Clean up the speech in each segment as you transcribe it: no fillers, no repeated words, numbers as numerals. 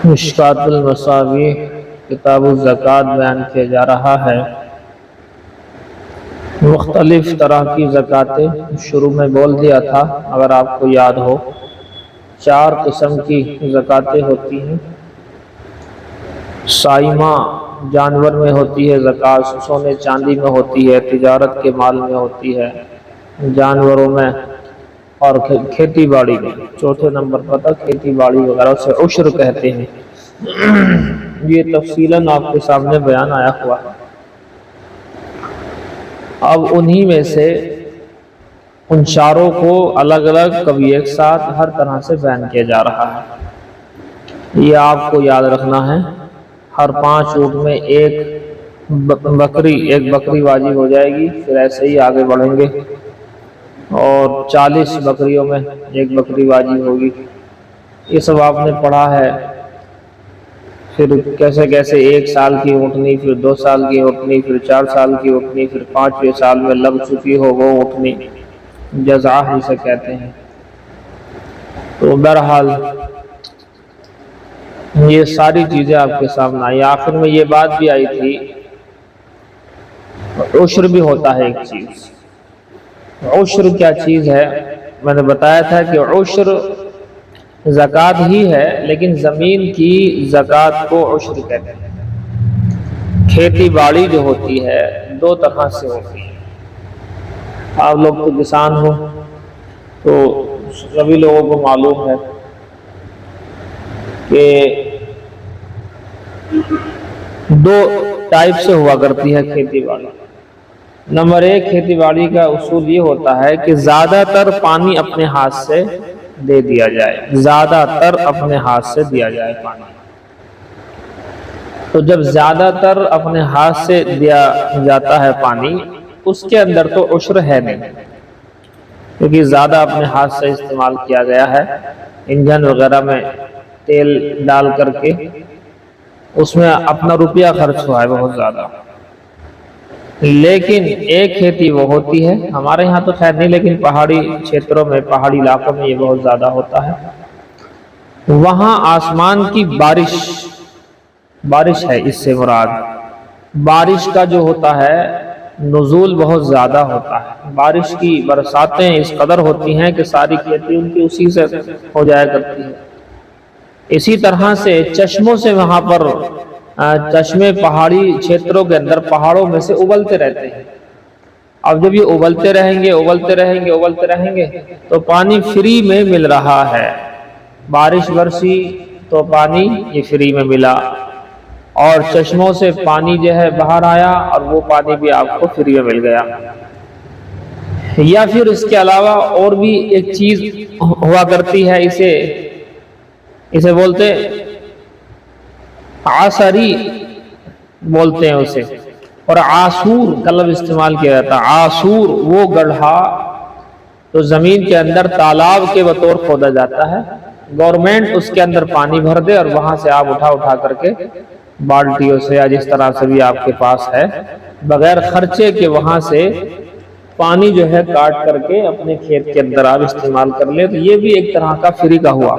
مشکات المصابیح کتاب الزکوٰۃ بیان کیا جا رہا ہے۔ مختلف طرح کی زکوٰتیں شروع میں بول دیا تھا، اگر آپ کو یاد ہو 4 قسم کی زکوٰتیں ہوتی ہیں۔ سائمہ جانور میں ہوتی ہے زکوٰۃ، سونے چاندی میں ہوتی ہے، تجارت کے مال میں ہوتی ہے، جانوروں میں اور کھیتی باڑی میں۔ چوتھے نمبر پر تک کھیتی باڑی وغیرہ سے عشر کہتے ہیں۔ یہ تفصیلاً آپ کے سامنے بیان آیا ہوا ہے۔ اب انہی میں سے ان چاروں کو الگ الگ کبھی ایک ساتھ ہر طرح سے بیان کیا جا رہا ہے۔ یہ آپ کو یاد رکھنا ہے، ہر 5 اونٹ میں ایک بکری واجب ہو جائے گی، پھر ایسے ہی آگے بڑھیں گے، اور 40 بکریوں میں ایک بکری واجب ہوگی۔ یہ سب آپ نے پڑھا ہے۔ پھر کیسے 1 سال کی اونٹنی، پھر 2 سال کی اونٹنی، پھر 4 سال کی اونٹنی، پھر 5ویں سال میں لگ چکی ہو وہ اونٹنی، جزع جسے کہتے ہیں۔ تو بہرحال یہ ساری چیزیں آپ کے سامنے آئی۔ آخر میں یہ بات بھی آئی تھی، عشر بھی ہوتا ہے ایک چیز۔ عشر کیا چیز ہے؟ میں نے بتایا تھا کہ عشر زکوٰۃ ہی ہے، لیکن زمین کی زکوٰۃ کو عشر کہتے ہیں۔ کھیتی باڑی جو ہوتی ہے 2 طرح سے ہوتی ہے۔ آپ لوگ تو کسان ہو تو سبھی لوگوں کو معلوم ہے کہ 2 ٹائپ سے ہوا کرتی ہے کھیتی باڑی۔ نمبر 1، کھیتی باڑی کا اصول یہ ہوتا ہے کہ زیادہ تر پانی اپنے ہاتھ سے دے دیا جائے، زیادہ تر اپنے ہاتھ سے دیا جائے پانی۔ تو جب زیادہ تر اپنے ہاتھ سے دیا جاتا ہے پانی، اس کے اندر تو عشر ہے نہیں، کیونکہ زیادہ اپنے ہاتھ سے استعمال کیا گیا ہے، انجن وغیرہ میں تیل ڈال کر کے اس میں اپنا روپیہ خرچ ہوا ہے بہت زیادہ۔ لیکن ایک کھیتی وہ ہوتی ہے، ہمارے یہاں تو خیر نہیں، لیکن پہاڑی چھیتروں میں، پہاڑی علاقوں میں یہ بہت زیادہ ہوتا ہے۔ وہاں آسمان کی بارش ہے، اس سے مراد بارش کا جو ہوتا ہے نزول بہت زیادہ ہوتا ہے۔ بارش کی برساتیں اس قدر ہوتی ہیں کہ ساری کھیتی ان کی اسی سے ہو جایا کرتی ہے۔ اسی طرح سے چشموں سے وہاں پر چشمے پہاڑی چھیتروں کے اندر پہاڑوں میں سے ابلتے رہتے ہیں۔ اب جب یہ ابلتے رہیں گے تو پانی فری میں مل رہا ہے۔ بارش برسی تو پانی یہ فری میں ملا، اور چشموں سے پانی جو ہے باہر آیا، اور وہ پانی بھی آپ کو فری میں مل گیا۔ یا پھر اس کے علاوہ اور بھی ایک چیز ہوا کرتی ہے، اسے بولتے عصری بولتے ہیں اسے، اور عاصور کا لفظ استعمال کیا جاتا ہے۔ عاصور وہ گڑھا تو زمین کے اندر تالاب کے بطور کھودا جاتا ہے، گورنمنٹ اس کے اندر پانی بھر دے، اور وہاں سے آپ اٹھا کر کے بالٹیوں سے یا جس طرح سے بھی آپ کے پاس ہے، بغیر خرچے کے وہاں سے پانی جو ہے کاٹ کر کے اپنے کھیت کے اندر آپ استعمال کر لیں، تو یہ بھی ایک طرح کا فری کا ہوا۔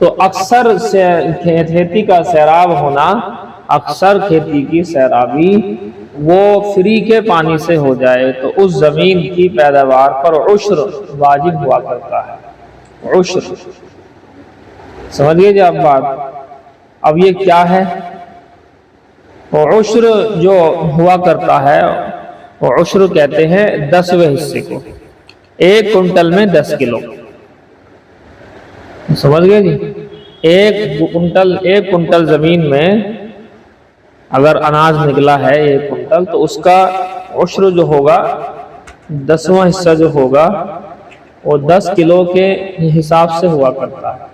تو اکثر کھیتی کا سیراب ہونا، اکثر کھیتی کی سیرابی وہ فری کے پانی سے ہو جائے تو اس زمین کی پیداوار پر عشر واجب ہوا کرتا ہے۔ عشر سمجھئے جی آپ بات۔ اب یہ کیا ہے؟ عشر جو ہوا کرتا ہے، وہ عشر کہتے ہیں 10ویں حصے کو۔ 1 کنٹل میں 10 کلو، سمجھ گئے جی؟ 1 کنٹل زمین میں اگر اناج نکلا ہے 1 کنٹل، تو اس کا عشر جو ہوگا، 10واں حصہ جو ہوگا، وہ 10 کلو کے حساب سے ہوا کرتا ہے۔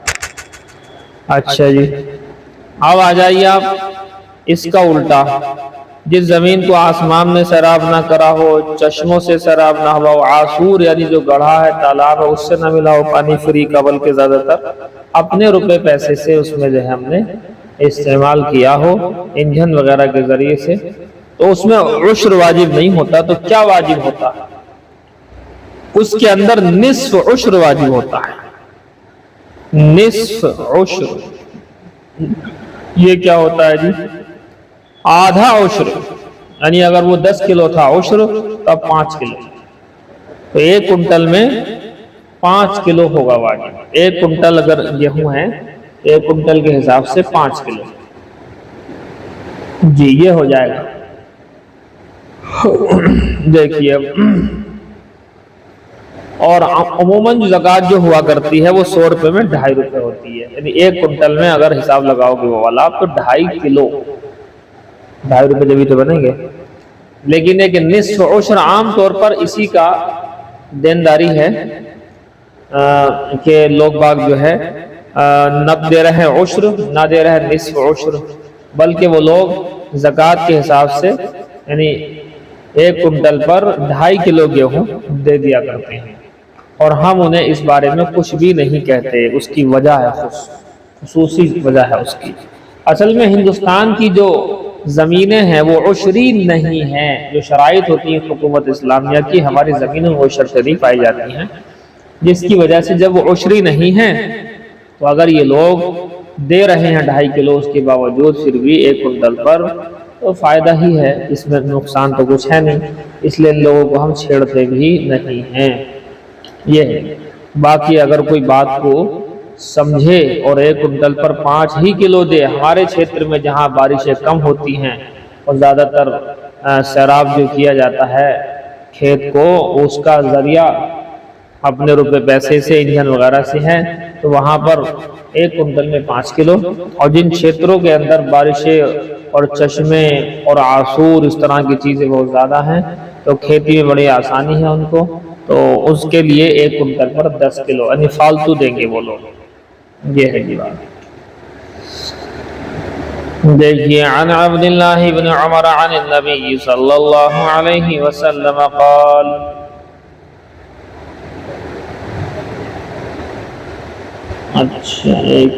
اچھا جی، اب آ جائیے آپ اس کا الٹا۔ جس زمین کو آسمان نے سیراب نہ کرا ہو، چشموں سے سیراب نہ ہوا ہو، عاصور یعنی جو گڑھا ہے، تالاب ہے، اس سے نہ ملا ہو پانی فری کا، بلکہ زیادہ تر اپنے روپے پیسے سے اس میں جو ہے ہم نے استعمال کیا ہو، انجن وغیرہ کے ذریعے سے، تو اس میں عشر واجب نہیں ہوتا۔ تو کیا واجب ہوتا ہے؟ اس کے اندر نصف عشر واجب ہوتا ہے، نصف عشر۔ یہ کیا ہوتا ہے جی؟ آدھا عشر، یعنی اگر وہ 10 کلو تھا عشر تو اب 5 کلو، تو 1 کنٹل میں 5 کلو ہوگا واجب۔ 1 کنٹل اگر گیہوں ہے 1 کنٹل کے حساب سے 5 کلو جی یہ ہو جائے گا۔ دیکھیے اب، اور عموماً جو زکوٰۃ جو ہوا کرتی ہے وہ 100 روپے میں 2.5 روپے ہوتی ہے، یعنی 1 کنٹل میں اگر حساب لگاؤ گے وہ والا تو 2.5 کلو 2.5 روپے جبھی تو بنیں گے۔ لیکن ایک نصف عشر عام طور پر اسی کا دینداری ہے کہ لوگ باغ جو ہے نہ دے رہے ہیں عشر، نہ دے رہے ہیں نصف عشر، بلکہ وہ لوگ زکوٰۃ کے حساب سے یعنی 1 کنٹل پر 2.5 کلو گیہوں دے دیا کرتے ہیں، اور ہم انہیں اس بارے میں کچھ بھی نہیں کہتے۔ اس کی وجہ ہے خصوصی وجہ ہے اس کی۔ اصل میں ہندوستان کی جو زمینیں ہیں وہ عشری نہیں ہیں، جو شرائط ہوتی ہیں حکومت اسلامیہ کی، ہماری زمینیں وہ شرطی پائی جاتی ہیں، جس کی وجہ سے جب وہ عشری نہیں ہیں تو اگر یہ لوگ دے رہے ہیں 2.5 کلو اس کے باوجود پھر بھی 1 کنٹل پر، تو فائدہ ہی ہے، اس میں نقصان تو کچھ ہے نہیں، اس لیے لوگوں کو ہم چھیڑتے بھی نہیں ہیں۔ یہ ہے، باقی اگر کوئی بات کو سمجھے اور 1 کنٹل پر 5 ہی کلو دے، ہمارے چھیتر میں جہاں بارشیں کم ہوتی ہیں اور زیادہ تر سیراب جو کیا جاتا ہے کھیت کو، اس کا ذریعہ اپنے روپے پیسے سے انجن وغیرہ سے ہے، تو وہاں پر 1 کنٹل میں 5 کلو، اور جن چھیتروں کے اندر بارشیں اور چشمے اور آسور اس طرح کی چیزیں بہت زیادہ ہیں تو کھیتی میں بڑی آسانی ہے ان کو، تو اس کے لیے 1 کنٹل پر 10 کلو یعنی فالتو دیں گے وہ لوگ۔ یہ ہے جی بات۔ دیکھیے عن عبد اللہ بن عمر عن النبی صلی اللہ علیہ وسلم قال، اچھا ایک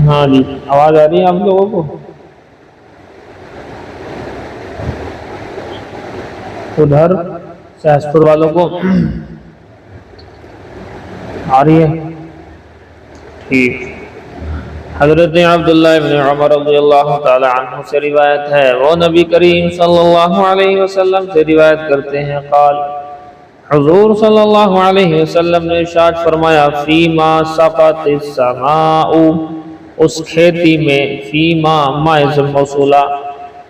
ہاں جی آواز آ رہی ہے آپ لوگوں کو؟ ادھر سہسپور والوں کو آ رہی ہے؟ ٹھیک۔ حضرت عبداللہ بن عمر رضی اللہ تعالی عنہ سے روایت ہے، وہ نبی کریم صلی اللہ علیہ وسلم سے روایت کرتے ہیں، قال، حضور صلی اللہ علیہ وسلم نے ارشاد فرمایا، فیما سقط السماء، اس کھیتی میں، فیما مائز موصولہ،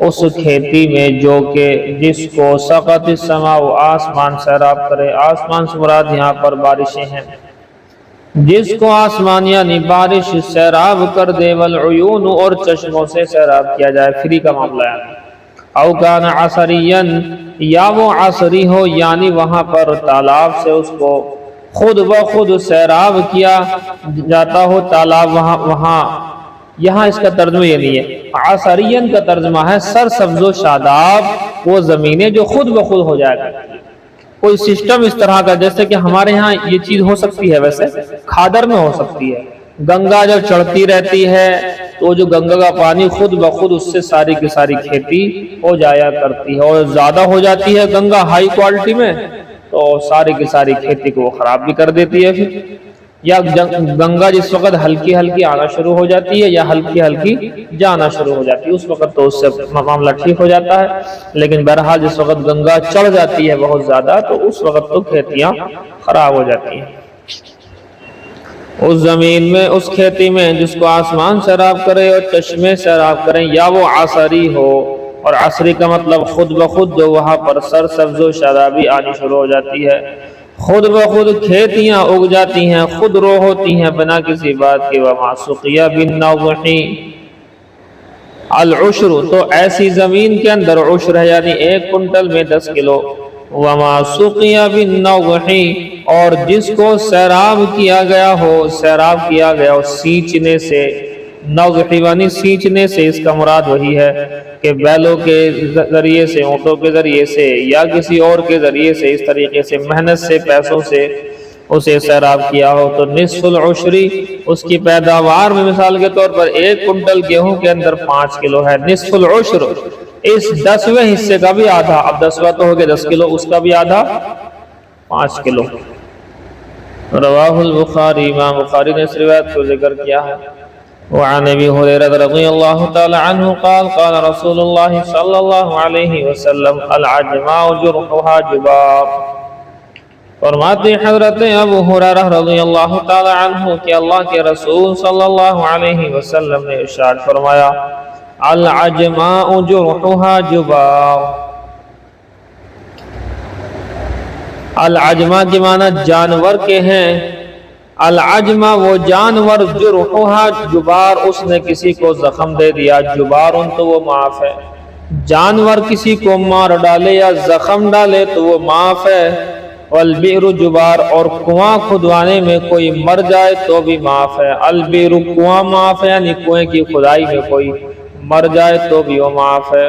اس کھیتی میں جو کہ جس کو سقط السماء آسمان سیراب کرے، آسمان سے مراد یہاں پر بارشیں ہیں، جس کو آسمان یعنی بارش سیراب کر دے، والعیون اور چشموں سے سیراب کیا جائے، فری کا معاملہ ہے، او کان عصرین، یا وہ عصری ہو یعنی وہاں پر تالاب سے اس کو خود بخود سیراب کیا جاتا ہو، تالاب وہاں یہاں اس کا ترجمہ یہ نہیں ہے، عصرین کا ترجمہ ہے سرسبز و شاداب، وہ زمینیں جو خود بخود ہو جائے گا، کوئی سسٹم اس طرح کا، جیسے کہ ہمارے ہاں یہ چیز ہو سکتی ہے، ویسے کھادر میں ہو سکتی ہے، گنگا جب چڑھتی رہتی ہے تو جو گنگا کا پانی خود بخود اس سے ساری کی ساری کھیتی ہو جایا کرتی ہے، اور زیادہ ہو جاتی ہے گنگا ہائی کوالٹی میں تو ساری کی ساری کھیتی کو خراب بھی کر دیتی ہے پھر، یا گنگا جس وقت ہلکی ہلکی آنا شروع ہو جاتی ہے یا ہلکی ہلکی جانا شروع ہو جاتی ہے اس وقت تو اس سے معاملہ ٹھیک ہو جاتا ہے، لیکن بہرحال جس وقت گنگا چڑھ جاتی ہے بہت زیادہ تو اس وقت تو کھیتیاں خراب ہو جاتی ہیں۔ اس زمین میں، اس کھیتی میں جس کو آسمان سیراب کرے اور چشمے سیراب کریں، یا وہ عصری ہو، اور عصری کا مطلب خود بخود جو وہاں پر سرسبز و شادابی آنی شروع ہو جاتی ہے، خود بخود کھیتیاں اگ جاتی ہیں، خود رو ہوتی ہیں بنا کسی بات کے، وما سقیا بالنوح، العشر، تو ایسی زمین کے اندر عشر ہے یعنی 1 کنٹل میں 10 کلو، وما سقیا بالنوح، اور جس کو سیراب کیا گیا ہو، سیراب کیا گیا ہو سینچنے سے، نوح یعنی سینچنے سے، اس کا مراد وہی ہے کہ بیلوں کے ذریعے سے، اونٹوں کے ذریعے سے یا کسی اور کے ذریعے سے، اس طریقے سے محنت سے، پیسوں سے اسے سیراب کیا ہو تو نصف العشری، اس کی پیداوار میں مثال کے طور پر 1 کنٹل گیہوں کے اندر 5 کلو ہے، نصف العشر اس 10ویں حصے کا بھی آدھا، اب 10واں تو ہو گیا 10 کلو، اس کا بھی آدھا 5 کلو۔ رواہ البخاری، امام بخاری نے اس روایت کو ذکر کیا ہے۔ وعن ابی ہریرہ رضی اللہ تعالی عنہ قال قال رسول اللہ صلی اللہ علیہ وسلم العجماء جرحها جبار۔ فرماتے ہیں حضرت ابو ہریرہ رضی اللہ تعالی عنہ کہ اللہ کے رسول صلی اللہ علیہ وسلم نے ارشاد فرمایا العجماء جرحها جبار۔ العجمہ کے معنی جانور کے ہیں، العجمہ وہ جانور جرحها جبار، اس نے کسی کو زخم دے دیا، جبار تو وہ معاف ہے، جانور کسی کو مار ڈالے یا زخم ڈالے تو وہ معاف ہے۔ والبئر جبار، اور کنواں کھدوانے میں کوئی مر جائے تو بھی معاف ہے، البئر کنواں معاف ہے، یعنی کنویں کی کھدائی میں کوئی مر جائے تو بھی وہ معاف ہے،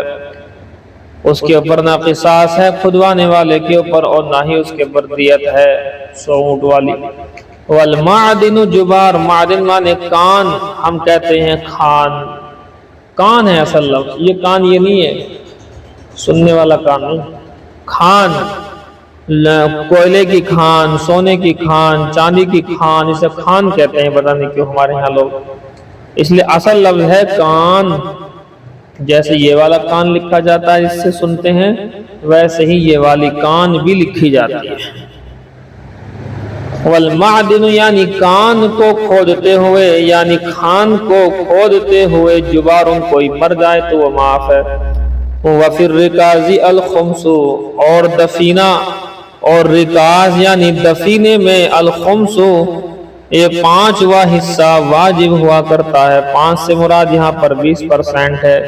اس کے اوپر نہ قصاص ہے کھدوانے والے کے اوپر اور نہ ہی اس کے اوپر دیت ہے سونٹ والی۔ والمعدن جبار، معدن مانے کان، ہم کہتے ہیں خان، کان ہے اصل لفظ، یہ کان یہ نہیں ہے سننے والا کان نہیں، کھان کوئلے کی کھان، سونے کی کھان، چاندی کی کھان، اسے کھان کہتے ہیں، پتہ نہیں کیوں ہمارے ہاں لوگ، اس لیے اصل لفظ ہے کان، جیسے یہ والا کان لکھا جاتا ہے جس سے سنتے ہیں ویسے ہی یہ والی کان بھی لکھی جاتی ہے۔ والمعدن یعنی کان کو کھودتے ہوئے، یعنی خان کو کھودتے ہوئے، جبار ان کوئی مر جائے تو وہ معاف ہے۔ وفی الرکاز الخمس، اور دفینہ اور رکاز یعنی دفینے میں الخمس یہ 5واں حصہ واجب ہوا کرتا ہے، 5 سے مراد یہاں پر 20% ہے،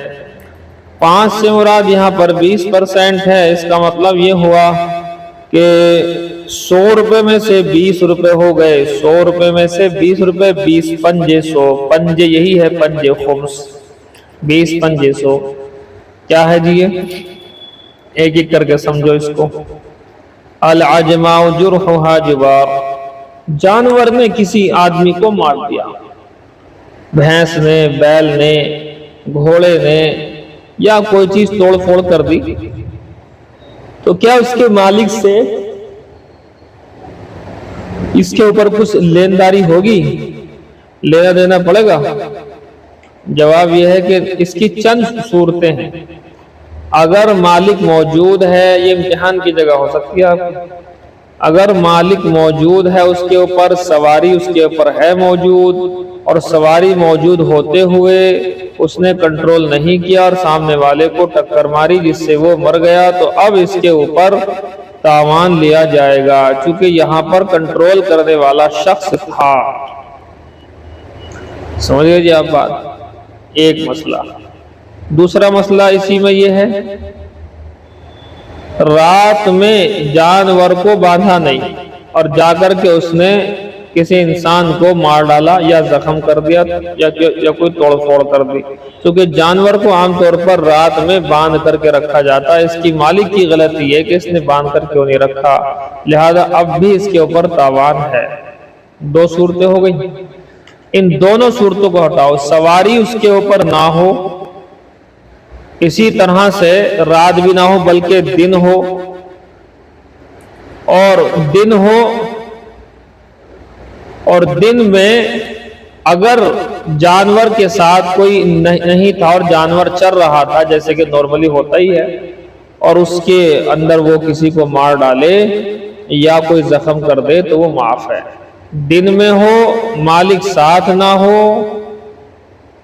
5 سے مراد یہاں پر 20% ہے، اس کا مطلب یہ ہوا کہ 100 روپے میں سے 20 روپے ہو گئے، 100 روپے میں سے 20 روپے، 20 پنجے 100، پنجے یہی ہے پنجے خمس، 20 پنجے 100 کیا ہے جی یہ؟ ایک ایک کر کے سمجھو اس کو۔ العجماء جرحها جبار، جانور نے کسی آدمی کو مار دیا، بھینس نے، بیل نے، گھوڑے نے، یا کوئی چیز توڑ پھوڑ کر دی، تو کیا اس کے مالک سے اس کے اوپر کچھ لینداری ہوگی، لینا دینا پڑے گا؟ جواب یہ ہے کہ اس کی چند صورتیں ہیں۔ اگر مالک موجود ہے، یہ امتحان کی جگہ ہو سکتی ہے آپ، اگر مالک موجود ہے، اس کے اوپر سواری اس کے اوپر ہے موجود، اور سواری موجود ہوتے ہوئے اس نے کنٹرول نہیں کیا اور سامنے والے کو ٹکر ماری جس سے وہ مر گیا، تو اب اس کے اوپر تاوان لیا جائے گا، چونکہ یہاں پر کنٹرول کرنے والا شخص تھا۔ سمجھ گئے جی آپ بات؟ ایک مسئلہ۔ دوسرا مسئلہ اسی میں یہ ہے، رات میں جانور کو باندھا نہیں اور جا کر کے اس نے کسی انسان کو مار ڈالا یا زخم کر دیا یا کوئی توڑ پھوڑ کر دی، کیونکہ جانور کو عام طور پر رات میں باندھ کر کے رکھا جاتا ہے، اس کی مالک کی غلطی ہے کہ اس نے باندھ کر کیوں نہیں رکھا، لہذا اب بھی اس کے اوپر تاوان ہے۔ 2 صورتیں ہو گئی، ان دونوں صورتوں کو ہٹاؤ، سواری اس کے اوپر نہ ہو، اسی طرح سے رات بھی نہ ہو بلکہ دن ہو، اور دن میں اگر جانور کے ساتھ کوئی نہیں تھا اور جانور چر رہا تھا جیسے کہ نارملی ہوتا ہی ہے، اور اس کے اندر وہ کسی کو مار ڈالے یا کوئی زخم کر دے تو وہ معاف ہے۔ دن میں ہو، مالک ساتھ نہ ہو،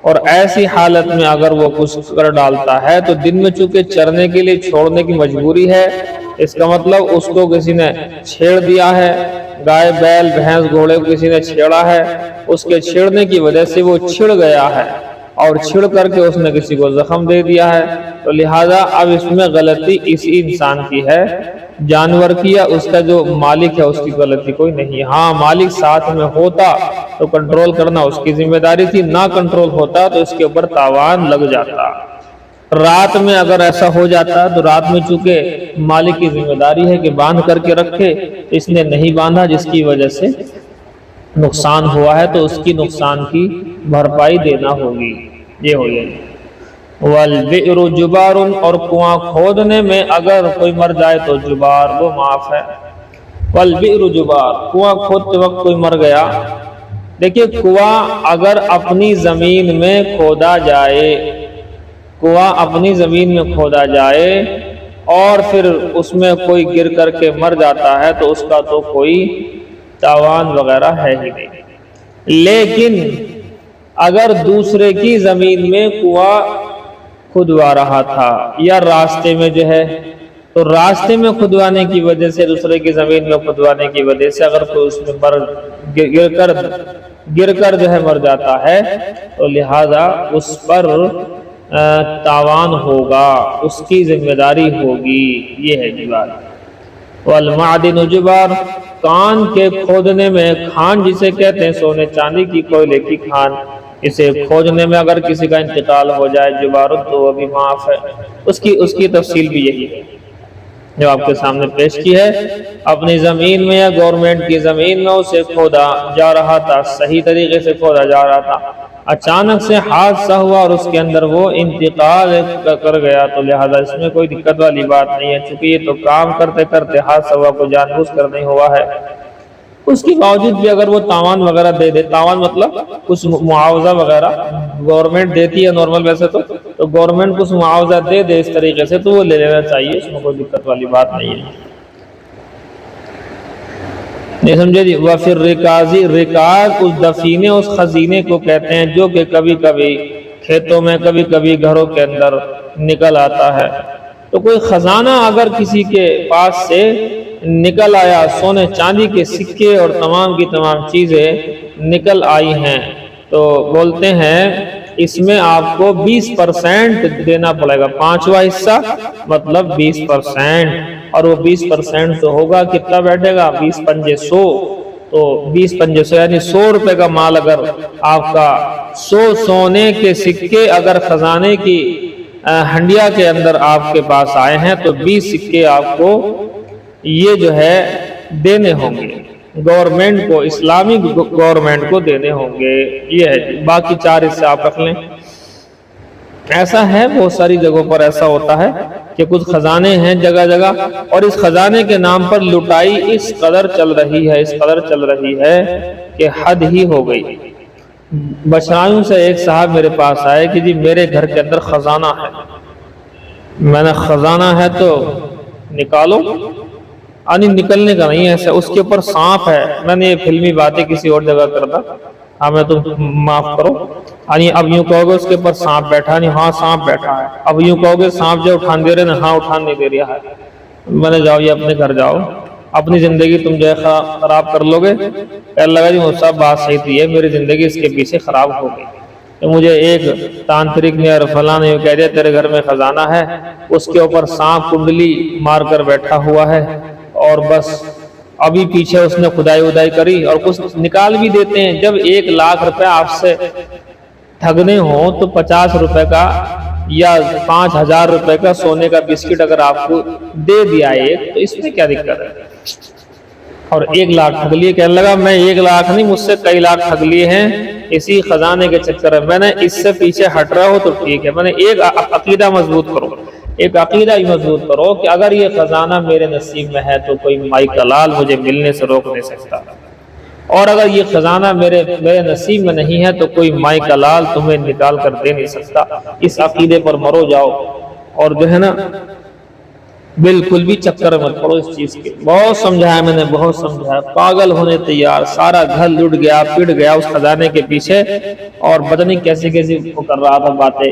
اور ایسی حالت میں اگر وہ کچھ کر ڈالتا ہے تو دن میں چونکہ چرنے کے لیے چھوڑنے کی مجبوری ہے، اس کا مطلب اس کو کسی نے چھیڑ دیا ہے، گائے بیل بھینس گھوڑے کو کسی نے چھیڑا ہے، اس کے چھیڑنے کی وجہ سے وہ چھڑ گیا ہے اور چھڑ کر کے اس نے کسی کو زخم دے دیا ہے، تو لہٰذا اب اس میں غلطی اسی انسان کی ہے، جانور کی یا اس کا جو مالک ہے اس کی غلطی کوئی نہیں۔ ہاں مالک ساتھ میں ہوتا تو کنٹرول کرنا اس کی ذمہ داری تھی، نہ کنٹرول ہوتا تو اس کے اوپر تاوان لگ جاتا۔ رات میں اگر ایسا ہو جاتا تو رات میں چونکہ مالک کی ذمہ داری ہے کہ باندھ کر کے رکھے، اس نے نہیں باندھا جس کی وجہ سے نقصان ہوا ہے تو اس کی نقصان کی بھرپائی دینا ہوگی، یہ ہو جائے۔ والبئر جبار، اور کنواں کھودنے میں اگر کوئی مر جائے تو جبار وہ معاف ہے۔ والبئر جبار، کنواں کھودتے وقت کوئی مر گیا۔ دیکھیے کنواں اگر اپنی زمین میں کھودا جائے، کنواں اپنی زمین میں کھودا جائے اور پھر اس میں کوئی گر کر کے مر جاتا ہے تو اس کا تو کوئی تاوان وغیرہ ہے ہی نہیں۔ لیکن اگر دوسرے کی زمین میں کنواں کھدوا رہا تھا یا راستے میں جو ہے، تو راستے میں کھدوانے کی وجہ سے، دوسرے کی زمین میں کھدوانے کی وجہ سے اگر کوئی اس میں گر کر جو ہے مر جاتا ہے تو لہذا اس پر تاوان ہوگا، اس کی ذمہ داری ہوگی، یہ ہے جبار۔ والمعدن جبار، کان کے کھودنے میں، کھان جسے کہتے ہیں سونے چاندی کی کوئلے کی کھان، اسے کھودنے میں اگر کسی کا انتقال ہو جائے جبار تو وہ بھی معاف ہے۔ اس کی تفصیل بھی یہی ہے جو آپ کے سامنے پیش کی ہے۔ اپنی زمین میں یا گورنمنٹ کی زمین میں اسے کھودا جا رہا تھا، صحیح طریقے سے کھودا جا رہا تھا، اچانک سے حادثہ ہوا اور اس کے اندر وہ انتقال کر گیا تو لہذا اس میں کوئی دقت والی بات نہیں ہے، چونکہ یہ تو کام کرتے کرتے حادثہ ہوا، کوئی جان بوجھ کر نہیں ہوا ہے۔ اس کے باوجود بھی اگر وہ تاوان وغیرہ دے دے، تاوان مطلب کچھ معاوضہ وغیرہ گورنمنٹ دیتی ہے نارمل ویسے تو گورنمنٹ کچھ معاوضہ دے دے اس طریقے سے تو وہ لے لینا چاہیے، اس میں کوئی دقت والی بات نہیں ہے۔ نہیں سمجھے جی؟ وَفِي الرِّكَازِ، رکاز اس دفینے، اس خزینے کو کہتے ہیں جو کہ کبھی کبھی کھیتوں میں کبھی کبھی گھروں کے اندر نکل آتا ہے۔ تو کوئی خزانہ اگر کسی کے پاس سے نکل آیا، سونے چاندی کے سکے اور تمام کی تمام چیزیں نکل آئی ہیں، تو بولتے ہیں اس میں آپ کو 20% دینا پڑے گا، پانچواں حصہ مطلب 20%، اور وہ 20% تو ہوگا کتنا بیٹھے گا، 20 پنجے 100، تو 20 پنجے 100 یعنی 100 روپے کا مال اگر آپ کا 100 سونے کے سکے اگر خزانے کی ہنڈیا کے اندر آپ کے پاس آئے ہیں تو 20 سکے آپ کو یہ جو ہے دینے ہوں گے، گورنمنٹ کو، اسلامی گورنمنٹ کو دینے ہوں گے، یہ ہے۔ باقی 4 حصے آپ رکھ لیں۔ ایسا ہے بہت ساری جگہوں پر ایسا ہوتا ہے کہ کچھ خزانے ہیں جگہ جگہ، اور اس خزانے کے نام پر لٹائی اس قدر چل رہی ہے کہ حد ہی ہو گئی۔ بچرائیوں سے ایک صاحب میرے پاس آئے کہ جی میرے گھر کے اندر خزانہ ہے۔ میں نے خزانہ ہے تو نکالو، نکلنے کا نہیں ہے، ایسا اس کے اوپر سانپ ہے۔ میں نے یہ فلمی باتیں کسی اور جگہ کرتا، ہمیں تو معاف کرو، اب یوں کہو گے اس کے اوپر سانپ بیٹھا، ہاں سانپ بیٹھا ہے، اب یوں کہو گے سانپ جو اٹھان دے رہے ہیں، ہاں اٹھان نہیں دے رہا ہے۔ میں نے جاؤ یہ اپنے گھر جاؤ، اپنی زندگی تم جو ہے خراب کر لو گے۔ کہنے لگا جی مجھ صاحب بات صحیح تھی ہے، میری زندگی اس کے پیچھے خراب ہو گئی۔ تو مجھے ایک تانترک نے اور فلاں نے کہہ دیا تیرے گھر میں خزانہ ہے، اس کے اوپر سانپ کنڈلی مار کر بیٹھا ہوا ہے، اور بس ابھی پیچھے اس نے خدائی کری، اور کچھ نکال بھی دیتے ہیں۔ جب 1 لاکھ روپے آپ سے ٹھگنے ہوں تو 50 روپے کا یا 5000 روپے کا سونے کا بسکٹ اگر آپ کو دے دیا ایک، تو اس میں کیا دقت ہے؟ اور 1 لاکھ ٹھگ لیے۔ کہنے لگا میں 1 لاکھ نہیں، مجھ سے کئی لاکھ ٹھگ لیے ہیں اسی خزانے کے چکر میں، میں نے اس سے پیچھے ہٹ رہا ہو تو ٹھیک ہے۔ میں نے ایک عقیدہ مضبوط کرو، ایک عقیدہ ہی مضبوط کرو کہ اگر یہ خزانہ میرے نصیب میں ہے تو کوئی مائی کلال مجھے ملنے سے روک نہیں سکتا، اور اگر یہ خزانہ میرے نصیب میں نہیں ہے تو کوئی مائی کلال تمہیں نکال کر دے نہیں سکتا۔ اس عقیدے پر مرو جاؤ، اور جو ہے نا بالکل بھی چکر مت پڑو اس چیز کے۔ بہت سمجھایا میں نے، بہت سمجھایا، پاگل ہونے تیار، سارا گھر لٹ گیا، پٹ گیا اس خزانے کے پیچھے، اور پتہ نہیں کیسے کر رہا تھا باتیں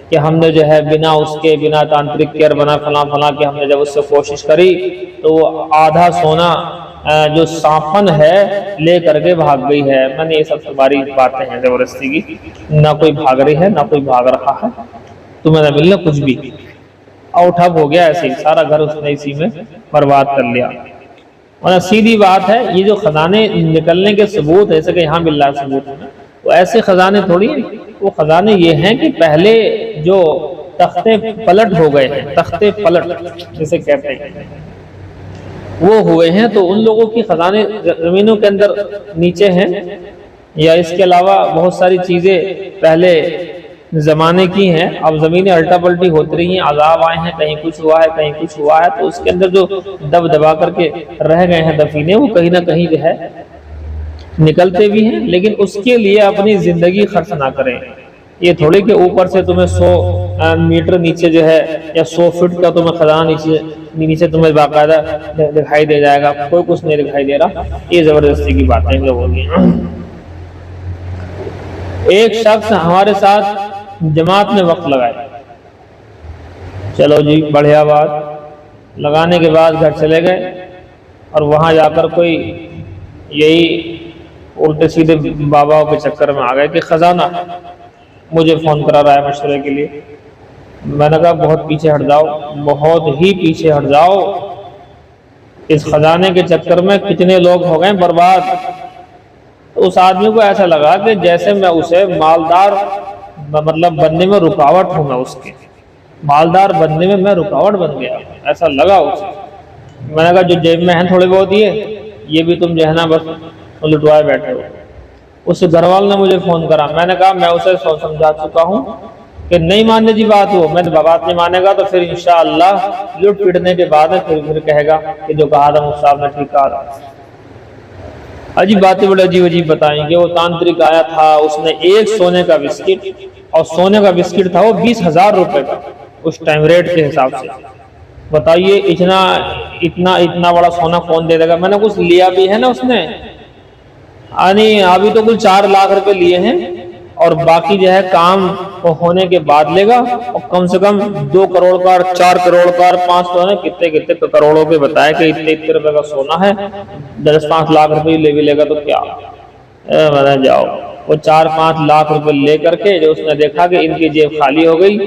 کہ ہم نے جو ہے بنا تانترک کیئر بنا فلاں کہ ہم نے جب اس سے کوشش کری تو وہ آدھا سونا جو سانپن ہے لے کر کے بھاگ گئی ہے۔ میں نے یہ سب تمہاری باتیں ہیں زبردستی کی، نہ کوئی بھاگ رہی ہے نہ کوئی بھاگ رہا ہے، تمہیں نہ ملنا کچھ بھی، آؤٹ اب ہو گیا ایسے ہی، سارا گھر اس نے اسی میں برباد کر لیا۔ اور سیدھی بات ہے، یہ جو خزانے نکلنے کے ثبوت ہے، جیسے کہ یہاں باللہ ثبوت ہے، وہ ایسے خزانے تھوڑی ہیں، وہ خزانے یہ ہیں کہ پہلے جو تختے پلٹ ہو گئے ہیں، تختے پلٹ جسے کہتے ہیں وہ ہوئے ہیں، تو ان لوگوں کی خزانے زمینوں کے اندر نیچے ہیں، یا اس کے علاوہ بہت ساری چیزیں پہلے زمانے کی ہیں، اب زمینیں الٹا پلٹی ہوتی رہی ہیں، عذاب آئے ہیں، کہیں کچھ ہوا ہے کہیں کچھ ہوا ہے، تو اس کے اندر جو دب دبا کر کے رہ گئے ہیں دفینے، وہ کہیں نہ کہیں جو ہے نکلتے بھی ہیں، لیکن اس کے لیے اپنی زندگی خرچ نہ کریں۔ یہ تھوڑی کہ اوپر سے تمہیں 100 میٹر نیچے جو ہے یا 100 فٹ کا تمہیں خزانہ نیچے تمہیں باقاعدہ دکھائی دے جائے گا، کوئی کچھ نہیں دکھائی دے رہا، یہ زبردستی کی باتیں لوگوں کی۔ ایک شخص ہمارے ساتھ جماعت میں وقت لگائے، چلو جی بڑھیا بات، لگانے کے بعد گھر چلے گئے، اور وہاں جا کر کوئی یہی الٹے سیدھے باباؤں کے چکر میں آ گئے کہ خزانہ مجھے فون کرا رہا ہے مشورے کے لیے۔ میں نے کہا بہت پیچھے ہٹ جاؤ، بہت ہی پیچھے ہٹ جاؤ، اس خزانے کے چکر میں کتنے لوگ ہو گئے برباد۔ تو اس آدمی کو ایسا لگا کہ جیسے میں اسے مالدار مطلب بننے میں رکاوٹ ہوں، میں اس کے مالدار بننے میں میں رکاوٹ بن گیا، ایسا لگا اسے۔ میں نے کہا جو جیب میں ہیں تھوڑے بہت یہ بھی تم جو ہے نا بس لٹوائے بیٹھے ہو۔ اس گھر والے نے مجھے فون کرا، میں نے کہا میں اسے سمجھا چکا ہوں کہ نہیں ماننے کی بات ہو، میں بات نہیں مانے گا تو پھر انشاءاللہ لٹ پٹنے کے بعد پھر کہے گا کہ جو کہا تھا مفتی صاحب نے ٹھیک کہا تھا۔ عجیب باتیں بڑے عجیب عجیب بتائیں کہ وہ تانترک آیا تھا، اس نے ایک سونے کا بسکٹ، اور سونے کا بسکٹ تھا وہ 20,000 روپے کا اس ٹائم ریٹ کے حساب سے۔ بتائیے اتنا بڑا سونا کون دے دے گا؟ میں نے کچھ لیا بھی ہے نا اس نے، ابھی تو کل 4 لاکھ روپے لیے ہیں، اور باقی جو ہے کام ہونے کے بعد لے گا، اور کم سے کم 2 کروڑ کا، 4 کروڑ کا، 500 ہے، کتنے کروڑوں کے بتایا کہ اتنے روپے کا سونا ہے، 10-5 لاکھ روپے لے بھی لے گا تو کیا؟ میں نے جاؤ وہ 4-5 لاکھ روپے لے کر کے جو اس نے دیکھا کہ ان کی جیب خالی ہو گئی،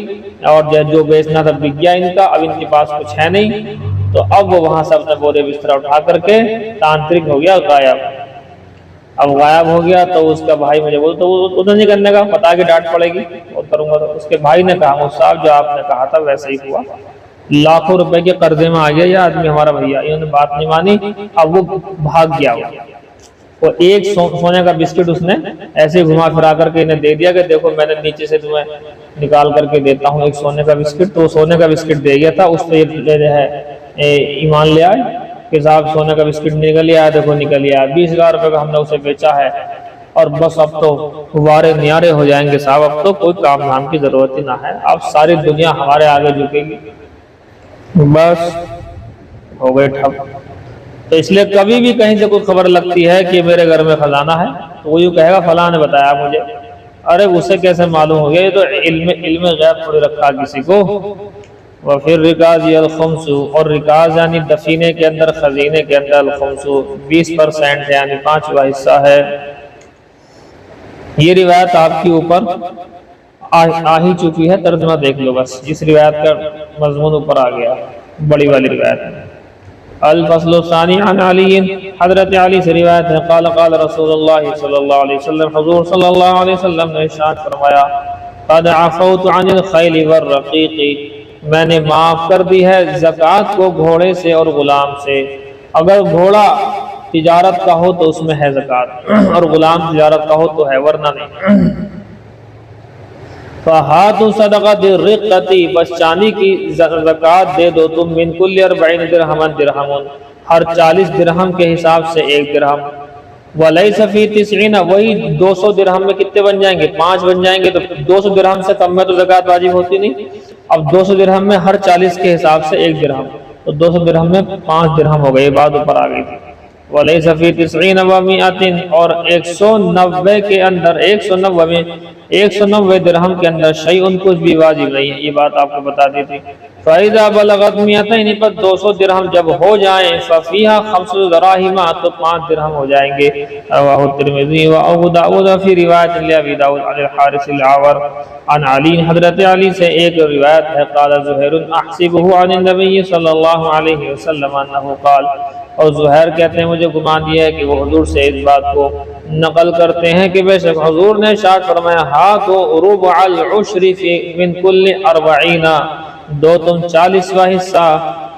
اور جو بیچنا تھا بک گیا ان کا، اب ان کے پاس کچھ ہے نہیں، تو اب وہ وہاں سے اپنے بورے بستر اٹھا کر کے تانترک ہو گیا غائب۔ اب غائب ہو گیا تو اس کا بھائی مجھے بولتا وہ ادھر نہیں کرنے کا، پتا کہ ڈانٹ پڑے گی اور کروں گا، تو اس کے بھائی نے کہا مفتی صاحب جو آپ نے کہا تھا ویسے ہی ہوا، لاکھوں روپے کے قرضے میں آ گیا یہ آدمی ہمارا بھیا، انہوں نے بات نہیں مانی، اب وہ بھاگ گیا۔ وہ ایک سونے کا بسکٹ اس نے ایسے گھما پھرا کر کے انہیں دے دیا کہ دیکھو میں نے نیچے سے تمہیں نکال کر کے دیتا ہوں ایک سونے کا بسکٹ، تو سونے کا بسکٹ دے گیا تھا، اس پہ جو ہے ایمان لے آئے کہ صاحب سونے کا بسکٹ نکل آیا، دیکھو نکل آیا، 20,000 روپے کا ہم نے اسے بیچا ہے، اور بس اب تو وارے نیارے ہو جائیں گے صاحب، اب تو کوئی کام دھام کی ضرورت ہی نہ ہے، اب ساری دنیا ہمارے آگے جھکے گی، بس ہو گئے ٹھپ۔ تو اس لیے کبھی بھی کہیں سے کوئی خبر لگتی ہے کہ میرے گھر میں خزانہ ہے تو وہ یوں کہے گا فلاں نے بتایا مجھے، ارے اسے کیسے معلوم ہو گیا؟ یہ تو علم غیب تھوڑی رکھا کسی کو۔ وَفِي الرِّكَازِ الْخُمْسُ، اور رکاز یعنی دفینے کے اندر، خزینے کے اندر، الخمس 20% یعنی 5واں حصہ ہے۔ یہ روایت آپ کے اوپر آ ہی چکی ہے، ترجمہ دیکھ لو بس، اس روایت کا مضمون اوپر آ گیا، بڑی والی روایت ہے۔ الفصل الثانی عن علی، حضرت علی سے روایت ہے، قال قال رسول اللہ صلی اللہ علیہ وسلم، حضور صلی اللہ علیہ وسلم نے ارشاد فرمایا، قد عفوت عن الخیل والرقیق، میں نے معاف کر دی ہے زکوٰۃ کو گھوڑے سے اور غلام سے۔ اگر گھوڑا تجارت کا ہو تو اس میں ہے زکوٰۃ، اور غلام تجارت کا ہو تو ہے، ورنہ نہیں۔ فَهَاتُوا صَدَقَةِ الرِّقَّةِ، بس چاندی کی زکوٰۃ دے دو تم، من کل 40 درہما درہم، ہر 40 درہم کے حساب سے 1 درہم، وَلَيْسَ فِي 90، وہی 200 درہم میں کتنے بن جائیں گے؟ 5 بن جائیں گے، تو 200 درہم سے کم میں تو زکوٰۃ واجب ہوتی نہیں۔ اب 200 درہم میں ہر 40 کے حساب سے 1 درہم، تو 200 درہم میں 5 درہم ہو گئے، یہ بات اوپر آ گئی تھی۔ وَلَيْسَ فِي 90 و100، اور 190 کے اندر، 190 میں 190 درہم کے اندر شیئن کچھ بھی واجب نہیں ہے، یہ بات آپ کو بتا دی تھی۔ فَإِذَا بَلَغَتْ 200، پر 200 درہم جب ہو جائیں، فَفِيهَا 5 دراہم، تو 5 درہم ہو جائیں گے۔ رواہ الترمذی وابو داؤد فی روایت لابی داؤد عن الحارث الاعور عن علی، حضرت علی سے ایک روایت ہے، قال زہیر احسبه عن النبی صلی اللہ علیہ وسلم انہ قال، اور زہیر کہتے ہیں مجھے گمان یہ ہے کہ وہ حضور سے اس بات کو نقل کرتے ہیں کہ بے شک حضور نے ارشاد فرمایا ہاتو ربع العشر فی من کل 40، دو تم 40واں حصہ،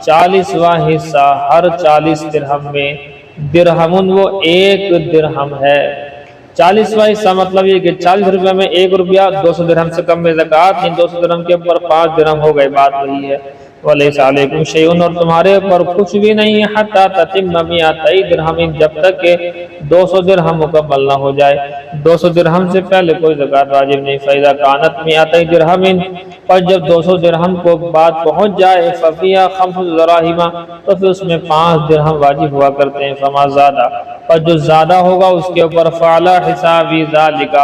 40واں حصہ ہر 40 درہم میں، درہمن وہ ایک درہم ہے۔ 40واں حصہ مطلب یہ کہ 40 روپے میں 1 روپیہ 200 درہم سے کم میں زکوٰۃ نہیں، 200 درہم کے اوپر 5 درہم ہو گئے، بات وہی ہے۔ وَلَيْسَ عَلَيْكُمْ شَيْءٌ، اور تمہارے اوپر کچھ بھی نہیں ہے، حَتَّى تَتِمَّ مِئَتَيْ دِرْہَمٍ، جب تک کہ 200 درہم مکمل نہ ہو جائے۔ 200 درہم سے پہلے کوئی زکوٰۃ واجب نہیں۔ فَإِذَا كَانَتْ مِئَتَيْ دِرْہَمٍ، پر جب 200 درہم کو بات پہنچ جائے، فَفِيهَا 5 دراہم، تو پھر اس میں 5 درہم واجب ہوا کرتے ہیں۔ فَمَا زَادَ، پر جو زیادہ ہوگا اس کے اوپر فَعَلَى حِسَابِ ذَلِكَ،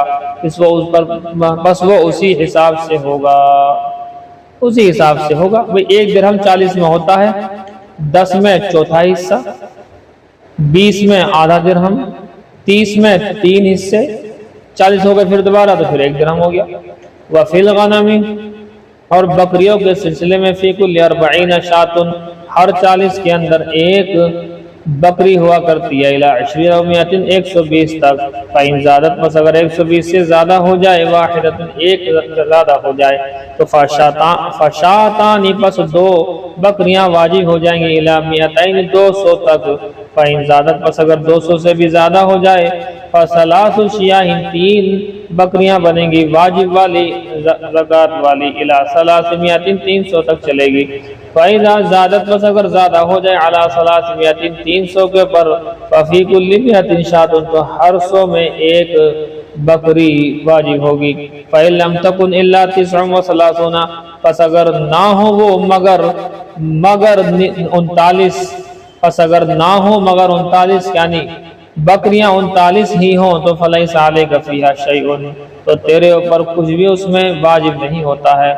بس وہ اسی حساب سے ہوگا، اسی حساب سے ہوگا۔ بھئی 1 درہم 40 میں ہوتا ہے، 10 میں چوتھا حصہ، 20 میں آدھا درہم، 30 میں 3 حصے، 40 ہو گئے پھر دوبارہ تو پھر 1 درہم ہو گیا۔ وَفِي الْغَنَمِ، اور بکریوں کے سلسلے میں فی کل 40 شاۃ، ہر 40 کے اندر ایک بکری ہوا کرتی ہے، الی 20 او 100، 120 تک۔ فَإِنْ زَادَتْ، بس اگر 120 سے زیادہ ہو جائے، واحدۃ، ایک زیادہ ہو جائے، تو فَشَاطَانِ، پس 2 بکریاں واجب ہو جائیں گی، الی 200، 200 تک۔ فَإِنْ زَادَتْ، بس اگر 200 سے بھی زیادہ ہو جائے، فَثَلَاثُ شِيَاهٍ، 3 بکریاں بنیں گی واجب والی، زکوٰۃ والی، الی 300، 300 تک چلے گی۔ فَإِذَا زَادَتْ، بس اگر زیادہ ہو جائے، علی 300، 300 کے پر، فَفِي كُلِّ 100 شاۃ، تو ہر 100 میں ایک بکری واجب ہوگی۔ فَإِن لَمْ تَكُنْ إِلَّا 39، پس اگر نہ ہو وہ مگر 39، پس اگر نہ ہو مگر 39، یعنی بکریاں 39 ہی ہوں، تو فَلَيْسَ عَلَيْكَ فِيهَا شَيْءٌ، تو تیرے اوپر کچھ بھی اس میں واجب نہیں ہوتا ہے۔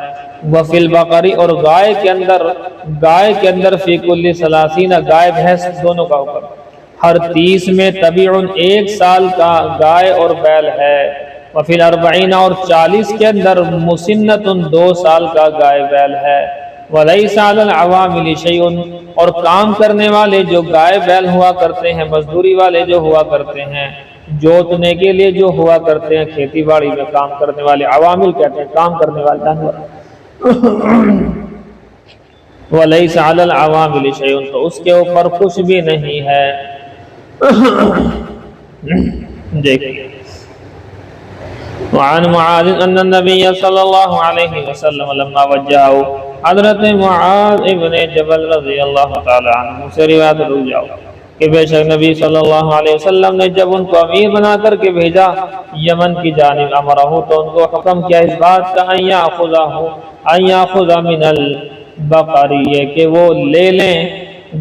وَفِي الْبَقَرِ، اور گائے کے اندر فی کل 30، گائے بھینس دونوں کا اوپر، ہر 30 میں تبیعٌ، 1 سال کا گائے اور بیل ہے۔ وَفِي الْأَرْبَعِينَ، اور 40 کے اندر مُسِنَّةٌ، 2 سال کا گائے بیل ہے۔ وَلَيْسَ عَلَى الْعَوَامِلِ شَيْءٌ، اور کام کرنے والے جو گائے بیل ہوا کرتے ہیں، مزدوری والے جو ہوا کرتے ہیں، جوتنے کے لیے جو ہوا کرتے ہیں، کھیتی باڑی میں کام کرنے والے، عوامل کہتے ہیں کام کرنے والے جانور۔ وَلَيْسَ عَلَى الْعَوَامِلِ شَيْءٌ، تو اس کے اوپر کچھ بھی نہیں ہے۔ دیکھیں، وعن معاذ ان النبی صلی اللہ علیہ وسلم لما وجہو، حضرت معاذ ابن جبل رضی اللہ تعالی عنہ سے روایت رو جاؤ کہ بے شک نبی صلی اللہ علیہ وسلم نے جب ان کو امیر بنا کر کے بھیجا یمن کی جانب، امرہ، تو ان کو حکم کیا اس بات کا ان یاخذ من البقر، یہ کہ وہ لے لیں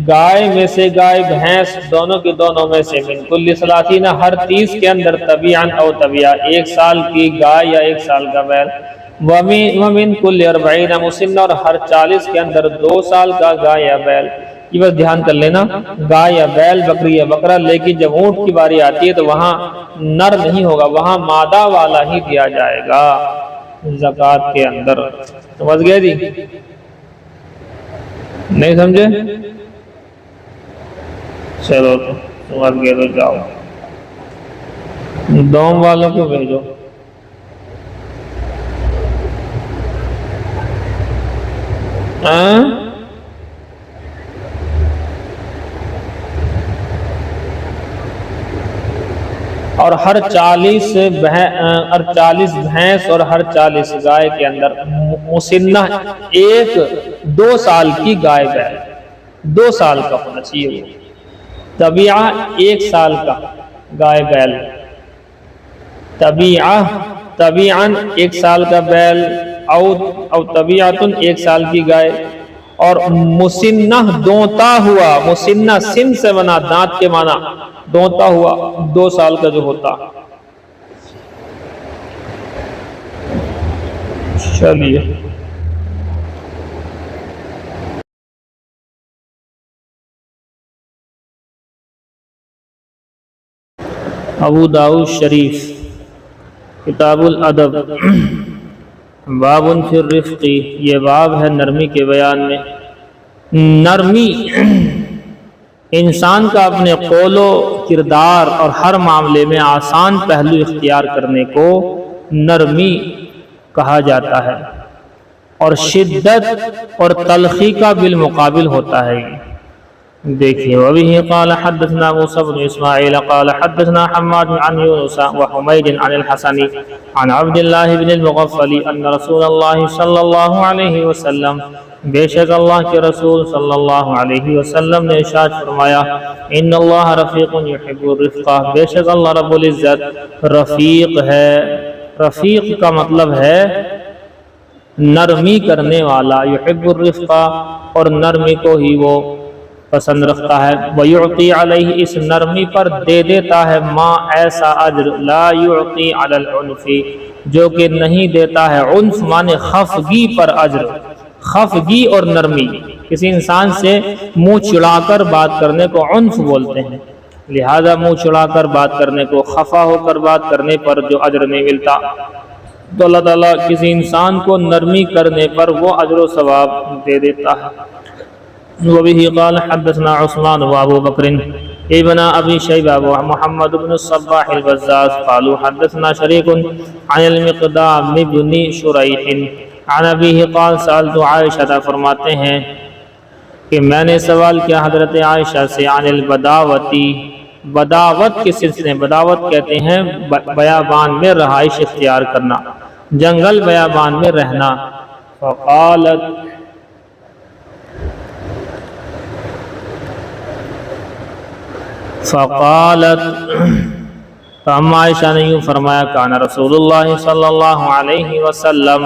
گائے میں سے، گائے بھینس دونوں کی دونوں میں سے، من کل 30، ہر 30 کے اندر، طبیعاً او طبیعہ، 1 سال کی گائے یا 1 سال کا بیل، ومن کل 40 مسنہ، اور ہر 40 کے اندر 2 سال کا گائے یا بیل۔ یہ بس دھیان کر لینا، گائے یا بیل، بکری یا بکرا، لیکن جب اونٹ کی باری آتی ہے تو وہاں نر نہیں ہوگا، وہاں مادہ والا ہی دیا جائے گا زکوٰۃ کے اندر۔ سمجھ گئے جی؟ نہیں سمجھے؟ چلو سمجھ گئے تو جاؤ، دوم والوں کو بھیجو۔ اور ہر 40 بھینس اور ہر 40 گائے کے اندر مسنہ، 2 سال کی گائے بیل، 2 سال کا ہونا چاہیے وہ، طبیعہ 1 سال کا گائے بیل، طبیعاً 1 سال کا بیل، او طبیعتاً 1 سال کی گائے، اور مسنہ دونتا ہوا، مسنہ سن سے بنا، دانت کے معنی، دونتا ہوا 2 سال کا جو ہوتا۔ چلیے ابو داؤد شریف کتاب الادب، باب فی الرفق، یہ باب ہے نرمی کے بیان میں۔ نرمی انسان کا اپنے قول و کردار اور ہر معاملے میں آسان پہلو اختیار کرنے کو نرمی کہا جاتا ہے، اور شدت اور تلخی کا بالمقابل ہوتا ہے۔ دیکھیے وبه قال حدثنا موسى بن اسماعيل قال حدثنا حماد عن يونس وحميد عن الحسن عن عبد الله بن المغفل ان رسول الله صلی اللہ علیہ وسلم، بے شک اللہ کے رسول صلی اللہ علیہ وسلم نے ارشاد فرمایا، ان اللہ رفیق یحب الرفق، بے شک اللہ رب العزت رفیق ہے۔ رفیق کا مطلب ہے نرمی کرنے والا، یحب الرفق، اور نرمی کو ہی وہ پسند رکھتا ہے۔ وَيُعْطِي عَلَيْهِ، اس نرمی پر دے دیتا ہے، ما ایسا اجر، لا يُعْطِي عَلَى الْعُنْفِ، جو کہ نہیں دیتا ہے، عنف مانے خفگی پر اجر، خفگی اور نرمی، کسی انسان سے منہ چڑا کر بات کرنے کو عنف بولتے ہیں، لہذا منہ چڑا کر بات کرنے کو، خفا ہو کر بات کرنے پر جو اجر نہیں ملتا، تو اللہ تعالیٰ کسی انسان کو نرمی کرنے پر وہ اجر و ثواب دے دیتا ہے۔ وبه قال حدثنا عثمان وابو بکر ابن ابی شیبہ ومحمد بن الصباح البزاز قالوا حدثنا شریک عن المقدام بن شریح عن ابیہ قال سألت عائشہ، فرماتے ہیں کہ میں نے سوال کیا حضرت عائشہ سے، عن البداوتی، بداوت کے سلسلے، بداوت کہتے ہیں بیابان میں رہائش اختیار کرنا، جنگل بیابان میں رہنا۔ فقالت فاما عائشہ نے یوں فرمایا، کان رسول اللہ صلی اللہ علیہ وسلم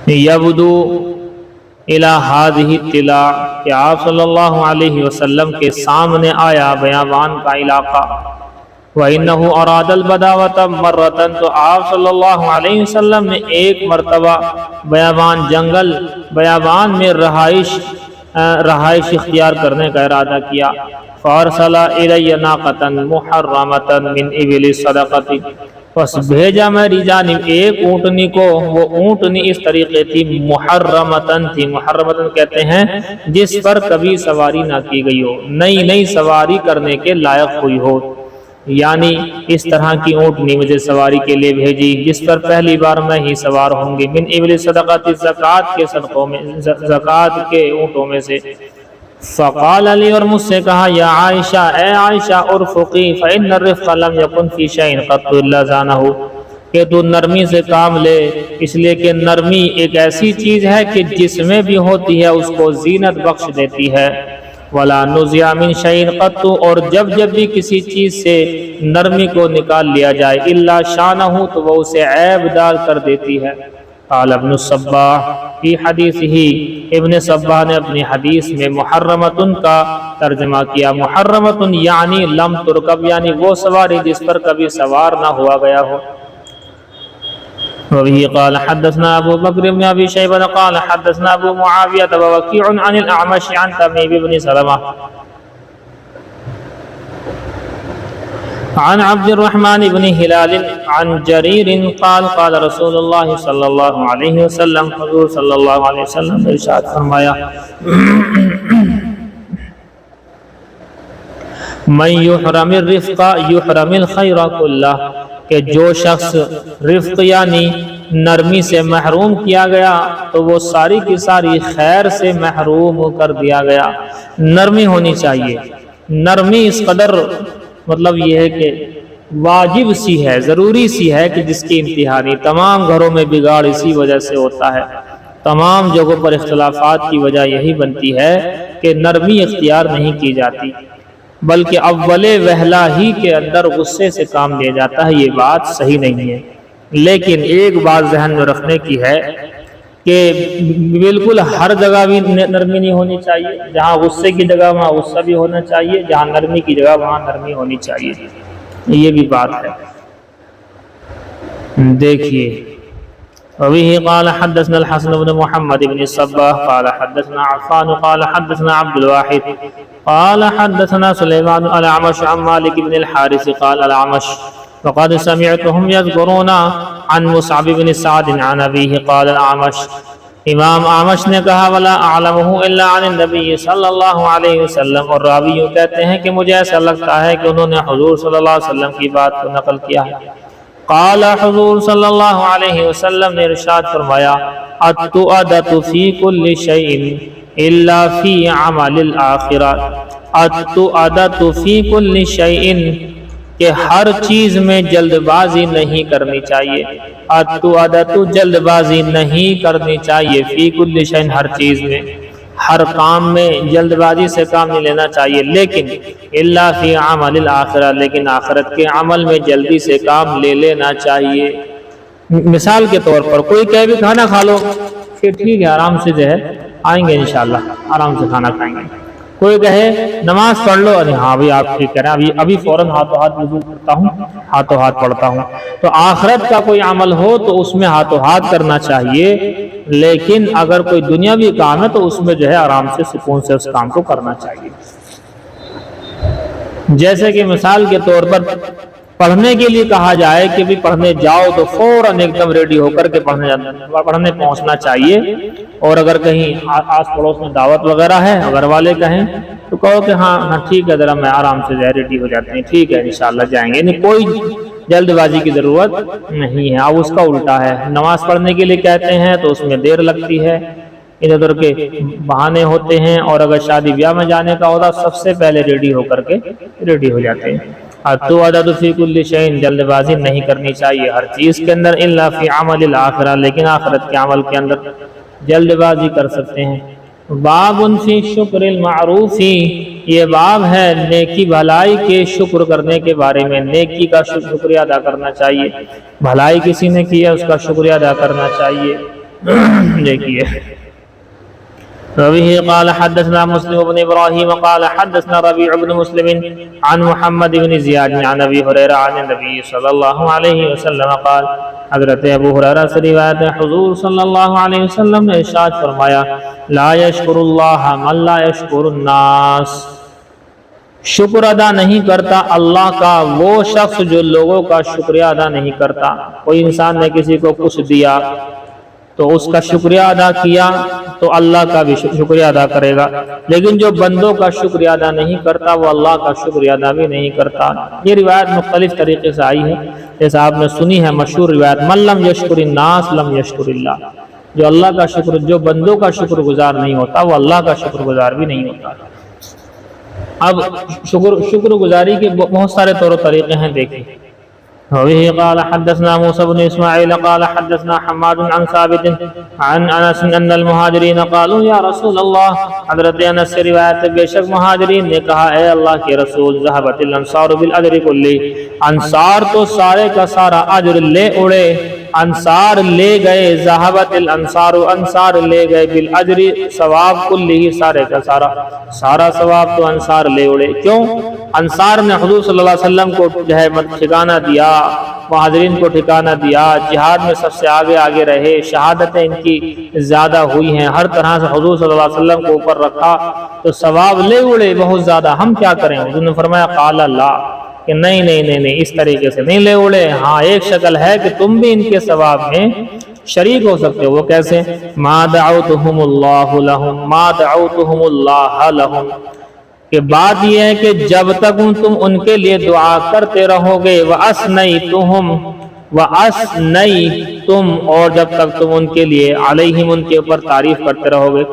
یبدو الى هذه الطلاع، کہ آپ صلی اللہ علیہ وسلم کے سامنے آیا بیابان کا علاقہ، وَإِنَّهُ أَرَادَ الْبَدَاوَةَ مَرَّةً، تو آپ صلی اللہ علیہ وسلم نے ایک مرتبہ بیابان، جنگل بیابان میں رہائش اختیار کرنے کا ارادہ کیا، فَأَرْسَلَ إِلَيَّ نَاقَةً مُحَرَّمَةً مِنْ إِبِلِ الصَّدَقَةِ، پس بھیجا میری جانب ایک اونٹنی کو، وہ اونٹنی اس طریقے تھی، محرمتن تھی، محرمتن کہتے ہیں جس پر کبھی سواری نہ کی گئی ہو، نئی نئی سواری کرنے کے لائق ہوئی ہو، یعنی اس طرح کی اونٹنی مجھے سواری کے لیے بھیجی جس پر پہلی بار میں ہی سوار ہوں گی، من ابل صدقات، زکوٰۃ کے صدقوں میں، زکوٰۃ کے اونٹوں میں سے۔ فقال علی، اور مجھ سے کہا، یا عائشہ، اے عائشہ، ارفقی فإن الرفق لم يكن في شيء قط الا زانه، کہ تو نرمی سے کام لے، اس لیے کہ نرمی ایک ایسی چیز ہے کہ جس میں بھی ہوتی ہے اس کو زینت بخش دیتی ہے۔ ولا نزع من شيء قط، اور جب بھی کسی چیز سے نرمی کو نکال لیا جائے، الا شانہ، تو وہ اسے عیب دار کر دیتی ہے۔ قال ابن الصباح فی حدیثہ، ابن صباح نے اپنی حدیث میں محرمتن کا ترجمہ کیا، محرمتن یعنی لم ترکب، یعنی وہ سواری جس پر کبھی سوار نہ ہوا گیا ہو۔ وبه قال حدثنا ابو بکر بن ابی شیبہ قال حدثنا ابو معاویہ ووکیع عن الاعمش عن تمیم بن سلمہ عن عبد الرحمن بن ہلال عن جریر قال قال رسول اللہ صلی اللہ علیہ وسلم، حضور صلی اللہ علیہ وسلم نے ارشاد فرمایا، من یحرم الرفق یحرم الخیر کلہ، کہ جو شخص رفق یعنی نرمی سے محروم کیا گیا تو وہ ساری کی ساری خیر سے محروم کر دیا گیا۔ نرمی ہونی چاہیے، نرمی اس قدر مطلب یہ ہے کہ واجب سی ہے، ضروری سی ہے کہ جس کی انتہا نہیں۔ تمام گھروں میں بگاڑ اسی وجہ سے ہوتا ہے، تمام جگہوں پر اختلافات کی وجہ یہی بنتی ہے کہ نرمی اختیار نہیں کی جاتی، بلکہ اول وہلا ہی کے اندر غصے سے کام لیا جاتا ہے۔ یہ بات صحیح نہیں ہے، لیکن ایک بات ذہن میں رکھنے کی ہے کہ بالکل ہر جگہ بھی نرمی نہیں ہونی چاہیے، جہاں غصے کی جگہ وہاں غصہ بھی ہونا چاہیے، جہاں نرمی کی جگہ وہاں نرمی ہونی چاہیے، یہ بھی بات ہے۔ دیکھیے وبه قال حدثنا الحسن بن محمد بن الصباح قال حدثنا عفان قال حدثنا عبد الواحد قال حدثنا سليمان الأعمش عن مالك بن الحارث قال الأعمش وقد سمعتهم يذكرون عن مصعب بن سعد عن أبيه قال الأعمش، امام اعمش نے کہا ولا اعلمہ الا عن النبی صلی اللہ علیہ وسلم، اور راوی یوں کہتے ہیں کہ مجھے ایسا لگتا ہے کہ انہوں نے حضور صلی اللہ علیہ وسلم کی بات کو نقل کیا ہے۔ قال حضور صلی اللہ علیہ وسلم نے ارشاد فرمایا التؤدۃ فی کل شیء الا فی عمل الآخرہ، التؤدۃ فی کل شیء کہ ہر چیز میں جلد بازی نہیں کرنی چاہیے، التؤدۃ جلد بازی نہیں کرنی چاہیے، فی کل شیء ہر چیز میں، ہر کام میں جلد بازی سے کام نہیں لینا چاہیے، لیکن الا فی عمل الآخرہ، لیکن آخرت کے عمل میں جلدی سے کام لے لینا چاہیے۔ مثال کے طور پر کوئی کہے بھی کھانا کھا لو، پھر ٹھیک ہے آرام سے جو ہے آئیں گے انشاءاللہ آرام سے کھانا کھائیں گے۔ کوئی کہے نماز پڑھ لو، ارے ہاں بھائی آپ ٹھیک کہہ رہے ہیں، ابھی فوراً ہاتھوں ہاتھ وضو کرتا ہوں، ہاتھوں ہاتھ پڑھتا ہوں۔ تو آخرت کا کوئی عمل ہو تو اس میں ہاتھوں ہاتھ کرنا چاہیے، لیکن اگر کوئی دنیاوی کام ہے تو اس میں جو ہے آرام سے سکون سے اس کام کو کرنا چاہیے۔ جیسے کہ مثال کے طور پر پڑھنے کے لیے کہا جائے کہ بھی پڑھنے جاؤ تو فوراً ایک دم ریڈی ہو کر کے پڑھنے پہنچنا چاہیے، اور اگر کہیں آس پڑوس میں دعوت وغیرہ ہے اگر والے کہیں تو کہو کہ ہاں ٹھیک ہے ذرا میں آرام سے ریڈی ہو جاتے ہیں، ٹھیک ہے انشاءاللہ جائیں گے، یعنی کوئی جلد بازی کی ضرورت نہیں ہے۔ اب اس کا الٹا ہے، نماز پڑھنے کے لیے کہتے ہیں تو اس میں دیر لگتی ہے، ادھر ادھر کے بہانے ہوتے ہیں، اور اگر شادی بیاہ میں جانے کا ہوتا سب سے پہلے ریڈی ہو کر کے ریڈی ہو جاتے ہیں۔ التؤدۃ فی کل شیء جلد بازی نہیں کرنی چاہیے ہر چیز کے اندر، الا فی عمل الآخرہ، لیکن آخرت کے عمل کے اندر جلد بازی کر سکتے ہیں۔ باب فی شکر المعروف، یہ باب ہے نیکی بھلائی کے شکر کرنے کے بارے میں، نیکی کا شکریہ ادا کرنا چاہیے، بھلائی کسی نے کیا اس کا شکریہ ادا کرنا چاہیے۔ دیکھیے وبه قال حدثنا مسلم بن ابراہیم قال حدثنا ربيع بن مسلم عن محمد بن زیاد عن ابی ہریرہ عن النبی صلی اللہ علیہ وسلم قال، حضرت ابو ہریرہ سے روایت ہے حضور صلی اللہ علیہ وسلم نے ارشاد فرمایا لا یشکر اللہ من لا یشکر الناس، شکر ادا نہیں کرتا اللہ کا وہ شخص جو لوگوں کا شکریہ ادا نہیں کرتا۔ کوئی انسان نے کسی کو کچھ دیا تو اس کا شکریہ ادا کیا تو اللہ کا بھی شکریہ ادا کرے گا، لیکن جو بندوں کا شکریہ ادا نہیں کرتا وہ اللہ کا شکریہ ادا بھی نہیں کرتا۔ یہ روایت مختلف طریقے سے آئی ہے، جیسا آپ نے سنی ہے مشہور روایت من لم یشکر الناس لم یشکر اللہ، جو اللہ کا شکر، جو بندوں کا شکر گزار نہیں ہوتا وہ اللہ کا شکر گزار بھی نہیں ہوتا۔ اب شکر گزاری کے بہت سارے طور و طریقے ہیں، دیکھیں وبه قال حدثنا موسى بن اسماعيل قال حدثنا حماد عن ثابت عن انس ان المهاجرين قالوا يا رسول الله، حضرت انس سے روایت ہے بے شک مہاجرین نے کہا اے اللہ کے رسول ذهبت الانصار بالاجر كله، انصار تو سارے کا سارا اجر لے اڑے، انصار لے گئے، ذهبت الانصار انصار لے گئے، بالاجر ثواب کله سارے کا سارا ثواب تو انصار لے اڑے۔ کیوں؟ انصار نے حضور صلی اللہ علیہ وسلم کو جو ہے ٹھکانہ دیا، مہاجرین کو ٹھکانہ دیا، جہاد میں سب سے آگے رہے، شہادتیں ان کی زیادہ ہوئی ہیں، ہر طرح سے حضور صلی اللہ علیہ وسلم کو اوپر رکھا، تو ثواب لے اڑے بہت زیادہ، ہم کیا کریں؟ حضور نے فرمایا قال اللہ کہ نہیں اس طریقے سے نہیں لے اڑے، ہاں ایک شکل ہے کہ تم بھی ان کے ثواب میں شریک ہو سکتے ہو۔ وہ کیسے؟ ما دعوتهم اللہ لہم، ما دعوتهم اللہ لہم، کہ بات یہ ہے کہ جب تک تم ان کے لیے دعا کرتے رہو گے، وَأَثْنَيْتُمْ، اور جب تک تم ان کے لیے علیہم ان کے اوپر تعریف کرتے رہو گے،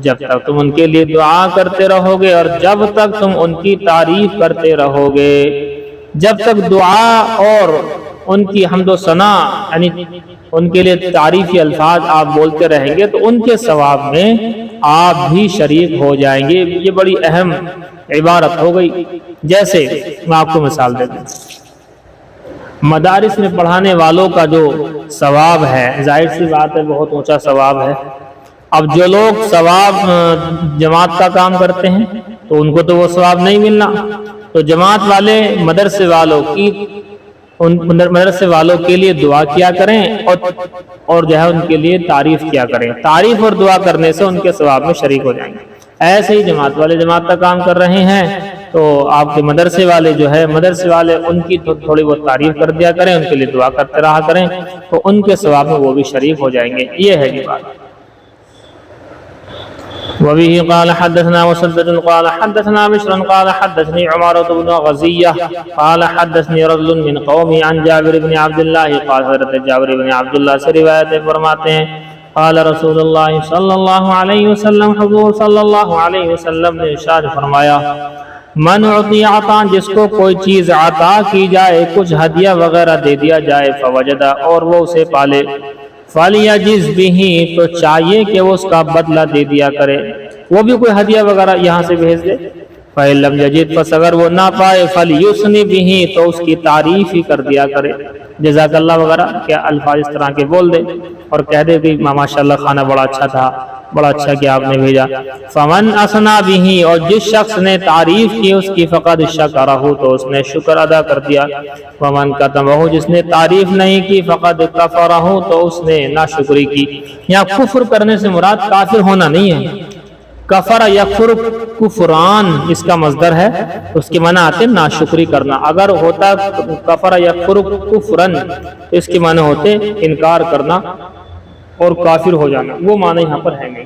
جب تک تم ان کے لیے دعا کرتے رہو گے اور جب تک تم ان کی تعریف کرتے رہو گے، جب تک دعا اور ان کی حمد و ثنا یعنی ان کے لیے تعریفی الفاظ آپ بولتے رہیں گے تو ان کے ثواب میں آپ بھی شریک ہو جائیں گے۔ یہ بڑی اہم عبارت ہو گئی۔ جیسے میں آپ کو مثال دیتا ہوں، مدارس میں پڑھانے والوں کا جو ثواب ہے ظاہر سی بات ہے بہت اونچا ثواب ہے۔ اب جو لوگ ثواب جماعت کا کام کرتے ہیں تو ان کو تو وہ ثواب نہیں ملنا، تو جماعت والے مدرسے والوں کے لیے دعا کیا کریں اور جو ہے ان کے لیے تعریف کیا کریں، تعریف اور دعا کرنے سے ان کے ثواب میں شریک ہو جائیں گے۔ ایسے ہی جماعت والے جماعت کا کام کر رہے ہیں تو آپ کے مدرسے والے جو ہے مدرسے والے ان کی تھوڑی بہت تعریف کر دیا کریں، ان کے لیے دعا کرتے رہا کریں تو ان کے ثواب میں وہ بھی شریک ہو جائیں گے۔ یہ ہے یہ بات۔ وبه قال حدثنا مسدد قال حدثنا بشر قال حدثني عمارة بن غزية قال حدثني رجل من قومي عن جابر بن عبد الله قال حضرت جابر بن عبد الله سے روایت فرماتے ہیں قال رسول اللہ صلی اللہ علیہ وسلم، حضور صلی اللہ علیہ وسلم نے ارشاد فرمایا من عطی عطا، جس کو کوئی چیز عطا کی جائے، کچھ ہدیہ وغیرہ دے دیا جائے، فوجدہ اور وہ اسے پالے، فلیجز بہ تو چاہیے کہ وہ اس کا بدلہ دے دیا کرے، وہ بھی کوئی ہدیہ وغیرہ یہاں سے بھیج دے، فَإِن لَمْ يَجِدْ پس اگر وہ نہ پائے، فَلْيُثْنِ بِهِ تو اس کی تعریف ہی کر دیا کرے، جزاک اللہ وغیرہ کیا الفاظ اس طرح کے بول دے اور کہہ دے کہ ماشاءاللہ کھانا بڑا اچھا تھا، بڑا اچھا کیا آپ نے بھیجا۔ فَمَنْ أَثْنَى بِهِ اور جس شخص نے تعریف کی اس کی، فقد شکرہ تو اس نے شکر ادا کر دیا، وَمَنْ كَتَمَهُ جس نے تعریف نہیں کی، فقد کفرہ تو اس نے ناشکری کی۔ یہاں کفر کرنے سے مراد کافر ہونا نہیں ہے، کفر یکفر کفران اس کا مصدر ہے، اس کے معنی آتے ناشکری کرنا۔ اگر ہوتا کفر یکفر کفرن تو اس کے معنی ہوتے انکار کرنا اور کافر ہو جانا، وہ معنی یہاں پر ہے نہیں۔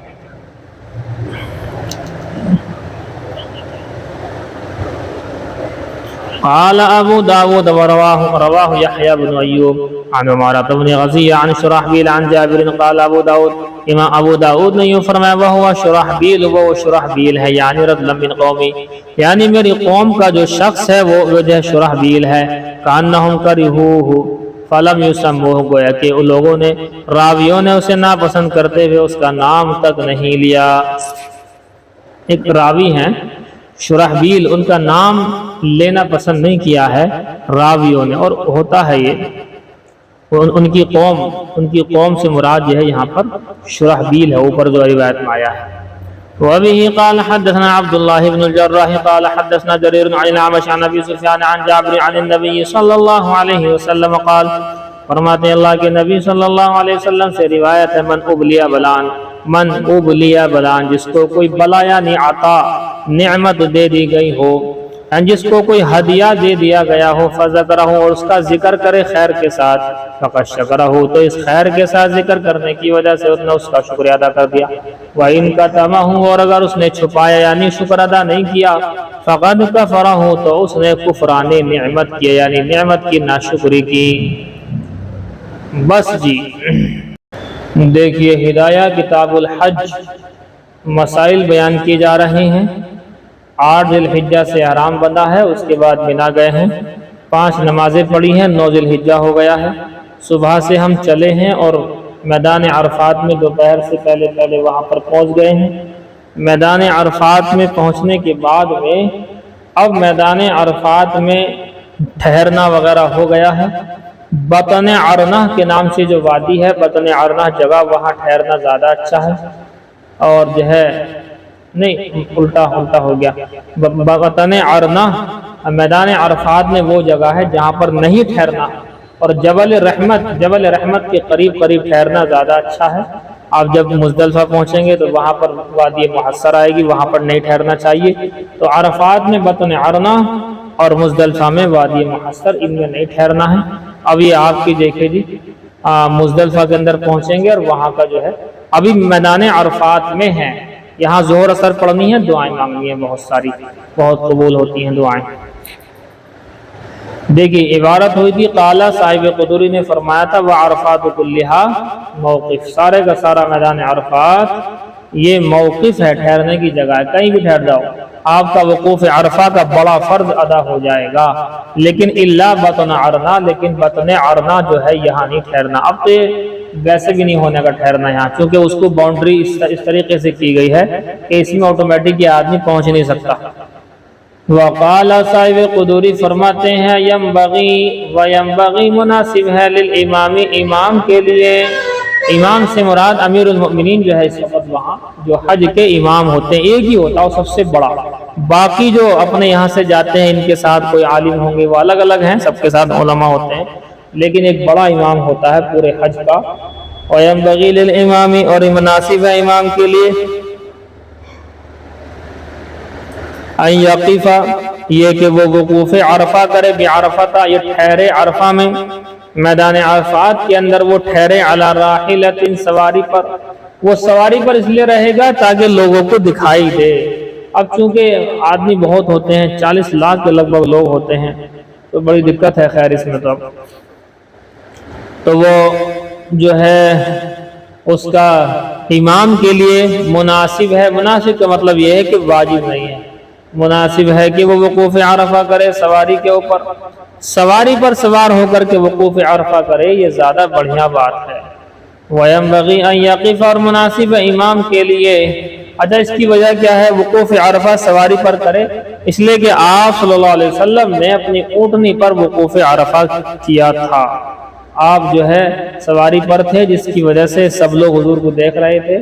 قال ابو داود رواہ یحییٰ بن ایوب عن عمارة بن غزیہ عن شرحبیل عن جابر قال ابو داود، امام ابو داود نے یوں فرمایا وہو شرحبیل، وہ شرحبیل ہے، یعنی رجل من قومی، یعنی میری قوم کا جو شخص ہے وہ جو شرحبیل ہے، کانہم کرہوہ فلم یسموہ گویا کہ ان لوگوں نے، راویوں نے اسے ناپسند کرتے ہوئے اس کا نام تک نہیں لیا۔ ایک راوی ہیں شرحبیل، ان کا نام لینا پسند نہیں کیا ہے راویوں نے، اور ہوتا ہے یہ ان کی قوم سے مراد جو ہے یہاں پر شرحبیل ہے، اوپر جو روایت میں آیا ہے۔ وبه قال حدثنا عبد الله بن الجراح قال حدثنا جرير عن الأعمش عن أبي سفيان عن جابر عن النبي صلی اللہ علیہ وسلم قال، فرماتے ہیں اللہ کے نبی صلی اللہ علیہ وسلم سے روایت ہے من ابلیا بلان جس کو کوئی بلا یعنی عطا نعمت دے دی گئی ہو، جس کو کوئی ہدیہ دے دیا گیا ہو، فذکرہ اور اس کا ذکر کرے خیر کے ساتھ، فقد شکرہ تو اس خیر کے ساتھ ذکر کرنے کی وجہ سے اس نے اس کا شکریہ ادا کر دیا، وَإِن كَتَمَهُ اور اگر اس نے چھپایا یعنی شکر ادا نہیں کیا، فقد کفرہ تو اس نے کفران نعمت کیا یعنی نعمت کی ناشکری کی۔ بس جی دیکھیے ہدایہ کتاب الحج مسائل بیان کی جا رہے ہیں۔ 8 ذی الحجہ سے احرام بندھا ہے، اس کے بعد منا گئے ہیں، 5 نمازیں پڑھی ہیں، 9 ذی الحجہ ہو گیا ہے، صبح سے ہم چلے ہیں اور میدان عرفات میں دوپہر سے پہلے وہاں پر پہنچ گئے ہیں۔ میدان عرفات میں پہنچنے کے بعد میں اب میدان عرفات میں ٹھہرنا وغیرہ ہو گیا ہے۔ بطن عرنہ کے نام سے جو وادی ہے، بطن عرنہ جگہ، وہاں ٹھہرنا زیادہ اچھا ہے، اور جو ہے نہیں الٹا ہو گیا، بطن عرنہ میدان عرفات میں وہ جگہ ہے جہاں پر نہیں ٹھہرنا، اور جبل رحمت کے قریب ٹھہرنا زیادہ اچھا ہے۔ آپ جب مزدلفہ پہنچیں گے تو وہاں پر وادی محصر آئے گی، وہاں پر نہیں ٹھہرنا چاہیے۔ تو عرفات میں بطن عرنہ اور مزدلفہ میں وادی محصر، ان میں نہیں ٹھہرنا ہے۔ اب یہ آپ کی دیکھیں جی مزدلفہ کے اندر پہنچیں گے اور وہاں کا جو ہے ابھی میدان عرفات میں ہے، یہاں ظہر اثر پڑھنی ہے، دعائیں مانگنی ہیں، بہت ساری، بہت قبول ہوتی ہیں دعائیں۔ دیکھیے عبارت ہوئی تھی قال صاحب قدوری نے فرمایا تھا وعرفات کلھا موقف، سارے کا سارا میدان عرفات یہ موقف ہے، ٹھہرنے کی جگہ ہے، کہیں بھی ٹھہر جاؤ، آپ کا وقوف عرفہ کا بڑا فرض ادا ہو جائے گا۔ لیکن الا بطن عرنہ، لیکن بطن عرنہ جو ہے یہاں نہیں ٹھہرنا۔ اب تو ویسے بھی نہیں ہونے کا ٹھہرنا یہاں، کیونکہ اس کو باؤنڈری اس طریقے سے کی گئی ہے کہ اس میں آٹومیٹک یہ آدمی پہنچ نہیں سکتا۔ وقال صاحب قدوری فرماتے ہیں ینبغی مناسب ہے للامام، امام کے لیے، امام سے مراد امیر المؤمنین جو ہے اس وقت وہاں جو حج کے امام ہوتے ہیں، ایک ہی ہوتا ہے سب سے بڑا، باقی جو اپنے یہاں سے جاتے ہیں ان کے ساتھ کوئی عالم ہوں گے، وہ الگ الگ ہیں، سب کے ساتھ علماء ہوتے ہیں، لیکن ایک بڑا امام ہوتا ہے پورے حج کا۔ وینبغی للامام اور مناسب ہے امام کے لیے ان یقف یہ کہ وہ وقوف عرفہ کرے، بعرفہ یہ ٹھہرے عرفہ میں، میدان عرفات کے اندر وہ ٹھہرے، علی راحلۃ سواری پر، وہ سواری پر اس لیے رہے گا تاکہ لوگوں کو دکھائی دے۔ اب چونکہ آدمی بہت ہوتے ہیں، 40 لاکھ کے لگ بھگ لوگ ہوتے ہیں، تو بڑی دقت ہے خیر اس میں۔ تو وہ جو ہے اس کا امام کے لیے مناسب ہے۔ مناسب کا مطلب یہ ہے کہ واجب نہیں ہے، مناسب ہے کہ وہ وقوف عرفہ کرے سواری کے اوپر، سواری پر سوار ہو کر کے وقوف عرفہ کرے، یہ زیادہ بڑھیا بات ہے۔ وَيَنبَغِي أَن يَقِفَ، اور مناسب ہے امام کے لیے۔ اچھا، اس کی وجہ کیا ہے وقوف عرفہ سواری پر کرے؟ اس لیے کہ آپ صلی اللہ علیہ وسلم نے اپنی اونٹنی پر وقوف عرفہ کیا تھا۔ آپ جو ہے سواری پر تھے، جس کی وجہ سے سب لوگ حضور کو دیکھ رہے تھے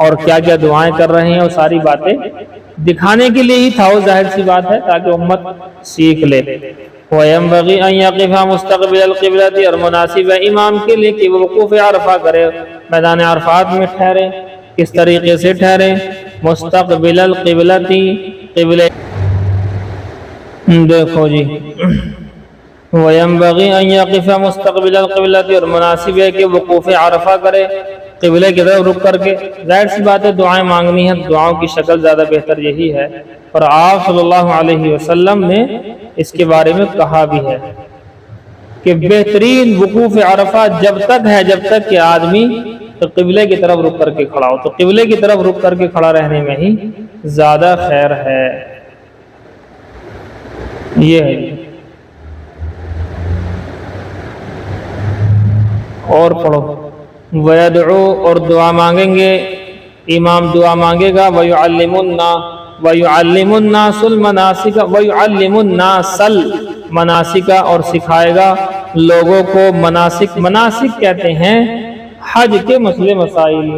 اور کیا کیا دعائیں کر رہے ہیں، وہ ساری باتیں دکھانے کے لیے ہی تھا، وہ ظاہر سی بات ہے تاکہ امت سیکھ لے۔ وَيَنبَغِي أَن يَقِفَ مُسْتَقْبِلَ الْقِبْلَةِ، اور مناسب ہے امام کے لیے کہ وہ وقوف عرفہ کرے، میدان عرفات میں ٹھہرے۔ کس طریقے سے ٹھہرے؟ مستقبل القبلۃ، قبلے، دیکھو جی، وَيَنبَغِي أَن يَقِفَ مُسْتَقْبِلَ الْقِبْلَةِ، اور مناسب ہے کہ وقوف عرفہ کرے قبلے کی طرف رک کر کے۔ ظاہر سی بات ہے دعائیں مانگنی ہے، دعاؤں کی شکل زیادہ بہتر یہی ہے، اور آپ صلی اللہ علیہ وسلم نے اس کے بارے میں کہا بھی ہے کہ بہترین وقوف عرفہ جب تک ہے جب تک کہ آدمی تو قبلے کی طرف رک کر کے کھڑا ہو، تو قبلے کی طرف رک کر کے کھڑا رہنے میں ہی زیادہ خیر ہے۔ یہ ہے اور پڑھو، وَيَدْعُو، اور دعا مانگیں گے، امام دعا مانگے گا، وَيُعَلِّمُ النَّاسُ الْمَنَاسِكَ، وَيُعَلِّمُ النَّاسَ الْمَنَاسِكَ، اور سکھائے گا لوگوں کو مناسک۔ مناسک کہتے ہیں حج کے مسئلے مسائل۔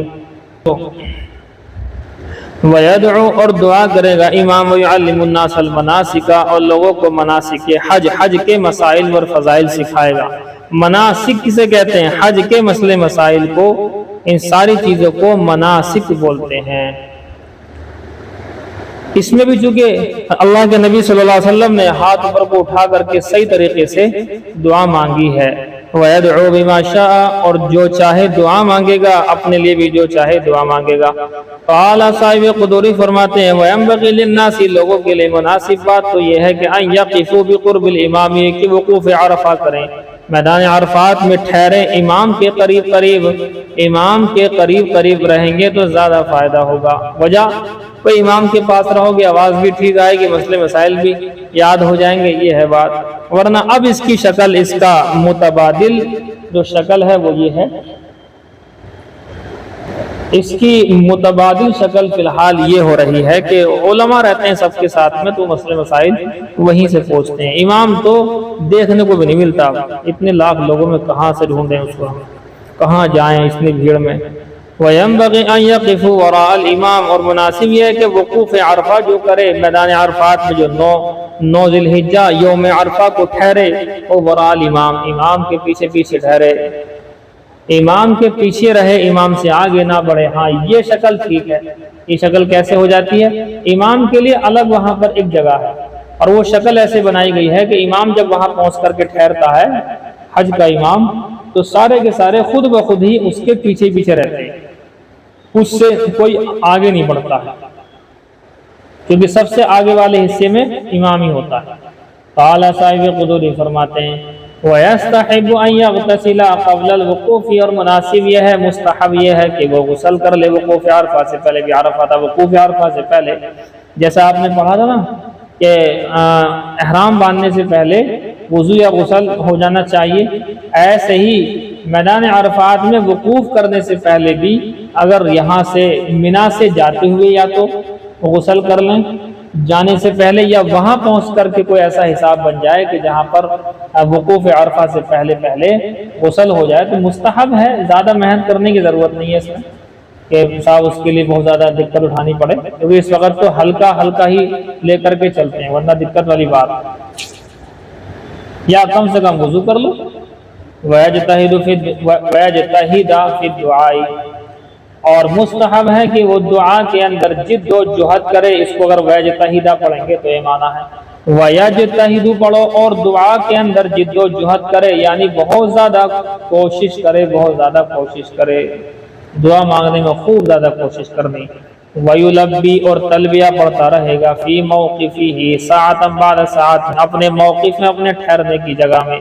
وَيَدْعُو، اور دعا کرے گا امام، وَيُعَلِّمُ النَّاسَ الْمَنَاسِكَ، اور لوگوں کو مناسک حج، حج کے مسائل اور فضائل سکھائے گا۔ مناسک کسے کہتے ہیں؟ حج کے مسئلے مسائل کو، ان ساری چیزوں کو مناسک بولتے ہیں۔ اس میں بھی چونکہ اللہ کے نبی صلی اللہ علیہ وسلم نے ہاتھ اوپر کو اٹھا کر کے صحیح طریقے سے دعا مانگی ہے۔ وَيَدْعُو بِمَا شَاءَ، اور جو چاہے دعا مانگے گا، اپنے لیے بھی جو چاہے دعا مانگے گا۔ قال صاحب قدوری فرماتے ہیں وَيَنبَغِي لِلنَّاسِ، لوگوں کے لیے مناسب بات تو یہ ہے کہ أَن يَقِفُوا بِقُرْبِ الْإِمَامِ، کہ وقوف عرفہ کریں، میدان عرفات میں ٹھہرے، امام کے قریب قریب، امام کے قریب قریب رہیں گے تو زیادہ فائدہ ہوگا۔ وجہ، کوئی امام کے پاس رہو گے آواز بھی ٹھیک آئے گی، مسئلے مسائل بھی یاد ہو جائیں گے، یہ ہے بات۔ ورنہ اب اس کی شکل، اس کا متبادل جو شکل ہے وہ یہ ہے، اس کی متبادل شکل فی الحال یہ ہو رہی ہے کہ علماء رہتے ہیں سب کے ساتھ میں، تو مسئلے مسائل وہیں سے پوچھتے ہیں۔ امام تو دیکھنے کو بھی نہیں ملتا، اتنے لاکھ لوگوں میں کہاں سے ڈھونڈیں اس کو، کہاں جائیں اتنی بھیڑ میں۔ وَيَنبَغِي أَن يَقِفُوا وَرَاءَ الْإِمَامِ، اور مناسب یہ ہے کہ وقوف عرفہ جو کرے میدان عرفات میں، جو 9 ذی الحجہ یوم عرفہ کو ٹھہرے، وہ وراء الامام، امام کے پیچھے پیچھے ٹھہرے، امام کے پیچھے رہے، امام سے آگے نہ بڑھے۔ ہاں یہ شکل ٹھیک ہے۔ یہ شکل کیسے ہو جاتی ہے؟ امام کے لیے الگ وہاں پر ایک جگہ ہے، اور وہ شکل ایسے بنائی گئی ہے کہ امام جب وہاں پہنچ کر کے ٹھہرتا ہے، حج کا امام، تو سارے کے سارے خود بخود ہی اس کے پیچھے پیچھے رہتے ہیں، اس سے کوئی آگے نہیں بڑھتا ہے، کیونکہ سب سے آگے والے حصے میں امام ہی ہوتا ہے۔ قال صاحب قدوری فرماتے ہیں وَيَسْتَحِبُ أَن يَغْتَسِلَ قَبْلَ الْوُقُوفِ، اور مناسب یہ ہے، مستحب یہ ہے کہ وہ غسل کر لے وقوف عرفہ سے پہلے، بھی عرفہ تھا وقوف عرفہ سے پہلے، جیسا آپ نے پڑھا تھا نا کہ احرام باندھنے سے پہلے وضو یا غسل ہو جانا چاہیے، ایسے ہی میدان عرفات میں وقوف کرنے سے پہلے بھی اگر یہاں سے منا سے جاتے ہوئے یا تو غسل کر لیں جانے سے پہلے، یا وہاں پہنچ کر کے کوئی ایسا حساب بن جائے کہ جہاں پر وقوف عرفہ سے پہلے پہلے غسل ہو جائے، تو مستحب ہے، زیادہ محنت کرنے کی ضرورت نہیں ہے اس میں کہ صاحب اس کے لیے بہت زیادہ دقت اٹھانی پڑے، کیونکہ اس وقت تو ہلکا ہلکا ہی لے کر کے چلتے ہیں، ورنہ دقت والی بات، یا کم سے کم وضو کر لو۔ وَيَجْتَهِدَ فِي الدُّعَاءِ، اور مستحب ہے کہ وہ دعا کے اندر جد و جہد کرے، اس کو اگر وَيَجْتَهِدَ پڑھیں گے تو یہ معنی ہے وَيَجْتَهِدُ پڑھو، اور دعا کے اندر جد و جہد کرے، یعنی بہت زیادہ کوشش کرے، بہت زیادہ کوشش کرے، دعا مانگنے میں خوب زیادہ کوشش کرنی۔ وَيُلَبِّي اور تلبیہ پڑھتا رہے گا، فی موقفہ ساعۃ بعد ساعۃ، اپنے موقف میں، اپنے ٹھہرنے کی جگہ میں۔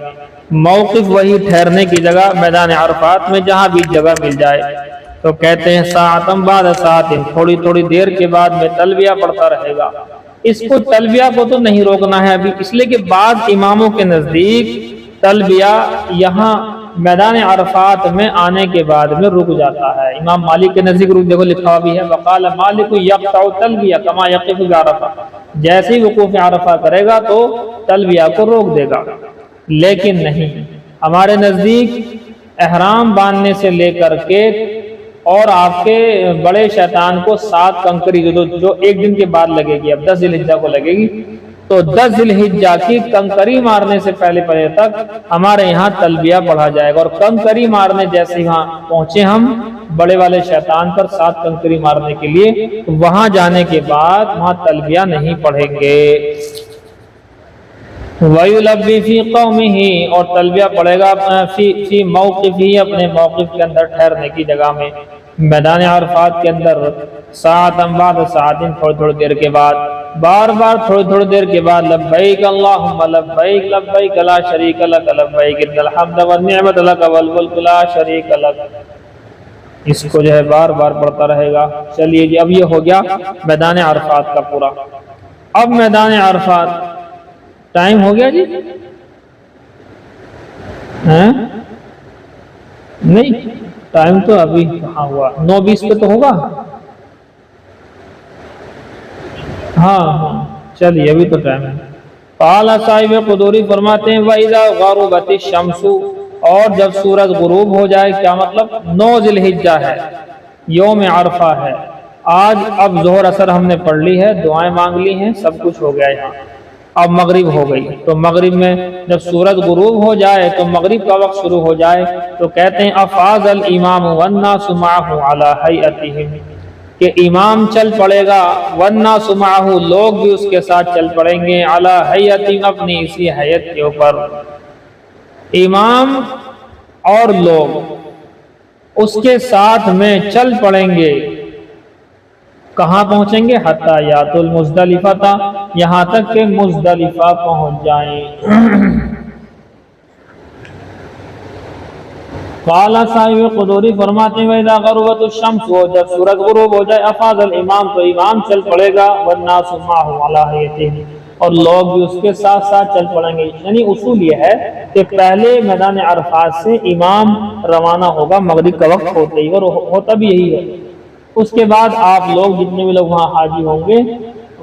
موقف وہی ٹھہرنے کی جگہ میدان عرفات میں، جہاں بھی جگہ مل جائے تو کہتے ہیں ساعۃ بعد ساعۃ، تھوڑی تھوڑی دیر کے بعد میں تلبیہ پڑھتا رہے گا۔ اس کو تلبیہ کو تو نہیں روکنا ہے ابھی، اس لیے کہ بعض اماموں کے نزدیک تلبیہ یہاں میدان عرفات میں آنے کے بعد میں رک جاتا ہے۔ امام مالک کے نزدیک رک، دیکھو لکھا ہوا بھی ہے، وقال مالک یقطع تلبیہ کما یقف بعرفہ، جیسے ہی وقوف عرفہ کرے گا تو تلبیہ کو روک دے گا۔ لیکن نہیں، ہمارے نزدیک احرام باندھنے سے لے کر کے اور آپ کے بڑے شیطان کو 7 کنکری جو ایک دن کے بعد لگے گی، اب 10 ذی الحجہ کو لگے گی، تو 10 ذی الحجہ کی کنکری مارنے سے پہلے تک ہمارے یہاں تلبیہ پڑھا جائے گا، اور کنکری مارنے جیسے وہاں پہنچے ہم بڑے والے شیطان پر 7 کنکری مارنے کے لیے، وہاں جانے کے بعد وہاں تلبیہ نہیں پڑھیں گے۔ وَيُلَبِّي فِي قَوْمِهِ اور تلبیہ پڑھے گا فی موقفہ، اپنے موقف کے اندر، ٹھہرنے کی جگہ میں، میدان عرفات کے اندر، ساعۃ بعد ساعۃ، تھوڑی تھوڑی دیر کے بعد، بار بار تھوڑی تھوڑی دیر کے بعد، لبیک اللہم لبیک لبیک لا شریک لک لبیک ان الحمد والنعمت لک والملک لا شریک لک، اس کو جو ہے بار بار پڑھتا رہے گا۔ چلیے جی، اب یہ ہو گیا میدان عرفات کا پورا۔ اب میدان عرفات ٹائم ہو گیا جی؟ نہیں، ٹائم تو ابھی کہاں ہوا، 9:20 پہ تو ہوگا۔ ہاں چلیے، ابھی تو ٹائم ہے۔ قال صاحب قدوری فرماتے ہیں وَإِذَا غَرُبَتِ الشَّمْسُ، اور جب سورج غروب ہو جائے، کیا مطلب 9 ذی الحجہ ہے، یوم عرفہ ہے۔ آج اب ظہر اثر ہم نے پڑھ لی ہے، دعائیں مانگ لی ہیں، سب کچھ ہو گیا یہاں، اب مغرب ہو گئی، تو مغرب میں جب سورج غروب ہو جائے تو مغرب کا وقت شروع ہو جائے، تو کہتے ہیں افاض الامام والناس معه علی ہیئتہم، کہ امام چل پڑے گا، والناس معه، لوگ بھی اس کے ساتھ چل پڑیں گے، علی ہیئتہم، اپنی اسی حیت کے اوپر۔ امام اور لوگ اس کے ساتھ میں چل پڑیں گے، کہاں پہنچیں گے؟ حتی یات المزدلفہ، یہاں تک کہ مزدلفہ پہنچ جائیں۔ قال صاحب قدوری فرماتے ہیں وَإِذَا غَرُبَتِ الشَّمْسُ، جب سورج غروب ہو جائے، افاض الامام، تو امام چل پڑے گا، وَالنَّاسُ مَعَهُ عَلَى هَيَئَتِهِمْ، اور لوگ بھی اس کے ساتھ ساتھ چل پڑیں گے۔ یعنی اصول یہ ہے کہ پہلے میدان عرفات سے امام روانہ ہوگا مغرب کا وقت ہوتے ہی، اور ہوتا بھی یہی ہے۔ اس کے بعد آپ لوگ جتنے بھی لوگ وہاں حاجی ہوں گے،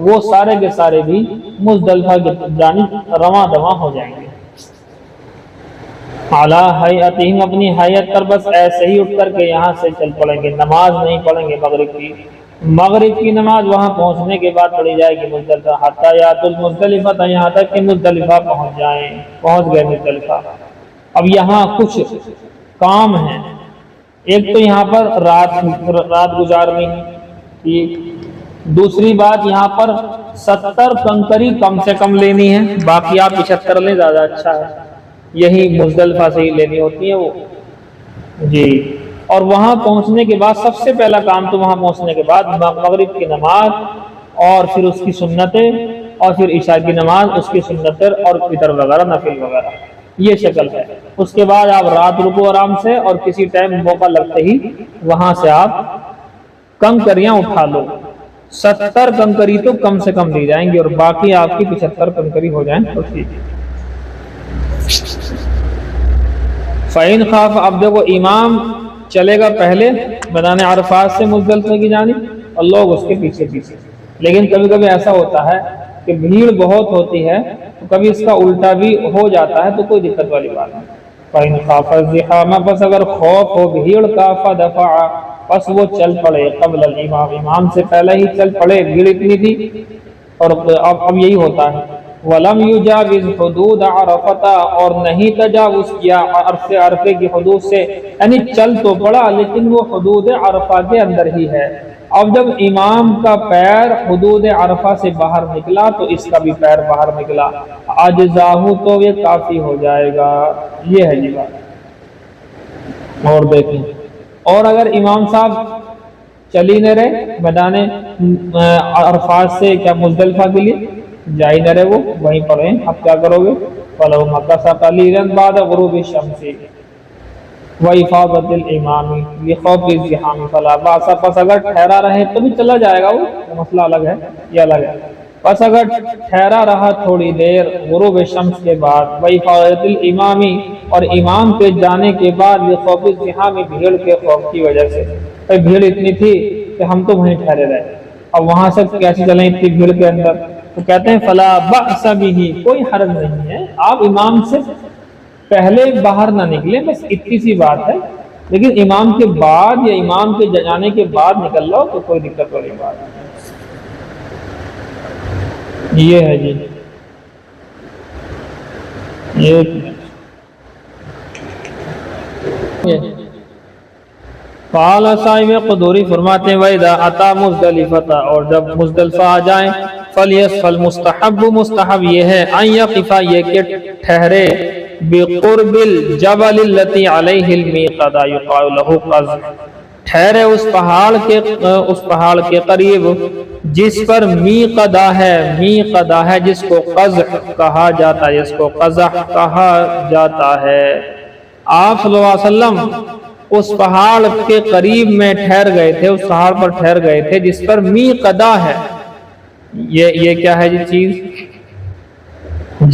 وہ سارے کے سارے بھی مزدلفہ کی جانب رواں دواں ہو جائیں گے۔ اعلیٰ حیاتہم، اپنی حیات پر، بس ایسے ہی اٹھ کر کے یہاں سے چل پڑیں گے، نماز نہیں پڑھیں گے مغرب کی۔ مغرب کی نماز وہاں پہنچنے کے بعد پڑھی جائے گی مزدلفہ، حتی یات المزدلفہ، یہاں تک کہ مزدلفہ پہنچ جائیں، پہنچ گئے مزدلفہ۔ اب یہاں کچھ کام ہیں، ایک تو یہاں پر رات گزارنی، ٹھیک، دوسری بات یہاں پر 70 کنکری کم سے کم لینی ہے، باقی آپ 75 لیں زیادہ اچھا ہے، یہی مزدلفہ سے ہی لینی ہوتی ہیں وہ جی۔ اور وہاں پہنچنے کے بعد سب سے پہلا کام تو وہاں پہنچنے کے بعد مغرب کی نماز، اور پھر اس کی سنتیں، اور پھر عشاء کی نماز، اس کی سنتیں، اور فطر وغیرہ، نفل وغیرہ، یہ شکل ہے۔ اس کے بعد آپ رات رکو آرام سے، اور کسی ٹائم موقع لگتے ہی وہاں سے آپ کنکریاں اٹھا لو۔ 70 کنکری تو کم سے کم لی جائیں گی، اور باقی آپ کی 75 کنکری ہو جائیں تو ٹھیک۔ فَإِنْ خَافَ، اب دیکھو امام چلے گا پہلے میدان عرفات سے مزدلفہ کی جانب، اور لوگ اس کے پیچھے پیچھے، لیکن کبھی کبھی ایسا ہوتا ہے کہ بھیڑ بہت ہوتی ہے، تو کبھی اس کا الٹا بھی ہو جاتا ہے، تو کوئی دقت والی بات نہیں۔ فَإِنْ خَافَ الزِّحَامَ، بس اگر خوف ہو بھیڑ کا، فَدَفَعَ، بس وہ چل پڑے، قبل الامام، امام سے پہلے ہی چل پڑے، بھیڑ اتنی تھی، اور اب یہی ہوتا ہے۔ وَلَمْ يُجَاوِزْ حُدُودَ عَرَفَةَ، اور نہیں تجاوز کیا عرفے کی حدود سے، یعنی چل تو پڑا لیکن وہ حدود عرفہ کے اندر ہی ہے۔ اب جب امام کا پیر حدود عرفہ سے باہر نکلا تو اس کا بھی پیر باہر نکلا، اجزاہ، تو یہ کافی ہو جائے گا، یہ ہے جی بات۔ اور دیکھیں اور اگر امام صاحب چل ہی نہ رہے میدان عرفات سے کیا مزدلفہ کے لیے جا ہی نہ رہے، وہ وہیں پڑھیں، اب کیا کرو گے؟ فَلَوْ مَكَثَ قَلِيلًا بَعْدَ غُرُوبِ الشَّمْسِ وَإِفَاضَةِ الْإِمَامِ لِخَوْفِ الزِّحَامِ فَلَا بَأْسَ، پس اگر ٹھہرا رہے تو بھی چلا جائے گا، وہ مسئلہ الگ ہے، یہ الگ ہے۔ پس اگر ٹھہرا رہا تھوڑی دیر غروب شمس کے بعد، وَإِفَاضَةِ الْإِمَامِ اور امام کے جانے کے بعد، لِخَوْفِ الزِّحَامِ بھیڑ کے خوف کی وجہ سے، بھیڑ اتنی تھی کہ ہم تو وہیں ٹھہرے رہے، اب وہاں سے کیسے چلیں اتنی بھیڑ کے اندر؟ تو کہتے ہیں فلا بأس بہ، کوئی حرج نہیں ہے، آپ امام سے پہلے باہر نہ نکلیں، بس اتنی سی بات ہے، لیکن امام کے بعد یا امام کے جانے کے بعد نکل لو تو کوئی دقت والی بات نہیں۔ یہ ہے جی، یہ قال صاحب قدوری فرماتے ہیں وَإِذَا أَتَى مُزْدَلِفَةَ، اور جب مزدلفہ آ جائیں، فَالْمُسْتَحَبُّ، مستحب یہ ہے، أَن يَقِفَ، یہ کہ ٹھہرے، بِقُرْبِ الْجَبَلِ الَّتِي عَلَيْهِ الْمِيقَدَةُ يُقَالُ لَهُ قَزْح، ٹھہرے اس پہاڑ کے قریب جس پر میقدہ ہے، میقدہ ہے جس کو قزح کہا جاتا ہے، جس کو قزح کہا جاتا ہے۔ آپ صلی اللہ علیہ وسلم اس پہاڑ کے قریب میں ٹھہر گئے تھے، اس پہاڑ پر ٹھہر گئے تھے جس پر میقدہ ہے، یہ کیا ہے جی چیز؟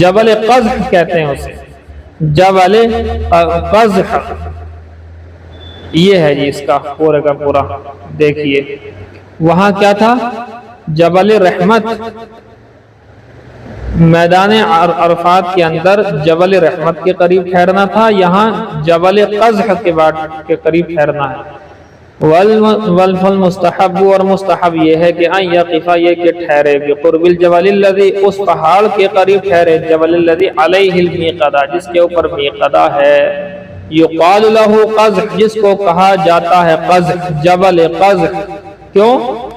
جبل قزح کہتے ہیں اسے، جبل قزح، یہ ہے جی اس کا پورے کا پورا۔ دیکھیے وہاں کیا تھا؟ جبل رحمت، میدان عرفات کے اندر جبل رحمت کے قریب ٹھہرنا تھا، یہاں جبل قزح کے قریب ٹھہرنا ہے۔ والمستحب، اور مستحب یہ ہے کہ ان یقف، یہ کہ ٹھہرے، بقرب الجبل الذی، اس پہاڑ کے قریب ٹھہرے، جبل الذی علیہ المیقدہ، جس کے اوپر میقدہ ہے، یقال لہ قزح، جس کو کہا جاتا ہے قزح، جبل قزح، کیوں؟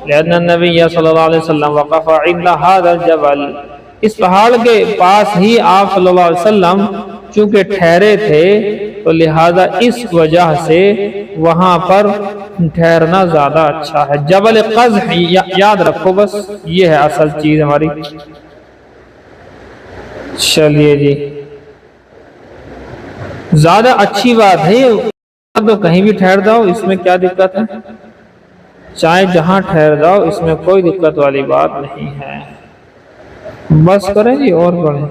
لأن النبی صلی اللہ علیہ وسلم وقف عند هذا الجبل، اس پہاڑ کے پاس ہی آپ صلی اللہ علیہ وسلم چونکہ ٹھہرے تھے، تو لہذا اس وجہ سے وہاں پر ٹھہرنا زیادہ اچھا ہے۔ جبل قزح یاد رکھو، بس یہ ہے اصل چیز ہماری۔ چلیے جی، زیادہ اچھی بات ہے، تو کہیں بھی ٹھہر جاؤ، اس میں کیا دقت ہے؟ چاہے جہاں ٹھہر جاؤ، اس میں کوئی دقت والی بات نہیں ہے۔ بس کریں جی اور پڑھیں۔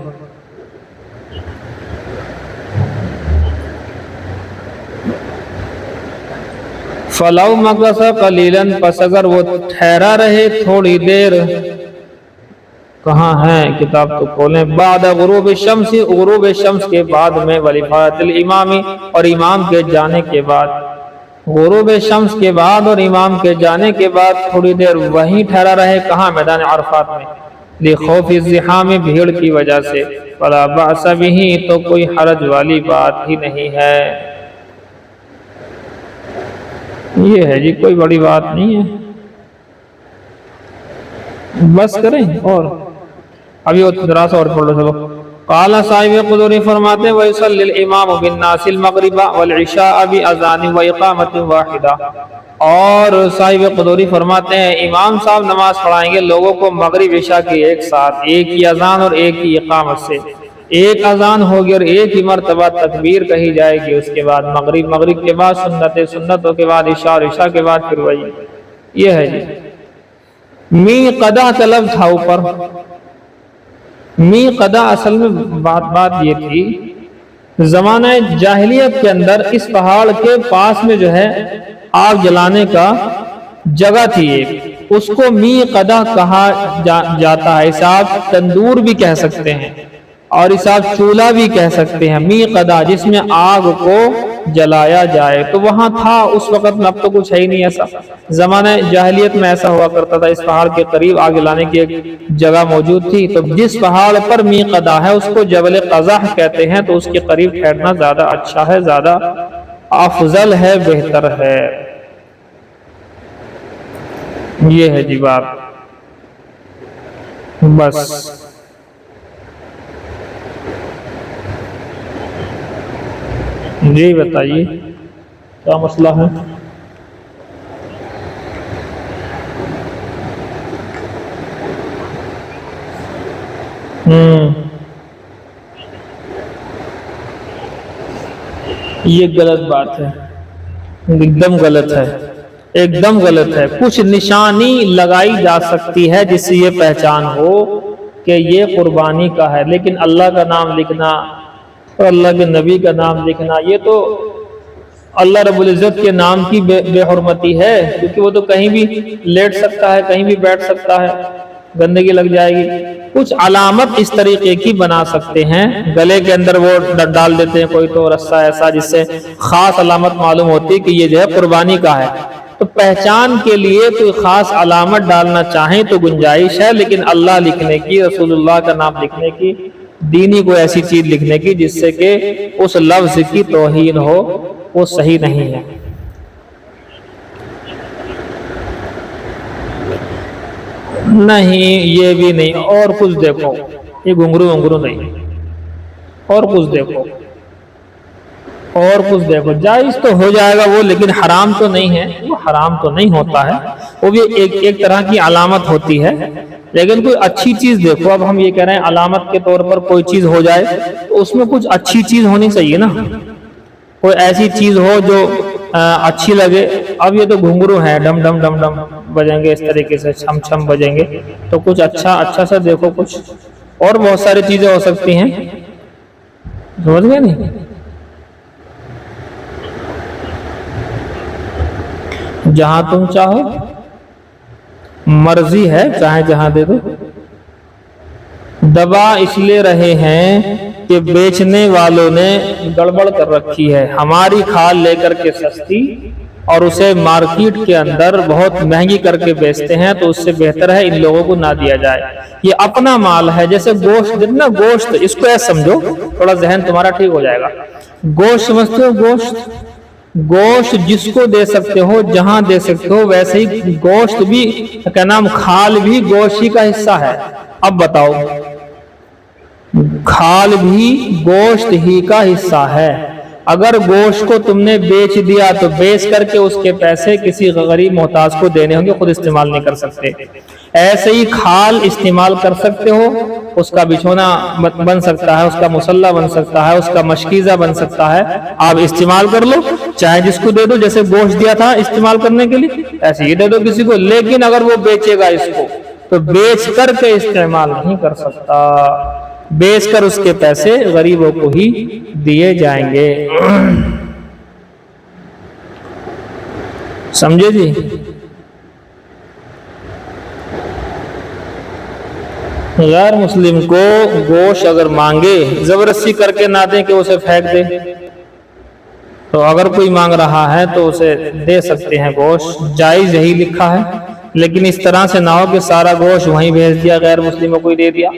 فَلَوْ مَكَثَ قَلِيلًا، پس اگر وہ ٹھہرا رہے تھوڑی دیر، کہاں ہیں کتاب تو کھولیں، بعد غروب الشمس، غروب شمس کے بعد میں، وَلِفَاتِ الْإِمَامِ، اور امام کے جانے کے بعد، غروب شمس کے بعد اور امام کے جانے کے بعد تھوڑی دیر وہیں ٹھہرا رہے، کہاں؟ میدان عرفات میں، لِخَوْفِ الزِّحَامِ، بھیڑ کی وجہ سے، فَلَا بَأْسَ بِهِ، تو کوئی حرج والی بات ہی نہیں ہے۔ یہ ہے جی، کوئی بڑی بات نہیں ہے، بس کریں اور ابھی وہ ذرا سا اور پڑھ لو چلو۔ قال صاحب قدوری فرماتے ہیں وَيُصَلِّ الْإِمَامُ بِالنَّاسِ الْمَغْرِبَ وَالْعِشَاءَ بِأَذَانٍ وَإِقَامَةٍ وَاحِدَةٍ، اور صاحب قدوری فرماتے ہیں امام صاحب نماز پڑھائیں گے لوگوں کو مغرب عشاء کی ایک ساتھ، ایک ہی اذان اور ایک ہی اقامت سے، ایک اذان ہوگی اور ایک ہی مرتبہ تکبیر کہی جائے گی، اس کے بعد مغرب کے بعد سنتوں کے بعد عشاء اور عشاء کے بعد پھر وہی۔ یہ ہے جی، میقدہ کا لفظ تھا اوپر، میقدہ اصل میں بات یہ تھی، زمانہ جاہلیت کے اندر اس پہاڑ کے پاس میں جو ہے آگ جلانے کا جگہ تھی ایک، اس کو میقدہ کہا جاتا ہے، اسے آپ تندور بھی کہہ سکتے ہیں اور اسے آپ چولہا بھی کہہ سکتے ہیں، میقدہ جس میں آگ کو جلایا جائے، تو وہاں تھا اس وقت میں، اب تو کچھ ہے ہی نہیں ایسا، زمانہ جاہلیت میں ایسا ہوا کرتا تھا، اس پہاڑ کے قریب آگ جلانے کی ایک جگہ موجود تھی، تو جس پہاڑ پر میقدہ ہے اس کو جبل قزح کہتے ہیں، تو اس کے قریب ٹھہرنا زیادہ اچھا ہے، زیادہ افضل ہے، بہتر ہے۔ یہ ہے جی بات، بس جی بتائیے کیا مسئلہ ہے؟ یہ غلط بات ہے، ایک دم غلط ہے، ایک دم غلط ہے۔ کچھ نشانی لگائی جا سکتی ہے جس سے یہ پہچان ہو کہ یہ قربانی کا ہے، لیکن اللہ کا نام لکھنا اور اللہ کے نبی کا نام لکھنا، یہ تو اللہ رب العزت کے نام کی بے حرمتی ہے، کیونکہ وہ تو کہیں بھی لیٹ سکتا ہے، کہیں بھی بیٹھ سکتا ہے، گندگی لگ جائے گی۔ کچھ علامت اس طریقے کی بنا سکتے ہیں، گلے کے اندر وہ ڈال دیتے ہیں کوئی تو رسہ ایسا جس سے خاص علامت معلوم ہوتی ہے کہ یہ جو ہے قربانی کا ہے۔ تو پہچان کے لیے کوئی خاص علامت ڈالنا چاہیں تو گنجائش ہے، لیکن اللہ لکھنے کی، رسول اللہ کا نام لکھنے کی، دینی کوئی ایسی چیز لکھنے کی جس سے کہ اس لفظ کی توہین ہو، وہ صحیح نہیں ہے۔ نہیں، یہ بھی نہیں، اور کچھ دیکھو، یہ گھنگرو نہیں، اور کچھ دیکھو، اور کچھ دیکھو، جائز تو ہو جائے گا وہ، لیکن حرام تو نہیں ہے، وہ حرام تو نہیں ہوتا ہے، وہ بھی ایک طرح کی علامت ہوتی ہے، لیکن کوئی اچھی چیز دیکھو۔ اب ہم یہ کہہ رہے ہیں علامت کے طور پر کوئی چیز ہو جائے تو اس میں کچھ اچھی چیز ہونی چاہیے نا، کوئی ایسی چیز ہو جو اچھی لگے۔ اب یہ تو گھنگرو ہے، ڈم ڈم ڈم ڈم بجیں گے، اس طریقے سے چھم چھم بجیں گے، تو کچھ اچھا سا دیکھو، کچھ اور بہت ساری چیزیں ہو سکتی ہیں، سمجھ گئے نہیں؟ جہاں تم چاہو، مرضی ہے، چاہے جہاں دے دو۔ دبا اس لیے رہے ہیں کہ بیچنے والوں نے گڑبڑ کر رکھی ہے، ہماری کھال لے کر کے سستی اور اسے مارکیٹ کے اندر بہت مہنگی کر کے بیچتے ہیں، تو اس سے بہتر ہے ان لوگوں کو نہ دیا جائے۔ یہ اپنا مال ہے، جیسے گوشت، جتنا گوشت، اس کو ایسا سمجھو، تھوڑا ذہن تمہارا ٹھیک ہو جائے گا۔ گوشت سمجھتے ہو؟ گوشت جس کو دے سکتے ہو، جہاں دے سکتے ہو، ویسے ہی گوشت بھی، کیا نام، کھال بھی گوشت ہی کا حصہ ہے۔ اب بتاؤ، کھال بھی گوشت ہی کا حصہ ہے، اگر گوشت کو تم نے بیچ دیا تو بیچ کر کے اس کے پیسے کسی غریب محتاج کو دینے ہوں گے، خود استعمال نہیں کر سکتے۔ ایسے ہی کھال استعمال کر سکتے ہو، اس کا بچھونا بن سکتا ہے، اس کا مصلی بن سکتا ہے، اس کا مشکیزہ بن سکتا ہے، آپ استعمال کر لو، چاہے جس کو دے دو، جیسے گوشت دیا تھا استعمال کرنے کے لیے، ایسے ہی دے دو کسی کو، لیکن اگر وہ بیچے گا اس کو تو بیچ کر کے استعمال نہیں کر سکتا، بیچ کر اس کے پیسے غریبوں کو ہی دیے جائیں گے۔ سمجھے جی؟ غیر مسلم کو گوشت اگر مانگے، زبردستی کر کے نہ دیں کہ اسے پھینک دے، تو اگر کوئی مانگ رہا ہے تو اسے دے سکتے ہیں گوشت، جائز یہی لکھا ہے، لیکن اس طرح سے نہ ہو کہ سارا گوشت وہیں بھیج دیا، غیر مسلموں کو ہی دے دیا،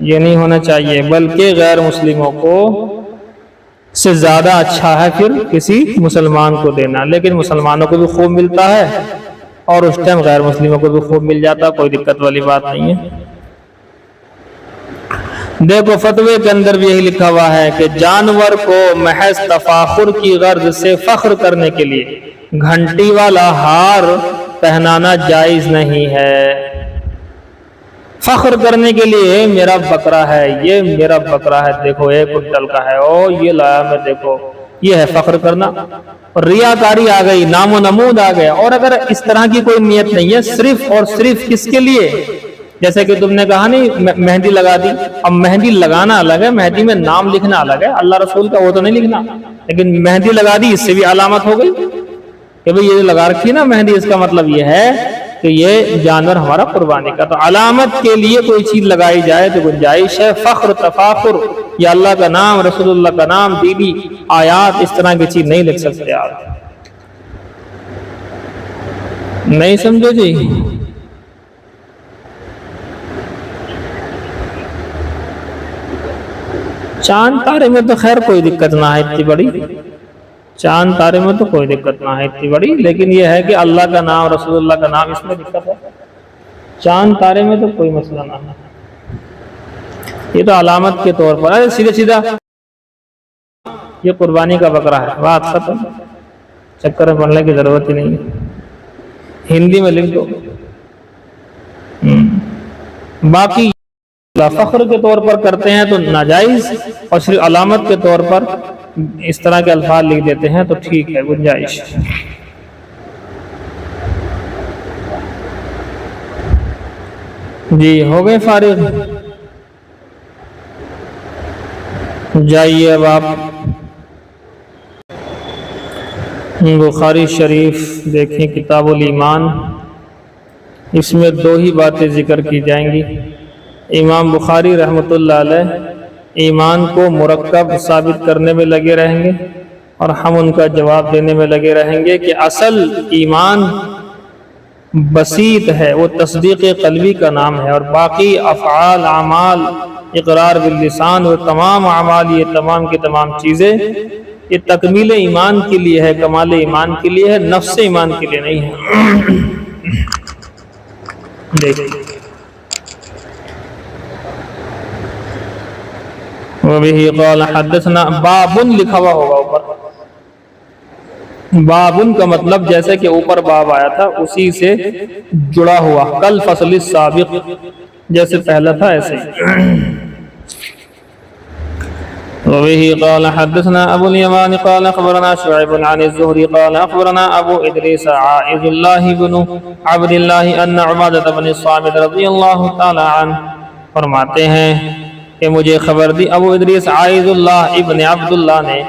یہ نہیں ہونا چاہیے، بلکہ غیر مسلموں کو سے زیادہ اچھا ہے پھر کسی مسلمان کو دینا، لیکن مسلمانوں کو بھی خوب ملتا ہے اور اس ٹائم غیر مسلموں کو بھی خوب مل جاتا، کوئی دقت والی بات نہیں ہے۔ دیکھو فتوے کے اندر بھی یہی لکھا ہوا ہے کہ جانور کو محض تفاخر کی غرض سے فخر کرنے کے لیے گھنٹی والا ہار پہنانا جائز نہیں ہے۔ فخر کرنے کے لیے میرا بکرا ہے، یہ میرا بکرا ہے، دیکھو 1 کنٹل کا ہے، او یہ لایا میں، دیکھو، یہ ہے فخر کرنا، اور ریاکاری آ گئی، نام و نمود آ گیا۔ اور اگر اس طرح کی کوئی نیت نہیں ہے، صرف اور صرف کس کے لیے، جیسے کہ تم نے کہا نہیں مہندی لگا دی، اب مہندی لگانا الگ ہے، مہندی میں نام لکھنا الگ ہے، اللہ رسول کا وہ تو نہیں لکھنا، لیکن مہندی لگا دی، اس سے بھی علامت ہو گئی کہ بھئی یہ لگا رکھی نا مہندی، اس کا مطلب یہ ہے کہ یہ جانور ہمارا قربانی کا۔ تو علامت کے لیے کوئی چیز لگائی جائے تو گنجائش ہے، فخر، تفاخر، یا اللہ کا نام، رسول اللہ کا نام، دینی آیات، اس طرح کی چیز نہیں لکھ سکتے آپ، نہیں سمجھو جی؟ چاند تارے میں تو خیر کوئی دقت نہ ہے اتنی بڑی، چاند تارے میں تو کوئی دقت نہ ہے اتنی بڑی، لیکن یہ ہے کہ اللہ کا نام، رسول اللہ کا نام، اس میں دقت ہے۔ چاند تارے میں تو کوئی مسئلہ نہ ہے، یہ تو علامت کے طور پر، سیدھا سیدھا یہ قربانی کا بکرا ہے، بات ختم، چکر میں پڑنے کی ضرورت ہی نہیں ہے، ہندی میں لکھ دو۔ باقی فخر کے طور پر کرتے ہیں تو ناجائز، اور صرف علامت کے طور پر اس طرح کے الفاظ لکھ دیتے ہیں تو ٹھیک ہے، گنجائش۔ جی ہو گئے فارغ؟ جائیے اب آپ بخاری شریف دیکھیں، کتاب الایمان، اس میں دو ہی باتیں ذکر کی جائیں گی۔ امام بخاری رحمۃ اللہ علیہ ایمان کو مرکب ثابت کرنے میں لگے رہیں گے، اور ہم ان کا جواب دینے میں لگے رہیں گے کہ اصل ایمان بسیط ہے، وہ تصدیق قلبی کا نام ہے، اور باقی افعال، اعمال، اقرار باللسان، وہ تمام اعمال، یہ تمام کی تمام چیزیں یہ تکمیل ایمان کے لیے ہے، کمال ایمان کے لیے ہے، نفس ایمان کے لیے نہیں ہے۔ دیکھیں وَبِهِ قَالَ حَدَّثْنَا، بابن لکھا ہوا ہوگا اوپر، بابن کا مطلب جیسے کہ اوپر باب آیا تھا اسی سے جڑا ہوا، کل فصل السابق، جیسے پہلا تھا ایسے ہی۔ وبه قال حدثنا ابو اليمان قال اخبرنا شعيب عن الزهري قال اخبرنا ابو ادريس عائذ الله بن عبد الله ان عبادة بن الصامت رضی اللہ تعالی عنہ فرماتے ہیں کہ مجھے خبر دی ابو ادریس عائذ اللہ ابن عبداللہ نے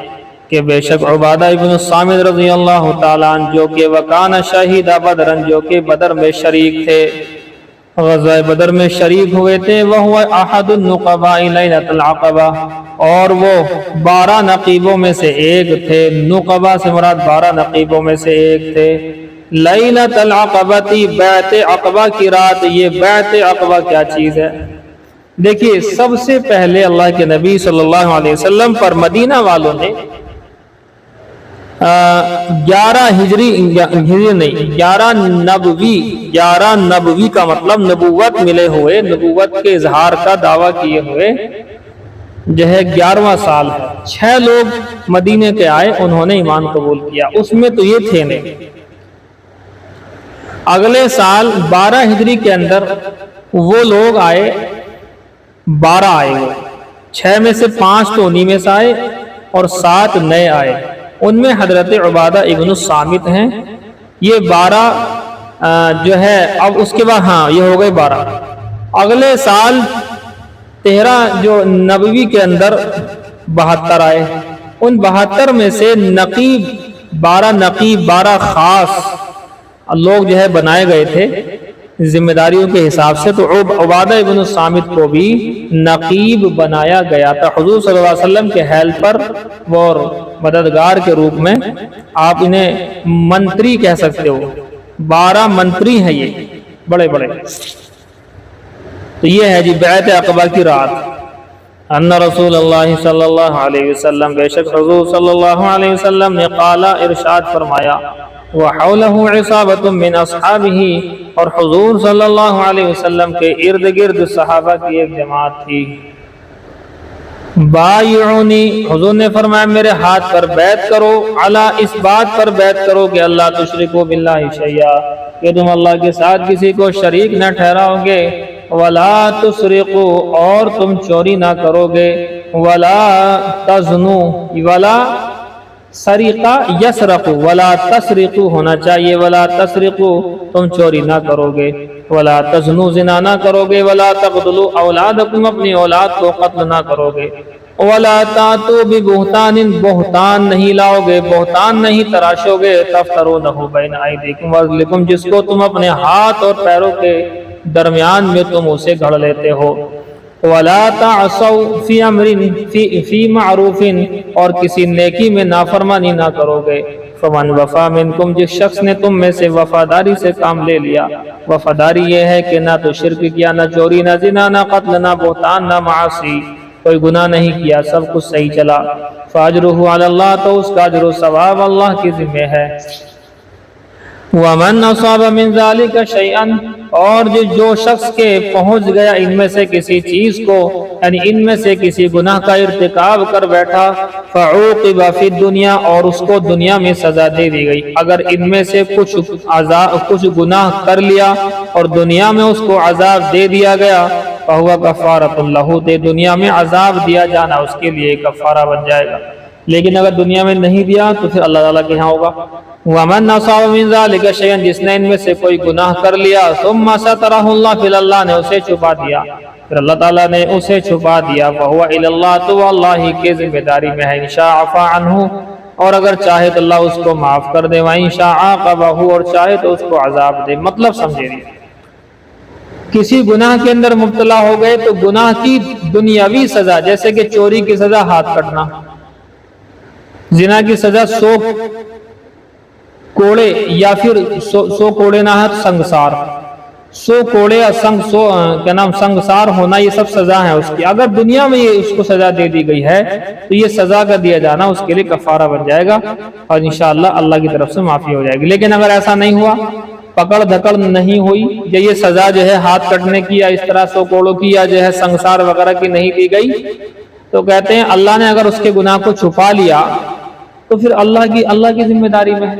کہ بے شک عبادہ ابن الصامت رضی اللہ تعالی عنہ جو کہ وکان شہید بدر، جو کہ بدر میں شریک تھے، غزوہ بدر میں شریک ہوئے تھے، وہ احد النقباء لیلۃ العقبہ، اور وہ 12 نقیبوں میں سے ایک تھے۔ نقبہ سے مراد 12 نقیبوں میں سے ایک تھے۔ لیلۃ العقبہ، بیعت عقبہ کی رات۔ یہ بیعت عقبہ کیا چیز ہے؟ دیکھیے سب سے پہلے اللہ کے نبی صلی اللہ علیہ وسلم پر مدینہ والوں نے 11 ہجری نہیں 11 نبوی کا مطلب نبوت ملے ہوئے، نبوت کے اظہار کا دعویٰ کیے ہوئے جو ہے 11واں سال ہے۔ 6 لوگ مدینے کے آئے، انہوں نے ایمان قبول کیا، اس میں تو یہ تھے نہیں۔ اگلے سال 12 ہجری کے اندر وہ لوگ آئے، 12 آئے ہوئے، 6 میں سے 5 تو انہی میں سے آئے اور 7 نئے آئے، ان میں حضرت عبادہ ابن الصامت ہیں۔ یہ 12 جو ہے، اب اس کے بعد یہ ہو گئے 12۔ اگلے سال 13 جو نبوی کے اندر 72 آئے، ان 72 میں سے نقیب 12 خاص لوگ جو ہے بنائے گئے تھے ذمہ داریوں کے حساب سے، تو عبادہ ابن الصامت کو بھی نقیب بنایا گیا تھا حضور صلی اللہ علیہ وسلم کے حیل پر، اور مددگار کے روپ میں آپ انہیں منتری کہہ سکتے ہو، 12 منتری ہیں یہ بڑے بڑے۔ تو یہ ہے جی بیعت عقبہ کی رات۔ ان رسول اللہ صلی اللہ علیہ وسلم، بے شک حضور صلی اللہ علیہ وسلم نے قال، ارشاد فرمایا، وحولہ عصابۃ من اصحابہ، اور حضور صلی اللہ علیہ وسلم کے ارد گرد صحابہ کی ایک جماعت تھی۔ بایعونی، حضور نے فرمایا میرے ہاتھ پر بیعت کرو، علی، اس بات پر بیعت کرو کہ اللہ تشرکوا باللہ شیئا، کہ تم اللہ کے ساتھ کسی کو شریک نہ ٹھہراؤ گے، ولا تسرقوا، اور تم چوری نہ کرو گے، ولا تزنوا، ولا سریقہ یسرق، ولا تسرقوا ہونا چاہیے، ولا تسرقوا، تم چوری نہ کرو گے، ولا تزنوا، زنا نہ کرو گے، ولا تقتلوا اولادکم، اپنی اولاد کو قتل نہ کرو گے، ولا تاتوا ببہتان، بہتان نہیں لاؤ گے، بہتان نہیں تراشو گے، تفترونہ بین ایدیکم وارجلکم، جس کو تم اپنے ہاتھ اور پیروں کے درمیان میں تم اسے گھڑ لیتے ہو، ولا تعصوا فی امر فی معروف، اور کسی نیکی میں نافرمانی نہ کرو گے، فمن وفا منکم، جس شخص نے تم میں سے وفاداری سے کام لے لیا، وفاداری یہ ہے کہ نہ تو شرک کیا، نہ چوری، نہ زنا، نہ قتل، نہ بہتان، نہ معاصی، کوئی گناہ نہیں کیا، سب کچھ صحیح چلا، فاجرہ علی اللہ، تو اس کا اجر و ثواب اللہ کی ذمہ ہے۔ وَمَنْ أَصَابَ مِنْ ذَلِكَ شَيْئًا، اور جو شخص کے پہنچ گیا ان میں سے کسی چیز کو، یعنی ان میں سے کسی گناہ کا ارتکاب کر بیٹھا، فَعُوقِبَ فِي الدُّنْيَا، اور اس کو دنیا میں سزا دے دی گئی۔ اگر ان میں سے کچھ گناہ کر لیا اور دنیا میں اس کو عذاب دے دیا گیا، فَهُوَ كَفَّارَةٌ لَهُ، دنیا میں عذاب دیا جانا اس کے لیے کفارہ بن جائے گا۔ لیکن اگر دنیا میں نہیں دیا تو پھر اللہ تعالیٰ کے یہاں ہوگا۔ وَمَنْ أَصَابَ مِنْ ذَلِكَ شَيْئًا، جس نے ان میں سے کوئی گناہ کر لیا، ثُمَّ سَتَرَهُ اللَّهُ، پھر اللہ نے اسے چھپا دیا، پھر اللہ تعالیٰ نے اسے چھپا دیا، وَهُوَ إِلَى اللَّهِ، تو وہ اللہ ہی کے ذمہ داری میں ہے، إِنْ شَاءَ عَفَا عَنْهُ، اور اگر چاہے تو اللہ اس کو معاف کر دے، وَإِنْ شَاءَ عَاقَبَهُ، اور چاہے تو اس کو عذاب دے۔ مطلب سمجھے نہیں، کسی گناہ کے اندر مبتلا ہو گئے تو گناہ کی دنیاوی سزا، جیسے کہ چوری کی سزا ہاتھ کٹنا، زنا کی سزا 100 کوڑے، یا پھر 100 کوڑے نہ سنگسار، 100 کوڑے یا سنگسار ہونا، یہ سب سزا ہے اس کی۔ اگر دنیا میں یہ اس کو سزا دے دی گئی ہے تو یہ سزا کا دیا جانا اس کے لیے کفارہ بن جائے گا، اور انشاءاللہ اللہ کی طرف سے معافی ہو جائے گی۔ لیکن اگر ایسا نہیں ہوا، پکڑ دھکڑ نہیں ہوئی، یا یہ سزا جو ہے ہاتھ کٹنے کی یا اس طرح 100 کوڑوں کی یا جو ہے سنگسار وغیرہ کی نہیں دی گئی، تو کہتے ہیں اللہ نے اگر اس کے گناہ کو چھپا لیا تو پھر اللہ کی ذمہ داری میں ہے۔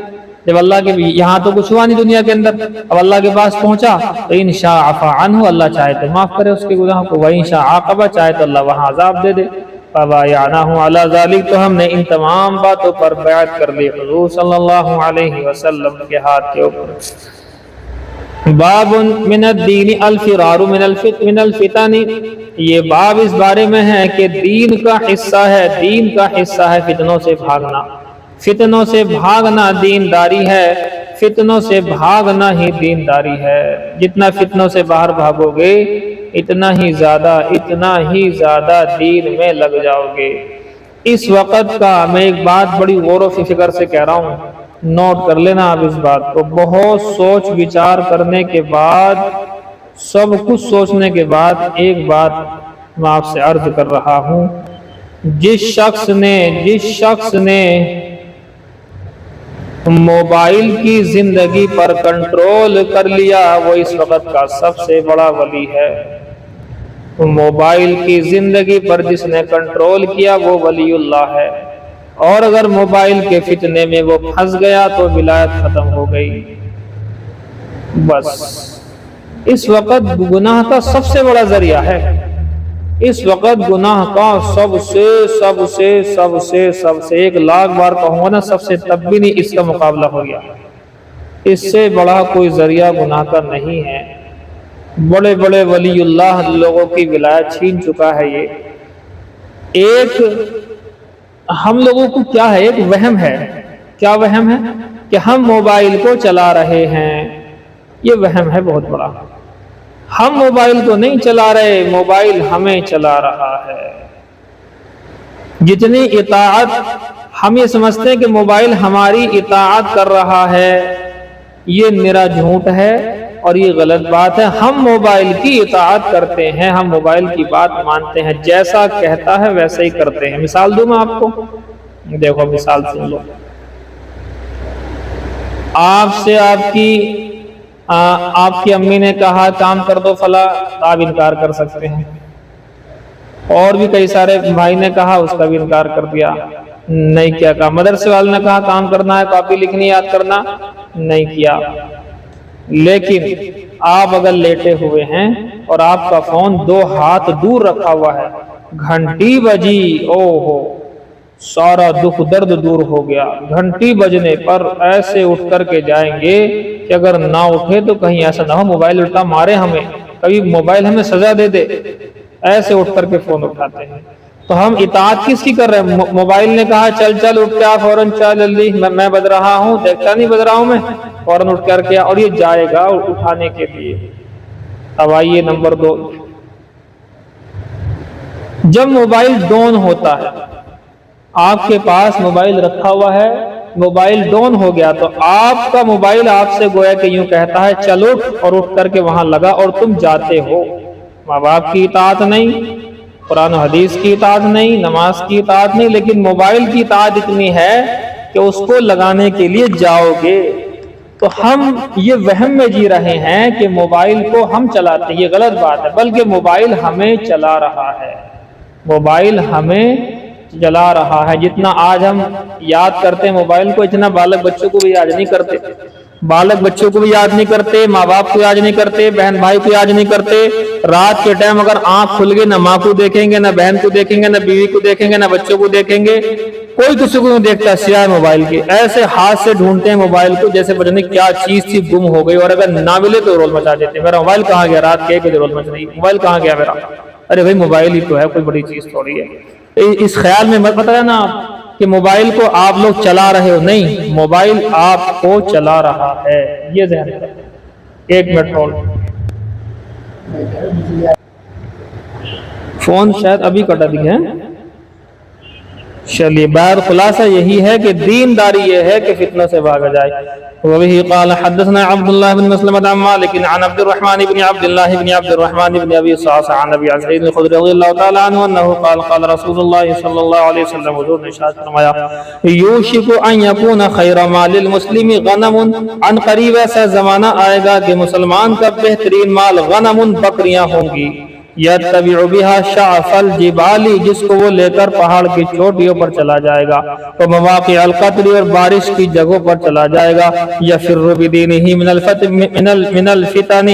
جب اللہ کے یہاں تو کچھ ہوا نہیں دنیا کے اندر، اب اللہ کے پاس پہنچا تو ان شاء عفا عنہ، اللہ چاہے تو معاف کرے اس کے گناہ کو، وَإِن شاء عَاقَبَ، چاہے تو اللہ وہاں عذاب دے دے۔ فَبَايَعْنَاهُ عَلَى ذَلِكَ، تو ہم نے ان تمام باتوں پر بیعت کر لی حضور صلی اللہ علیہ وسلم کے ہاتھ کے اوپر۔ باب من الدین الفرار من الفتن، یہ باب اس بارے میں ہے کہ دین کا حصہ ہے فتنوں سے بھاگنا، فتنوں سے بھاگنا دینداری ہے، فتنوں سے بھاگنا ہی دینداری ہے۔ جتنا فتنوں سے باہر بھاگو گے اتنا ہی زیادہ دین میں لگ جاؤ گے۔ اس وقت کا میں ایک بات بڑی غور و فکر سے کہہ رہا ہوں، نوٹ کر لینا آپ اس بات کو، بہت سوچ وچار کرنے کے بعد، سب کچھ سوچنے کے بعد ایک بات میں آپ سے عرض کر رہا ہوں، جس شخص نے موبائل کی زندگی پر کنٹرول کر لیا وہ اس وقت کا سب سے بڑا ولی ہے۔ موبائل کی زندگی پر جس نے کنٹرول کیا وہ ولی اللہ ہے، اور اگر موبائل کے فتنے میں وہ پھنس گیا تو ولایت ختم ہو گئی۔ بس اس وقت گناہ کا سب سے بڑا ذریعہ ہے، اس وقت گناہ کا سب سے 1,00,000 بار کہوں گا نا، سب سے، تب بھی نہیں اس کا مقابلہ ہو گیا۔ اس سے بڑا کوئی ذریعہ گناہ کا نہیں ہے۔ بڑے بڑے ولی اللہ لوگوں کی ولایت چھین چکا ہے یہ۔ ایک ہم لوگوں کو کیا ہے، ایک وہم ہے، کیا وہم ہے کہ ہم موبائل کو چلا رہے ہیں، یہ وہم ہے بہت بڑا۔ ہم موبائل کو نہیں چلا رہے، موبائل ہمیں چلا رہا ہے۔ جتنی اطاعت ہم یہ سمجھتے ہیں کہ موبائل ہماری اطاعت کر رہا ہے، یہ نرا جھوٹ ہے اور یہ غلط بات ہے۔ ہم موبائل کی اطاعت کرتے ہیں، ہم موبائل کی بات مانتے ہیں، جیسا کہتا ہے ویسے ہی کرتے ہیں۔ مثال دوں میں آپ کو، دیکھو مثال سن لو۔ آپ کی امی نے کہا کام کر دو فلاں، آپ انکار کر سکتے ہیں، اور بھی کئی سارے بھائی نے کہا اس کا بھی انکار کر دیا، نہیں کیا کہا۔ مدرسے والے نے کہا کام کرنا ہے، کاپی لکھنی، یاد کرنا، نہیں کیا۔ لیکن آپ اگر لیٹے ہوئے ہیں اور آپ کا فون 2 ہاتھ دور رکھا ہوا ہے، گھنٹی بجی، او ہو، سارا دکھ درد دور ہو گیا۔ گھنٹی بجنے پر ایسے اٹھ کر کے جائیں گے کہ اگر نہ اٹھے تو کہیں ایسا نہ ہو موبائل الٹا مارے ہمیں، کبھی موبائل ہمیں سزا دے دے، ایسے اٹھ کر کے فون اٹھاتے ہیں۔ تو ہم اطاعت کس کی کر رہے ہیں؟ موبائل نے کہا چل اٹھ کے آ، فوراً چل جلدی، میں بج رہا ہوں، دیکھتا نہیں بج رہا ہوں میں، فوراً اٹھ کر کے، اور یہ جائے گا اٹھانے کے لیے۔ اب آئیے نمبر 2، جب موبائل ڈون ہوتا ہے، آپ کے پاس موبائل رکھا ہوا ہے، موبائل ڈون ہو گیا تو آپ کا موبائل آپ سے گویا کہ یوں کہتا ہے چل اٹھ، اور اٹھ کر کے وہاں لگا، اور تم جاتے ہو۔ ماں باپ کی اطاعت نہیں، قرآن و حدیث کی اطاعت نہیں، نماز کی اطاعت نہیں، لیکن موبائل کی اطاعت اتنی ہے کہ اس کو لگانے کے لیے جاؤ گے۔ تو ہم یہ وہم میں جی رہے ہیں کہ موبائل کو ہم چلاتے ہیں، یہ غلط بات ہے، بلکہ موبائل ہمیں چلا رہا ہے، موبائل ہمیں چلا رہا ہے۔ جتنا آج ہم یاد کرتے ہیں موبائل کو، اتنا بالغ بچوں کو بھی یاد نہیں کرتے، بالغ بچوں کو بھی یاد نہیں کرتے، ماں باپ کو یاد نہیں کرتے، بہن بھائی کو یاد نہیں کرتے۔ رات کے ٹائم اگر آنکھ کھل گئی، نہ ماں کو دیکھیں گے، نہ بہن کو دیکھیں گے، نہ بیوی کو دیکھیں گے، نہ بچوں کو دیکھیں گے، کوئی کسی کو نہیں دیکھتا سوائے موبائل کے، ایسے ہاتھ سے ڈھونڈتے ہیں موبائل کو جیسے پتہ نہیں کیا چیز تھی گم ہو گئی، اور اگر نہ ملے تو رول مچا دیتے ہیں، میرا موبائل کہاں گیا، رات کے 1 بجے رول مچ رہی، موبائل کہاں گیا میرا، ارے بھائی موبائل ہی تو ہے، کوئی بڑی چیز تھوڑی ہے۔ اس خیال میں مت پتہ ہے نا کہ موبائل کو آپ لوگ چلا رہے ہو، نہیں، موبائل آپ کو چلا رہا ہے، یہ ذہن میں رکھیں۔ 1 منٹ ہولڈ، فون شاید ابھی کٹا دیا ہے۔ چلیے، بہر خلاصہ یہی ہے کہ دینداری یہ ہے کہ فتنہ سے بھاگا جائے۔ وبه قال حدثنا عبد الله بن مسلمة عن مالك عن عبد الرحمن بن عبد الله بن عبد الرحمن بن ابي صعصع عن ابي سعيد الخدري رضي الله تعالى عنه انه قال قال رسول الله صلى الله عليه وسلم، حضور نے ارشاد فرمایا، یوشک ان یکون خیر مال المسلم غنم، عن قریب ایسا زمانہ آئے گا کہ مسلمان کا بہترین مال غنم، بکریاں ہوں گی، یتبع بها شعف الجبال، جس کو وہ لے کر پہاڑ کی چوٹیوں پر چلا جائے گا، تو مواقع القطر، اور بارش کی جگہوں پر چلا جائے گا، یفر بدینہ من الفتن،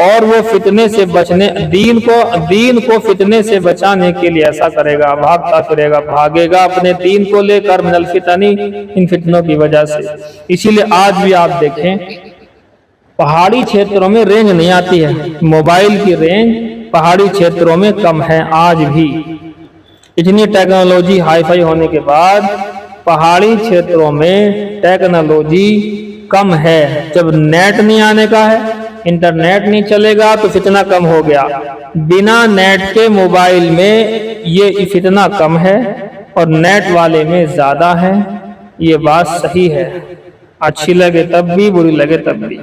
اور وہ فتنے سے بچنے، دین کو فتنے سے بچانے کے لیے ایسا کرے گا، بھاگتا پھرے گا، بھاگے گا اپنے دین کو لے کر، من الفتن، ان فتنوں کی وجہ سے۔ اسی لیے آج بھی آپ دیکھیں پہاڑی چھیتروں میں رینج نہیں آتی ہے، موبائل کی رینج پہاڑی چھیتروں میں کم ہے آج بھی، اتنی ٹیکنالوجی ہائی فائی ہونے کے بعد پہاڑی چھیتروں میں ٹیکنالوجی کم ہے۔ جب نیٹ نہیں آنے کا ہے، انٹرنیٹ نہیں چلے گا تو فتنہ کم ہو گیا، بنا نیٹ کے موبائل میں یہ فتنہ کم ہے اور نیٹ والے میں زیادہ ہے، یہ بات صحیح ہے، اچھی لگے تب بھی، بری لگے تب بھی۔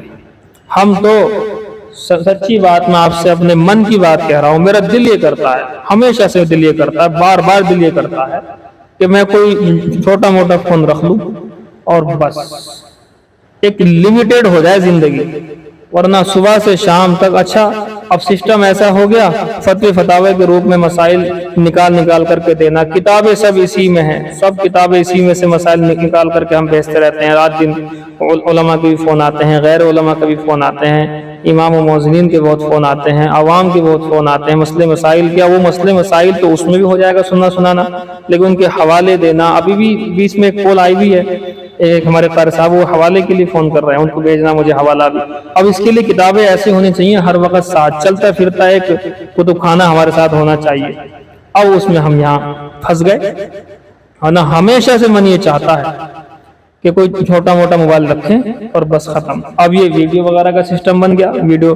ہم تو سچی بات میں آپ سے اپنے من کی بات کہہ رہا ہوں، میرا دل یہ کرتا ہے، ہمیشہ سے دل یہ کرتا ہے، بار بار دل یہ کرتا ہے کہ میں کوئی چھوٹا موٹا فون رکھ لوں اور بس ایک لیمیٹڈ ہو جائے زندگی، ورنہ صبح سے شام تک اچھا اب سسٹم ایسا ہو گیا، فتوی فتاوی کے روپ میں مسائل نکال کر کے دینا، کتابیں سب اسی میں ہیں، سب کتابیں اسی میں سے مسائل نکال کر کے ہم بھیجتے رہتے ہیں، رات دن علماء کے بھی فون آتے ہیں، غیر علماء کے بھی فون آتے ہیں، امام و مؤذنین کے بہت فون آتے ہیں، عوام کے بہت فون آتے ہیں، مسئلے مسائل کیا، وہ مسئلے مسائل تو اس میں بھی ہو جائے گا سنانا، لیکن ان کے حوالے دینا، ابھی بھی بیچ میں ایک کال آئی بھی ہے، ایک ہمارے قاری صاحب وہ حوالے کے لیے فون کر رہے ہیں، ان کو بھیجنا مجھے حوالہ بھی۔ اب اس کے لیے کتابیں ایسی ہونی چاہیے ہر وقت ساتھ، چلتا پھرتا ایک کتب خانہ ہمارے ساتھ ہونا چاہیے۔ اب اس میں ہم یہاں پھنس گئے، اور نہ ہمیشہ سے من یہ چاہتا ہے کہ کوئی چھوٹا موٹا موبائل رکھیں اور بس ختم۔ اب یہ ویڈیو وغیرہ کا سسٹم بن گیا، ویڈیو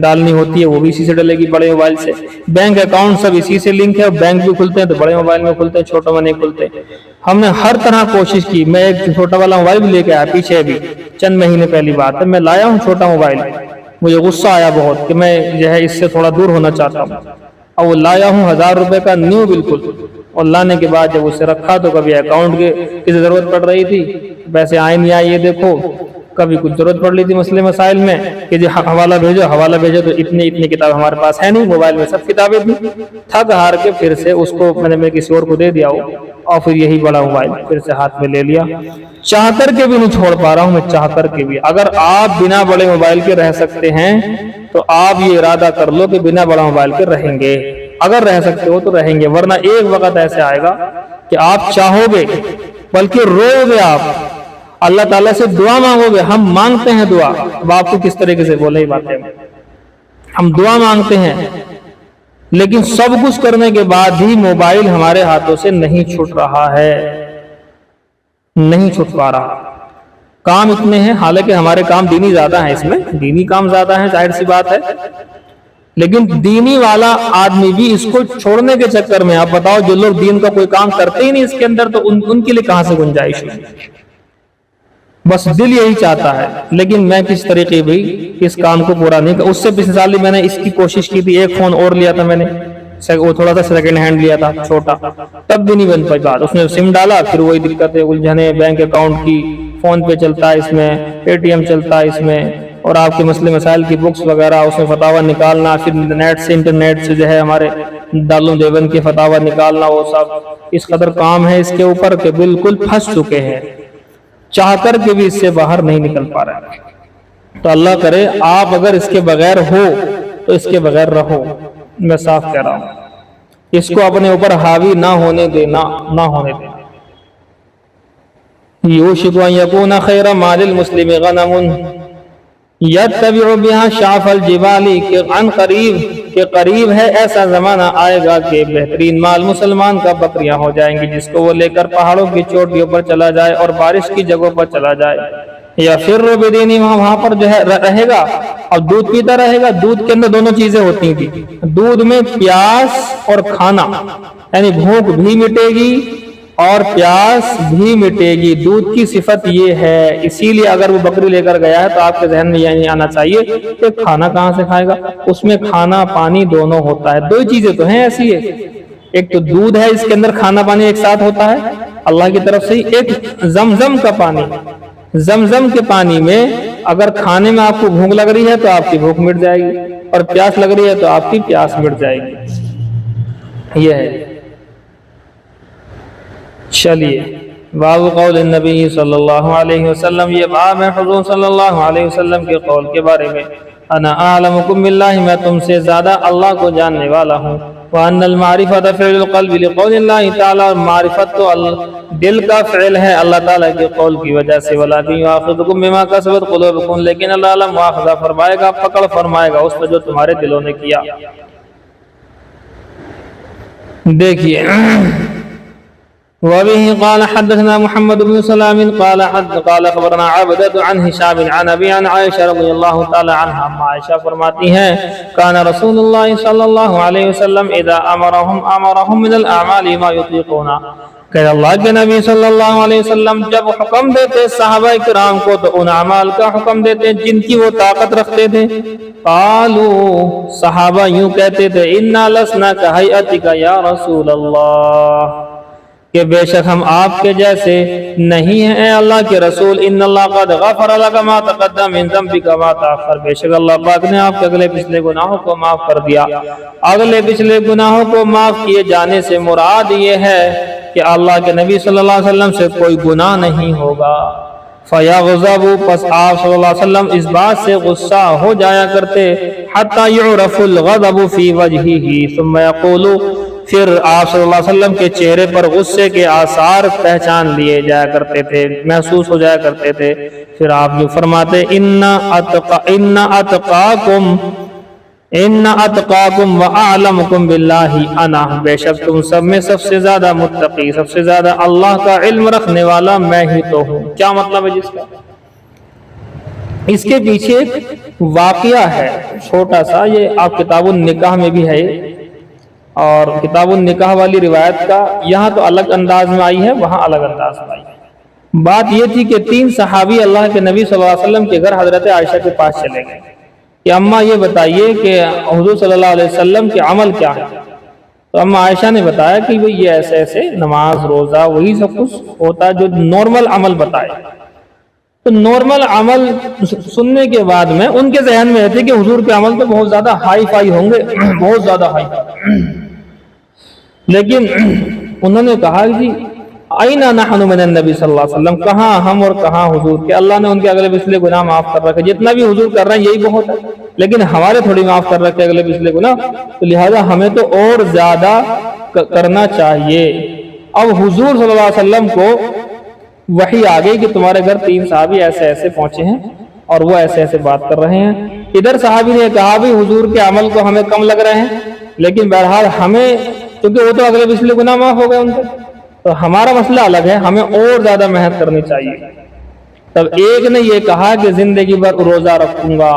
ڈالنی ہوتی ہے وہ بھی اسی سے ڈلے گی بڑے موبائل سے، بینک اکاؤنٹ سب اسی سے لنک ہے، بینک بھی کھلتے ہیں تو بڑے موبائل میں کھلتے ہیں، چھوٹا میں نہیں کھلتے۔ ہم نے ہر طرح کوشش کی، میں ایک چھوٹا والا موبائل بھی لے کے آیا، پیچھے بھی چند مہینے پہلی بات ہے، میں لایا ہوں چھوٹا موبائل، مجھے غصہ آیا بہت کہ میں جو ہے اس سے تھوڑا دور ہونا چاہتا ہوں، اور وہ لایا ہوں 1000 روپے کا نیو بالکل، اور لانے کے بعد جب اسے رکھا تو کبھی اکاؤنٹ کی ضرورت پڑ رہی تھی، پیسے آئے نہیں آئے یہ دیکھو، کبھی کچھ ضرورت پڑ رہی تھی مسئلے مسائل میں کہ جی حوالہ بھیجو تو اتنی کتاب ہمارے پاس ہے نہیں، موبائل میں سب کتابیں تھیں، تھک ہار کے پھر سے اس کو میں نے کسی اور کو دے دیا ہو، اور پھر یہی بڑا موبائل پھر سے ہاتھ میں لے لیا، چاہ کر کے بھی نہیں چھوڑ پا رہا ہوں میں، چاہ کر کے بھی۔ اگر آپ بنا بڑے موبائل کے رہ سکتے ہیں تو آپ یہ ارادہ کر لو کہ بنا بڑا موبائل کے رہیں گے، اگر رہ سکتے ہو تو رہیں گے، ورنہ ایک وقت ایسے آئے گا کہ آپ چاہو گے بلکہ رو گے، آپ اللہ تعالیٰ سے دعا مانگو گے، ہم مانگتے ہیں دعا، اب آپ کو کس طریقے سے بولے باتیں، ہم دعا مانگتے ہیں، لیکن سب کچھ کرنے کے بعد بھی موبائل ہمارے ہاتھوں سے نہیں چھوٹ رہا ہے، نہیں چھوٹ پا رہا۔ کام اتنے ہیں، حالانکہ ہمارے کام دینی زیادہ ہیں، اس میں دینی کام زیادہ ہیں، ظاہر سی بات ہے، لیکن دینی والا آدمی بھی اس کو چھوڑنے کے چکر میں، آپ بتاؤ جو لوگ دین کا کوئی کام کرتے ہی نہیں اس کے اندر، تو ان کے لیے کہاں سے گنجائش ہے؟ بس دل یہی چاہتا ہے، لیکن میں کس طریقے بھی اس کام کو پورا نہیں کر۔ اس سے پچھلے سال میں نے اس کی کوشش کی تھی، ایک فون اور لیا تھا میں نے، وہ تھوڑا سا سیکنڈ ہینڈ لیا تھا چھوٹا، تب بھی نہیں بن پائی بات، اس نے سم ڈالا، پھر وہی دقتیں الجھنیں، بینک اکاؤنٹ کی، فون پے چلتا ہے اس میں، پے ٹی ایم چلتا ہے اس میں، اور آپ کے مسئلے مسائل کی بکس وغیرہ اس میں فتاوی نکالنا، پھر انٹرنیٹ سے جو ہے ہمارے دارالعلوم دیوبند کے فتاوی نکالنا، وہ سب اس قدر کام ہے اس کے اوپر کہ بالکل پھنس چکے ہیں، چاہ کر کے بھی اس سے باہر نہیں نکل پا رہے۔ تو اللہ کرے آپ اگر اس کے بغیر ہو تو اس کے بغیر رہو، میں صاف کہہ رہا ہوں، اس کو اپنے اوپر حاوی نہ ہونے دینا، نہ ہونے دینا۔ یوشک ان یکون خیر مال المسلم غنم یتبع بها شعف الجبال، کہ قریب ہے ایسا زمانہ آئے گا کہ بہترین مال مسلمان کا بکریاں ہو جائیں گی جس کو وہ لے کر پہاڑوں کی چوٹیوں پر چلا جائے اور بارش کی جگہوں پر چلا جائے، یا پھر بدینی وہاں پر جو ہے رہے گا اور دودھ پیتا رہے گا۔ دودھ کے اندر دونوں چیزیں ہوتی تھی، دودھ میں پیاس اور کھانا، یعنی بھوک بھی مٹے گی اور پیاس بھی مٹے گی، دودھ کی صفت یہ ہے۔ اسی لیے اگر وہ بکری لے کر گیا ہے تو آپ کے ذہن میں یہ نہیں آنا چاہیے کہ کھانا کہاں سے کھائے گا، اس میں کھانا پانی دونوں ہوتا ہے۔ دو چیزیں تو ہیں ایسی ہے، ایک تو دودھ ہے، اس کے اندر کھانا پانی ایک ساتھ ہوتا ہے اللہ کی طرف سے، ایک زمزم کا پانی، زمزم کے پانی میں اگر کھانے میں آپ کو بھوک لگ رہی ہے تو آپ کی بھوک مٹ جائے گی، اور پیاس لگ رہی ہے تو آپ کی پیاس مٹ جائے گی۔ یہ ہے۔ چلیے، باب قول النبی صلی اللہ علیہ وسلم، یہ باب ہے حضور صلی اللہ علیہ وسلم کے قول کے بارے میں، انا اعلمکم باللہ، میں تم سے زیادہ اللہ کو جاننے والا ہوں، وان المعرفۃ فعل القلب لقول اللہ تعالی، معرفت تو دل کا فعل ہے اللہ تعالیٰ کے قول کی وجہ سے، ولکن یؤاخذکم بما کسبت قلوبکم، لیکن اللہ تعالیٰ مواخذہ فرمائے گا، پکڑ فرمائے گا اس پر جو تمہارے دلوں نے کیا۔ دیکھیے، وبه قال حدثنا محمد بن سلام قال خبرنا عبدة عن هشام عن ابي عن عائشة رضی اللہ تعالی عنہا، عائشہ فرماتی ہیں كان رسول اللہ صلی اللہ علیہ وسلم اذا امرهم من الاعمال ما يطيقون، کہ اللہ کے نبی صلی اللہ علیہ وسلم جب حکم دیتے صحابہ کرام کو تو ان اعمال کا حکم دیتے جن کی وہ طاقت رکھتے تھے۔ قالوا، صحابہ یوں کہتے تھے، انا لسنا كهيئتك یا رسول اللہ، کہ بے شک ہم آپ کے جیسے نہیں ہیں اے اللہ کے رسول، ان اللہ قد غفر لك ما تقدم من ذنبك وما تاخر، بے شک اللہ پاک نے آپ کے اگلے پچھلے گناہوں کو معاف کر دیا۔ اگلے پچھلے گناہوں کو معاف کیے جانے سے مراد یہ ہے کہ اللہ کے نبی صلی اللہ علیہ وسلم سے کوئی گناہ نہیں ہوگا۔ فیغضب، پس آپ صلی اللہ علیہ وسلم اس بات سے غصہ ہو جایا کرتے، حتی یعرف الغضب فی وجہہ، ثم یقول، پھر آپ صلی اللہ علیہ وسلم کے چہرے پر غصے کے آثار پہچان لیے جایا کرتے تھے، محسوس ہو جایا کرتے تھے۔ پھر آپ جو فرماتے، ان اتقاکم واعلمکم باللہ انا، بے شک تم سب میں سب سے زیادہ متقی، سب سے زیادہ اللہ کا علم رکھنے والا میں ہی تو ہوں۔ کیا مطلب ہے جس کا؟ اس کے پیچھے ایک واقعہ ہے چھوٹا سا، یہ آپ کتاب النکاح میں بھی ہے، اور کتاب النکاح والی روایت کا یہاں تو الگ انداز میں آئی ہے، وہاں الگ انداز میں آئی ہے۔ بات یہ تھی کہ 3 صحابی اللہ کے نبی صلی اللہ علیہ وسلم کے گھر حضرت عائشہ کے پاس چلے گئے کہ اماں یہ بتائیے کہ حضور صلی اللہ علیہ وسلم کے عمل کیا ہے۔ تو اماں عائشہ نے بتایا کہ یہ ایسے ایسے نماز روزہ وہی سب کچھ ہوتا ہے جو نارمل عمل بتائے۔ تو نارمل عمل سننے کے بعد میں ان کے ذہن میں تھے کہ حضور کے عمل تو بہت زیادہ ہائی فائی ہوں گے، بہت زیادہ ہائی فائی، لیکن انہوں نے کہا جی اینا نحن من النبی صلی اللہ علیہ وسلم، کہاں ہم اور کہاں حضور، کہ اللہ نے ان کے اگلے پچھلے گناہ معاف کر رکھے، جتنا بھی حضور کر رہے ہیں یہی بہت ہے، لیکن ہمارے تھوڑی معاف کر رکھے اگلے پچھلے گناہ، تو لہذا ہمیں تو اور زیادہ کرنا چاہیے۔ اب حضور صلی اللہ علیہ وسلم کو وحی آ گئی کہ تمہارے گھر 3 صحابی ایسے ایسے پہنچے ہیں اور وہ ایسے ایسے بات کر رہے ہیں۔ ادھر صحابی نے کہا بھی حضور کے عمل کو ہمیں کم لگ رہے ہیں، لیکن بہرحال ہمیں، کیونکہ وہ تو اگلے پچھلے گناہ معاف ہو گئے ان کے، تو ہمارا مسئلہ الگ ہے، ہمیں اور زیادہ محنت کرنی چاہیے۔ تب ایک نے یہ کہا کہ زندگی بھر روزہ رکھوں گا،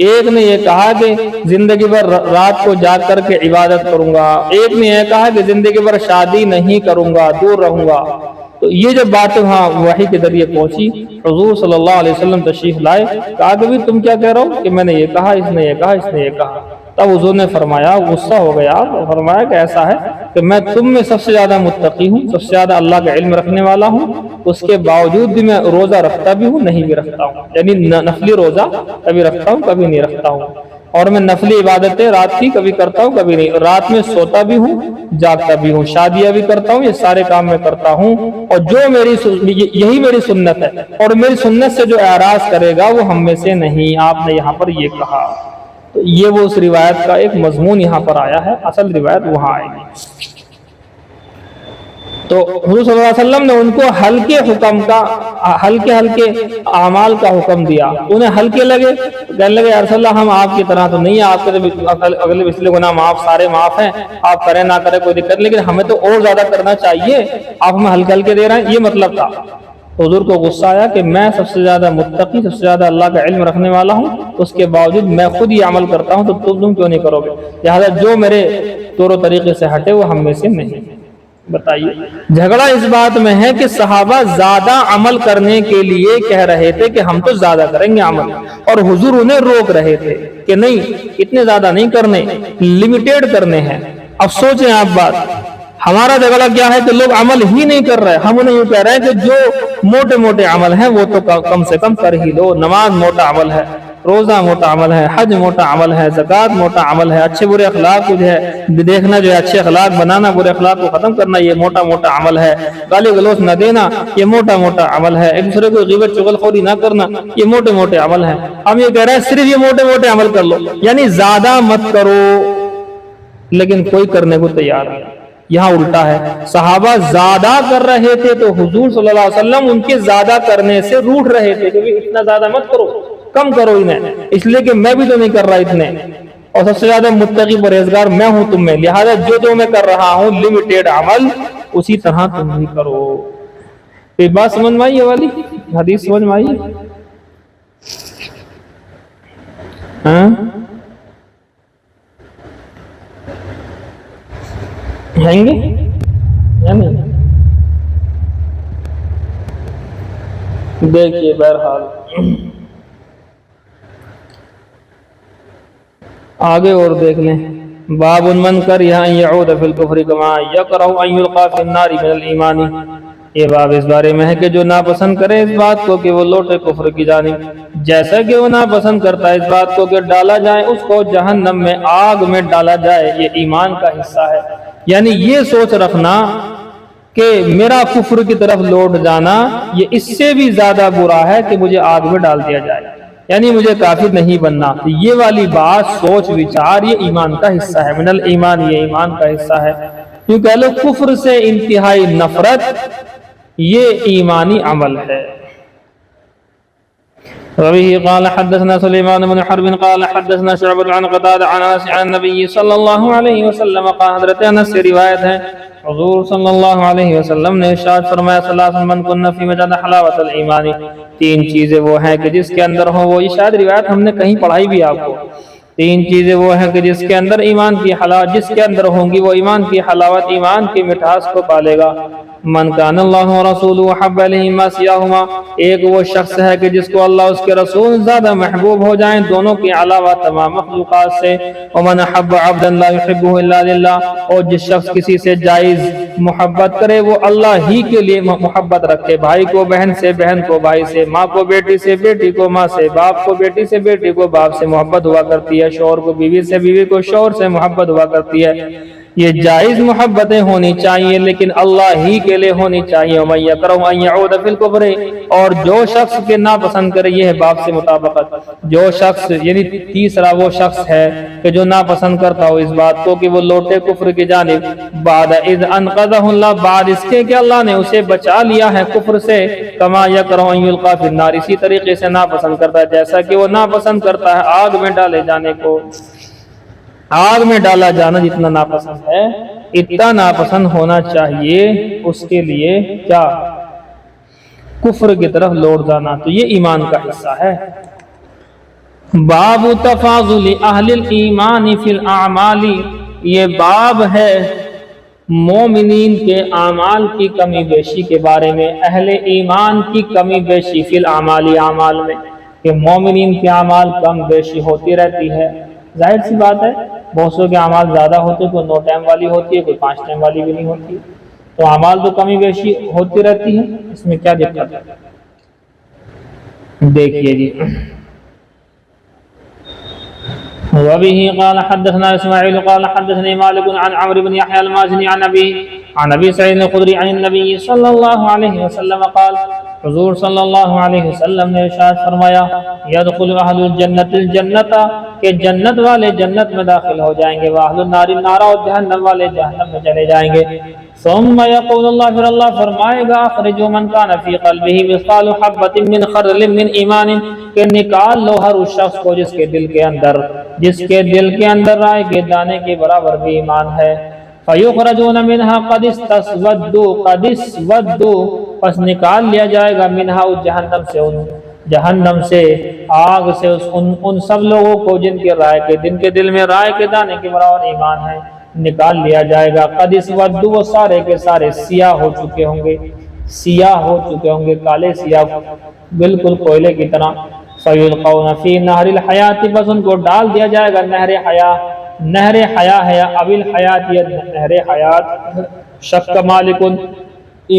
ایک نے یہ کہا کہ زندگی بھر رات کو جاگ کر کے عبادت کروں گا، ایک نے یہ کہا کہ زندگی بھر شادی نہیں کروں گا، دور رہوں گا۔ تو یہ جب باتیں وہاں وحی کے ذریعے پہنچی، حضور صلی اللہ علیہ وسلم تشریف لائے، کہا کہ بھی تم کیا کہہ رہے ہو، کہ میں نے یہ کہا، اس نے یہ کہا، اس نے یہ کہا۔ تب حضور نے فرمایا، غصہ ہو گیا، فرمایا کہ ایسا ہے کہ میں تم میں سب سے زیادہ متقی ہوں، سب سے زیادہ اللہ کا علم رکھنے والا ہوں، اس کے باوجود بھی میں روزہ رکھتا بھی ہوں، نہیں بھی رکھتا ہوں، یعنی نفلی روزہ کبھی رکھتا ہوں کبھی نہیں رکھتا ہوں، اور میں نفلی عبادتیں رات کی کبھی کرتا ہوں کبھی نہیں، رات میں سوتا بھی ہوں جاگتا بھی ہوں، شادیاں بھی کرتا ہوں، یہ سارے کام میں کرتا ہوں، اور جو یہی میری سنت ہے، اور میری سنت سے جو اعراض کرے گا وہ ہم میں سے نہیں۔ آپ نے یہاں پر یہ کہا، تو یہ وہ اس روایت کا ایک مضمون یہاں پر آیا ہے، اصل روایت وہاں آئے گی۔ تو حضور صلی اللہ علیہ وسلم نے ان کو ہلکے حکم کا، ہلکے اعمال کا حکم دیا. انہیں ہلکے لگے، کہنے لگے یا رسول اللہ ہم آپ کی طرح تو نہیں ہیں، آپ کے اگلے پچھلے گناہ معاف، سارے معاف ہیں، آپ کریں نہ کریں کوئی دقت، لیکن ہمیں تو اور زیادہ کرنا چاہیے، آپ ہمیں ہلکے دے رہے ہیں. یہ مطلب تھا. حضور کو غصہ آیا کہ میں سب سے زیادہ متقی، سب سے زیادہ اللہ کا علم رکھنے والا ہوں، اس کے باوجود میں خود یہ عمل کرتا ہوں، تو تم کیوں نہیں کرو گے؟ لہٰذا جو میرے طور و طریقے سے ہٹے وہ ہم میں سے نہیں. بتائیے، جھگڑا اس بات میں ہے کہ صحابہ زیادہ عمل کرنے کے لیے کہہ رہے تھے کہ ہم تو زیادہ کریں گے عمل، اور حضور انہیں روک رہے تھے کہ نہیں، اتنے زیادہ نہیں کرنے، لمیٹیڈ کرنے ہیں. اب سوچیں آپ بات، ہمارا جھگڑا کیا ہے کہ لوگ عمل ہی نہیں کر رہے. ہم انہیں یوں کہہ رہے ہیں کہ جو موٹے موٹے عمل ہیں وہ تو کم سے کم کر ہی لو. نماز موٹا عمل ہے، روزہ موٹا عمل ہے، حج موٹا عمل ہے، زکوٰۃ موٹا عمل ہے، اچھے برے اخلاق کو جو ہے دیکھنا، جو ہے اچھے اخلاق بنانا، برے اخلاق کو ختم کرنا، یہ موٹا موٹا عمل ہے. گالی گلوچ نہ دینا، یہ موٹا موٹا عمل ہے. ایک دوسرے کو غیبت چغلخوری نہ کرنا، یہ موٹے موٹے عمل ہے. ہم یہ کہہ رہے ہیں صرف یہ موٹے موٹے عمل کر لو، یعنی زیادہ مت کرو. لیکن کوئی کرنے کو تیار نہیں. یہاں الٹا ہے، صحابہ زیادہ کر رہے تھے تو حضور صلی اللہ علیہ وسلم ان کے زیادہ کرنے سے روٹھ رہے تھے کہ اتنا زیادہ مت کرو، کم کرو انہیں، اس لیے کہ میں بھی تو نہیں کر رہا اتنے، اور سب سے زیادہ متقی پرہیزگار میں ہوں تم میں، لہذا جو میں کر رہا ہوں لمیٹیڈ عمل اسی طرح تم بھی کرو. یہ بات سمجھ میں آئی؟ یہ والی حدیث سمجھ میں آئی؟ ہاں ہیں گے یا نہیں؟ دیکھیے بہرحال آگے اور دیکھ لیں. باب من کر یہاں یعود فی الکفر کما یکرہ ان یلقى فی النار من الایمان. یہ باب اس بارے میں ہے کہ جو ناپسند کرے اس بات کو کہ وہ لوٹے کفر کی جانب، جیسا کہ وہ ناپسند کرتا ہے اس بات کو کہ ڈالا جائے اس کو جہنم میں، آگ میں ڈالا جائے. یہ ایمان کا حصہ ہے. یعنی یہ سوچ رکھنا کہ میرا کفر کی طرف لوٹ جانا یہ اس سے بھی زیادہ برا ہے کہ مجھے آگ میں ڈال دیا جائے، یعنی مجھے کافر نہیں بننا. یہ والی بات، سوچ وچار، یہ ایمان کا حصہ ہے. من الایمان، یہ ایمان کا حصہ ہے. کیوں کہہ لو کفر سے انتہائی نفرت یہ ایمانی عمل ہے. وبه قال حدثنا سليمان بن حرب قال حدثنا شعبة عن قتادة عن انس عن النبي صلی اللہ علیہ وسلم قال. حضرت انس سے روایت ہے حضور صلی اللہ علیہ وسلم نے ارشاد فرمایا ثلاث من کن فی وجد حلاوۃ الایمان. تین چیزیں وہ ہیں کہ جس کے اندر ہو، وہ یہ شاید روایت ہم نے کہیں پڑھائی بھی آپ کو. تین چیزیں وہ ہیں کہ جس کے اندر ایمان کی حلاوت، جس کے اندر ہوں گی وہ ایمان کی حلاوت، ایمان کی مٹھاس کو پالے گا. من کان اللہ ورسولہ احب الیہ ما سواہما. ایک وہ شخص ہے کہ جس کو اللہ اس کے رسول زیادہ محبوب ہو جائیں دونوں کے علاوہ تمام مخلوقات سے. ومن احب عبدا لا يحبه الا للہ. اور جس شخص کسی سے جائز محبت کرے وہ اللہ ہی کے لیے محبت رکھے. بھائی کو بہن سے، بہن کو بھائی سے، ماں کو بیٹی سے، بیٹی کو ماں سے، باپ کو بیٹی سے، بیٹی کو باپ سے محبت ہوا کرتی ہے. شوہر کو بیوی سے، بیوی کو شوہر سے محبت ہوا کرتی ہے. یہ جائز محبتیں ہونی چاہیے لیکن اللہ ہی کے لیے ہونی چاہیے. وَمَن يَكْرَهُ أَن يَعُودَ فِي الْكُفْرِ. اور جو شخص کے ناپسند کرے، یہ ہے باب سے مطابقت، جو شخص یعنی تیسرا وہ شخص ہے کہ جو ناپسند کرتا ہو اس بات کو کہ وہ لوٹے کفر کی جانب. بعد اذ انقذہ اللہ، بعد اس کے کہ اللہ نے اسے بچا لیا ہے کفر سے. کما یکرہ ان یلقى فی النار، اسی طریقے سے ناپسند کرتا ہے جیسا کہ وہ ناپسند کرتا ہے آگ میں ڈالے جانے کو. آگ میں ڈالا جانا جتنا ناپسند ہے اتنا ناپسند ہونا چاہیے اس کے لیے کیا؟ کفر کی طرف لوٹ جانا. تو یہ ایمان کا حصہ ہے. باب تفاضل اہل الایمان فی الاعمال. یہ باب ہے مومنین کے اعمال کی کمی بیشی کے بارے میں، اہل ایمان کی کمی بیشی فی الاعمال، اعمال میں، کہ مومنین کے اعمال کم بیشی ہوتی رہتی ہے. ظاہر سی بات ہے بہت سو کے اعمال زیادہ ہوتے، کوئی 9 ٹائم والی ہوتی ہے، کوئی 5 ٹائم والی بھی نہیں ہوتی. تو اعمال تو کمی بیشی ہوتی رہتی ہے، اس میں کیا دقت ہے؟ دیکھیے جی. وبه قال حدثنا اسماعيل قال حدثني مالك عن عمرو بن يحيى المازني عن ابي سعيد الخدري عن النبي صلى الله عليه وسلم قال. حضور صلی اللہ علیہ وسلم نے ارشاد فرمایا یدخل اہل الجنت الجنت، کہ جنت والے جنت میں داخل ہو جائیں گے، واہل النار النار، اور جہنم والے جہنم میں چلے جائیں گے. ثم يقول اللہ، پھر اللہ فرمائے گا اخرجوا من كان في قلبه مثقال حبة من خردل من ایمان، کہ نکال لو ہر اس شخص کو جس کے دل کے اندر رائے کے دانے کے برابر بھی ایمان ہے۔ فَيُخْرَجُونَ مِنْهَا قَدْ اسْوَدُّوا، پس نکال لیا جائے گا منہا اس جہنم سے آگ سے ان سب لوگوں کو جن کے دل میں رائے کے دانے کے برابر ایمان ہے، نکال لیا جائے گا۔ قَدْ اسْوَدُّوا، وہ سارے کے سارے سیاہ ہو چکے ہوں گے، کالے سیاہ بالکل کوئلے کی طرح۔ فَيُلْقَوْنَ فِي نَهْرِ الْحَيَاةِ، بس ان کو ڈال دیا جائے گا نہر حیا ہے یا ابل حیات یا نہر حیات۔ شک مالک،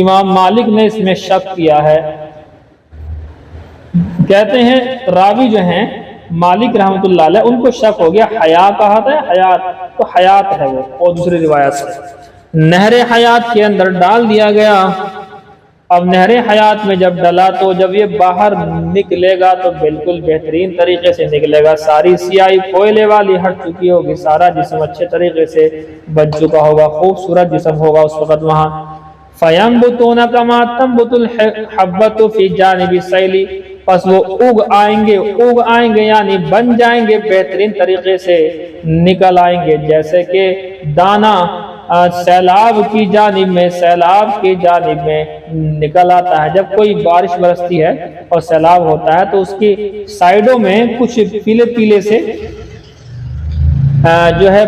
امام مالک نے اس میں شک کیا ہے، کہتے ہیں راوی جو ہیں مالک رحمۃ اللہ علیہ ان کو شک ہو گیا، حیا کہا تھا حیات، تو حیات ہے وہ، اور دوسری روایت سے نہر حیات کے اندر ڈال دیا گیا۔ اب نہر حیات میں جب ڈلا تو جب یہ باہر نکلے گا تو بالکل بہترین طریقے سے نکلے گا، ساری سیاہی کوئلے والی ہٹ چکی ہوگی، سارا جسم اچھے طریقے سے بن چکا ہوگا، خوبصورت جسم ہوگا اس وقت وہاں۔ فَيَنْبُتُونَ كَمَا تَنْبُتُ الْحَبَّةُ فِي جَانِبِ السَّيْلِ، پس وہ اگ آئیں گے یعنی بن جائیں گے، بہترین طریقے سے نکل آئیں گے، جیسے کہ دانہ سیلاب کی جانب میں نکل آتا ہے۔ جب کوئی بارش برستی ہے اور سیلاب ہوتا ہے تو اس کی سائیڈوں میں کچھ پیلے سے جو ہے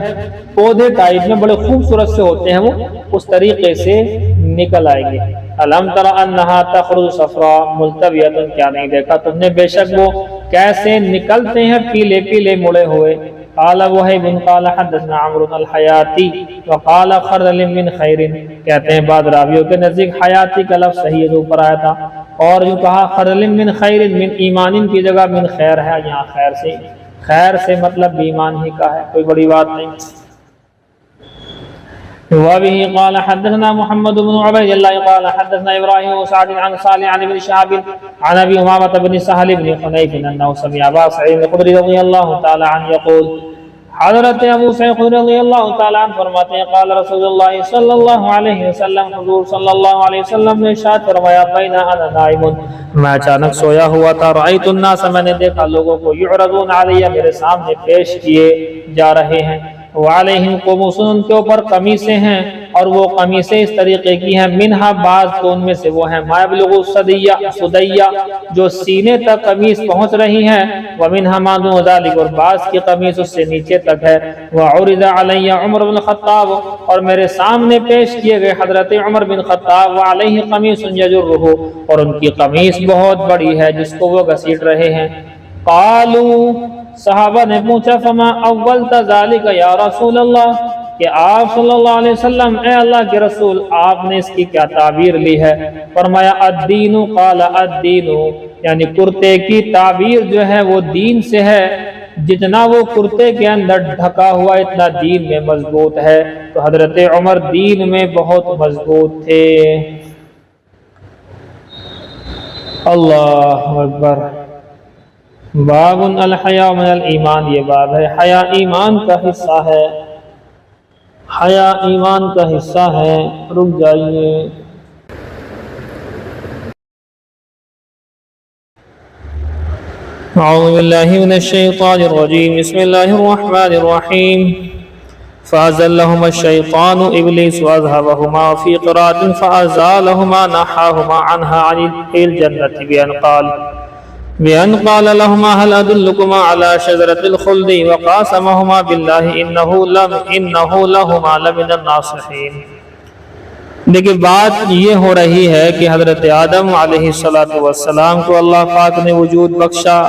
پودے ٹائپ میں بڑے خوبصورت سے ہوتے ہیں، وہ اس طریقے سے نکل آئیں گے۔ الم تر انہا تخرج صفراء ملتویۃ، کیا نہیں دیکھا تم نے بے شک وہ کیسے نکلتے ہیں پیلے مڑے ہوئے۔ قال وہیب قال حدثنا عمرو الحیاتی وقال خردل من خیر، کہتے ہیں بعض راویوں کے نزدیک حیاتی کا لفظ صحیح ہے جو اوپر آیا تھا، اور جو کہا خردل من خیر، من ایمان کی جگہ من خیر ہے، یہاں خیر سے مطلب بھی ایمان ہی کا ہے، کوئی بڑی بات نہیں۔ وبه قال حدثنا محمد بن عبيد الله قال حدثنا ابراهيم وسعد عن صالح عن ابن شهاب عن ابي امامه بن سهل بن حنيف انه سمع ابا سعيد الخدري رضي الله تعالى عنه يقول، حضرت ابو سعید خدری رضی اللہ تعالیٰ عنہ فرماتے ہیں قال رسول اللہ صلی اللہ علیہ وسلم، حضور صلی اللہ علیہ وسلم نے ارشاد فرمایا، بین انا نائم، میں اچانک سویا ہوا تھا، رأیت الناس، میں نے دیکھا لوگوں کو، یعرضون علی، میرے سامنے پیش کیے جا رہے ہیں، وعلیہم قمص، ان کے اوپر قمیصیں ہیں، اور وہ قمیصیں اس طریقے کی ہیں، منہا، بعض تو ان میں سے وہ ہیں، ما یبلغ سدیہ، جو سینے تک قمیص پہنچ رہی ہیں، ومنہا ما دون ذلک، اور بعض کی قمیص اس سے نیچے تک ہے، وعرض علی عمر بن خطاب، اور میرے سامنے پیش کیے گئے حضرت عمر بن خطاب، وعلیہ قمیص یجرہ، اور ان کی قمیص بہت بڑی ہے جس کو وہ گھسیٹ رہے ہیں۔ قالوا، صحابہ نے پوچھا، فما اولت ذالک یا رسول اللہ، کہ آپ صلی اللہ علیہ وسلم، اے اللہ کے رسول، آپ نے اس کی کیا تعبیر لی ہے؟ فرمایا الدین، قال الدین، یعنی کرتے کی تعبیر جو ہے وہ دین سے ہے، جتنا وہ کرتے کے اندر ڈھکا ہوا اتنا دین میں مضبوط ہے، تو حضرت عمر دین میں بہت مضبوط تھے۔ اللہ اکبر۔ باب الحیاء من الایمان، یہ باب ہے حیا ایمان کا حصہ ہے، حیا ایمان کا حصہ ہے۔ رک جائیے۔ اعوذ باللہ من الشیطان الرجیم، بسم اللہ الرحمن الرحیم۔ فأزلهما الشیطان ابلیس واذهبهما فی قراءة فأزالهما نحاهما عنها عن الجنة بأن قال لهما هل أدلكما على شجرة الخلد وقاسمهما بالله إنه لهما لمن الناصحين۔ دیکھیں بات یہ ہو رہی ہے کہ حضرت آدم علیہ السلام کو اللہ پاک نے وجود بخشا،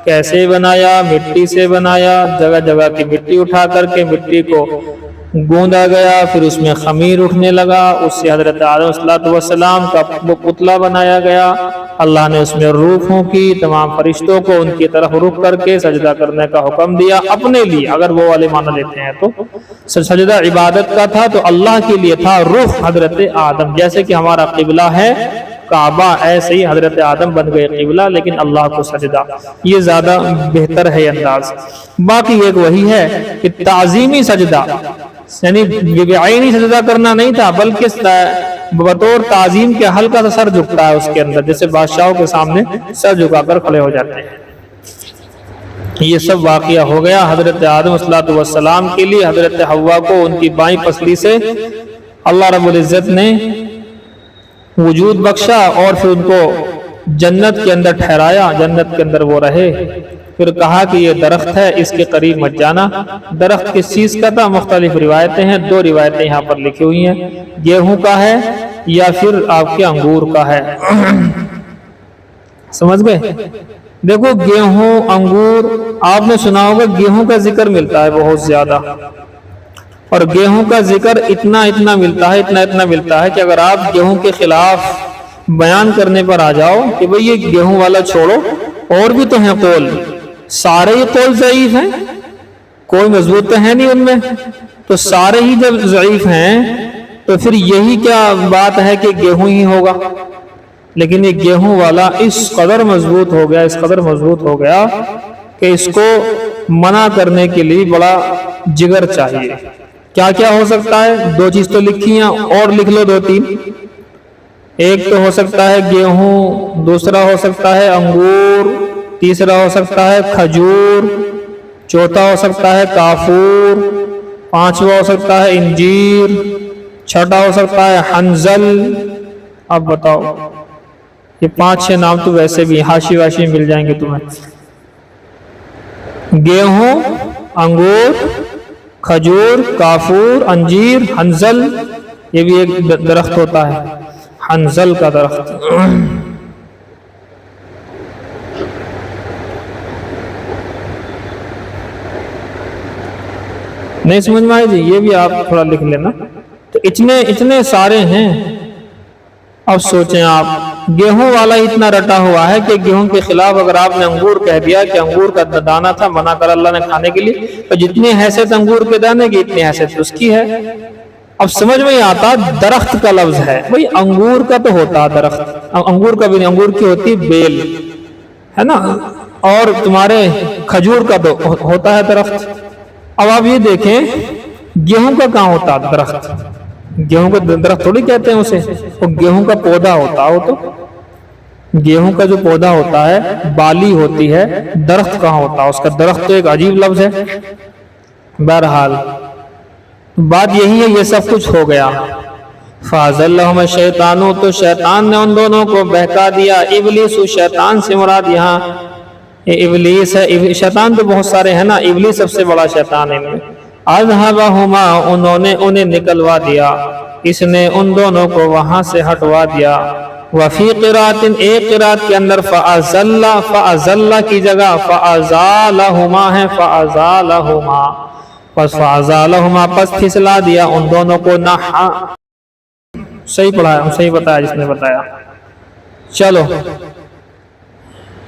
کیسے بنایا؟ مٹی سے بنایا، جگہ جگہ کی مٹی اٹھا کر کے مٹی کو گوندا گیا، پھر اس میں خمیر اٹھنے لگا، اس سے حضرت آدم صلی اللہ علیہ وسلم کا وہ پتلا بنایا گیا، اللہ نے اس میں روح پھونکی، تمام فرشتوں کو ان کی طرف رخ کر کے سجدہ کرنے کا حکم دیا اپنے لیے، اگر وہ والے معنی لیتے ہیں تو سجدہ عبادت کا تھا، تو اللہ کے لیے تھا، رخ حضرت آدم، جیسے کہ ہمارا قبلہ ہے کعبہ، ایسے ہی حضرت آدم بن گئے قبلہ، لیکن اللہ کو سجدہ، یہ زیادہ بہتر ہے انداز۔ باقی ایک وہی ہے کہ تعظیمی سجدہ، یعنی بعینی سجدہ کرنا نہیں تھا، بلکہ بطور تعظیم کے ہلکا سا سر جھکتا ہے اس کے اندر، جیسے بادشاہوں کے سامنے سر جھکا کر کھڑے ہو جاتے ہیں۔ یہ سب واقعہ ہو گیا حضرت آدم علیہ السلام کے لیے۔ حضرت حوا کو ان کی بائیں پسلی سے اللہ رب العزت نے وجود بخشا اور پھر ان کو جنت کے اندر ٹھہرایا، جنت کے اندر وہ رہے۔ پھر کہا کہ یہ درخت ہے، اس کے قریب مت جانا۔ درخت کس چیز کا تھا؟ مختلف روایتیں ہیں، 2 روایتیں یہاں پر لکھی ہوئی ہیں، گیہوں کا ہے یا پھر آپ کے انگور کا ہے۔ سمجھ گئے؟ دیکھو گیہوں، انگور، آپ نے سنا ہوگا گیہوں کا ذکر ملتا ہے بہت زیادہ، اور گیہوں کا ذکر اتنا ملتا ہے کہ اگر آپ گیہوں کے خلاف بیان کرنے پر آ جاؤ کہ بھئی یہ گیہوں والا چھوڑو، اور بھی تو ہیں قول، سارے ہی قول ضعیف ہیں، کوئی مضبوط تو ہے نہیں ان میں، تو سارے ہی جب ضعیف ہیں تو پھر یہی کیا بات ہے کہ گیہوں ہی ہوگا؟ لیکن یہ گیہوں والا اس قدر مضبوط ہو گیا کہ اس کو منع کرنے کے لیے بڑا جگر چاہیے۔ کیا کیا ہو سکتا ہے؟ 2 چیز تو لکھی ہیں، اور لکھ لو 2-3۔ ایک تو ہو سکتا ہے گیہوں، دوسرا ہو سکتا ہے انگور، تیسرا ہو سکتا ہے کھجور، چوتھا ہو سکتا ہے کافور، پانچواں ہو سکتا ہے انجیر، چھٹا ہو سکتا ہے حنظل۔ اب بتاؤ، یہ 5-6 نام تو ویسے بھی حاشی واشی مل جائیں گے تمہیں۔ گیہوں، انگور، کھجور، کافور، انجیر، حنظل، یہ بھی ایک درخت ہوتا ہے، حنظل کا درخت۔ نہیں سمجھ میں آئی جی؟ یہ بھی آپ تھوڑا لکھ لینا۔ تو اتنے سارے ہیں۔ اب سوچیں آپ، گیہوں والا اتنا رٹا ہوا ہے کہ گیہوں کے خلاف اگر آپ نے انگور کہہ دیا کہ انگور کا دانہ تھا، منع کر اللہ نے کھانے کے لیے، تو جتنی حیثیت انگور کے دانے کی اتنی حیثیت اس کی ہے۔ اب سمجھ میں ہی آتا درخت کا لفظ ہے، بھئی انگور کا تو ہوتا درخت، انگور کا بھی نہیں، انگور کی ہوتی بیل ہے نا، اور تمہارے کھجور کا تو ہوتا ہے درخت۔ اب آپ یہ دیکھیں گیہوں کا کہاں ہوتا درخت؟ گیہوں کا درخت تھوڑی کہتے ہیں اسے، وہ گیہوں کا پودا ہوتا ہے۔ وہ تو گیہوں کا جو پودا ہوتا ہے، بالی ہوتی ہے، درخت کہاں ہوتا ہے اس کا؟ درخت تو ایک عجیب لفظ ہے۔ بہرحال بات یہی ہے، یہ سب کچھ ہو گیا۔ فَأَزَلَّهُمَا الشَّيْطَانُ، تو شیطان نے ان دونوں کو بہکا دیا۔ ابلیس، شیطان سے مراد یہاں ابلیس ہے۔ شیطان تو بہت سارے ہیں نا، ابلیس سب سے بڑا شیطان ہے۔ اذهبهما، انہیں نکلوا دیا، اس نے ان دونوں کو وہاں سے ہٹوا دیا۔ وفی قرات، ایک قرات کے اندر فَأَزَلَّ کی جگہ فَأَزَالَهُمَا ہے، فَأَزَالَهُمَا، پس فَأَزَالَهُمَا، پس پھسلا دیا ان دونوں کو۔ نحا، صحیح پڑھایا، صحیح بتایا جس نے بتایا۔ چلو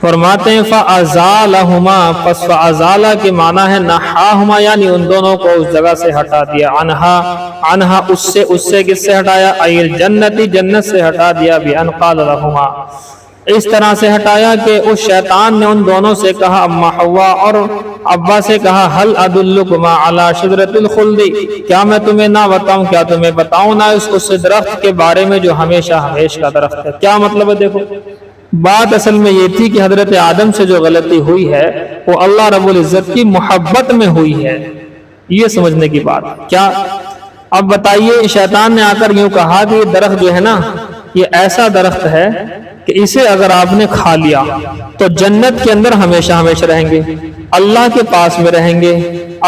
فرماتے ہیں فَأَزَالَهُمَا، پس فَأَزَالَ کے معنی ہے نحاهُمَا، یعنی ان دونوں کو اس جگہ سے ہٹا دیا۔ عنہا، اس سے کس سے ہٹایا؟ ای الجنت، جنت سے ہٹا دیا۔ بِأَنْ قَالَ لَهُمَا، اس طرح سے ہٹایا کہ اس شیطان نے ان دونوں سے کہا، اما حوا اور ابا سے کہا، هَلْ أَدُلُّكُمَا عَلَى شَجَرَةِ الْخُلْدِ، کیا میں تمہیں نہ بتاؤں، کیا تمہیں بتاؤں نہ اس درخت کے بارے میں جو ہمیشہ ہمیش کا درخت ہے؟ کیا مطلب ہے؟ دیکھو بات اصل میں یہ تھی کہ حضرت آدم سے جو غلطی ہوئی ہے وہ اللہ رب العزت کی محبت میں ہوئی ہے، یہ سمجھنے کی بات۔ کیا اب بتائیے، شیطان نے آ کر یوں کہا کہ یہ درخت جو ہے نا، یہ ایسا درخت ہے کہ اسے اگر آپ نے کھا لیا تو جنت کے اندر ہمیشہ ہمیشہ رہیں گے، اللہ کے پاس میں رہیں گے،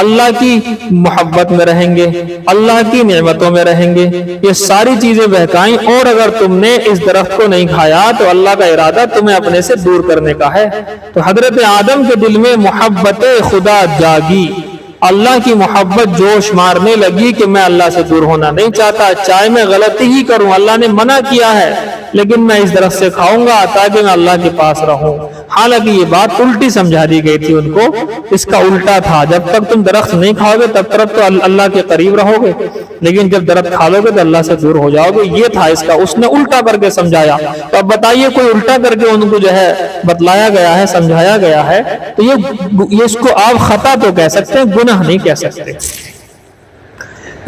اللہ کی محبت میں رہیں گے، اللہ کی نعمتوں میں رہیں گے، یہ ساری چیزیں بہکائیں، اور اگر تم نے اس درخت کو نہیں کھایا تو اللہ کا ارادہ تمہیں اپنے سے دور کرنے کا ہے۔ تو حضرت آدم کے دل میں محبت خدا جاگی، اللہ کی محبت جوش مارنے لگی کہ میں اللہ سے دور ہونا نہیں چاہتا، چاہے میں غلطی ہی کروں، اللہ نے منع کیا ہے لیکن میں اس درخت سے کھاؤں گا تاکہ میں اللہ کے پاس رہوں۔ حالانکہ یہ بات الٹی سمجھا دی گئی تھی ان کو، اس کا الٹا تھا، جب تک تم درخت نہیں کھاؤ گے تب تک تو اللہ کے قریب رہو گے، لیکن جب درخت کھا لو گے تو اللہ سے دور ہو جاؤ گے، یہ تھا اس کا۔ اس نے الٹا کر کے سمجھایا۔ تو اب بتائیے، کوئی الٹا کر کے ان کو جو ہے بتلایا گیا ہے، سمجھایا گیا ہے، تو یہ اس کو آپ خطا تو کہہ سکتے ہیں، گناہ نہیں کہہ سکتے۔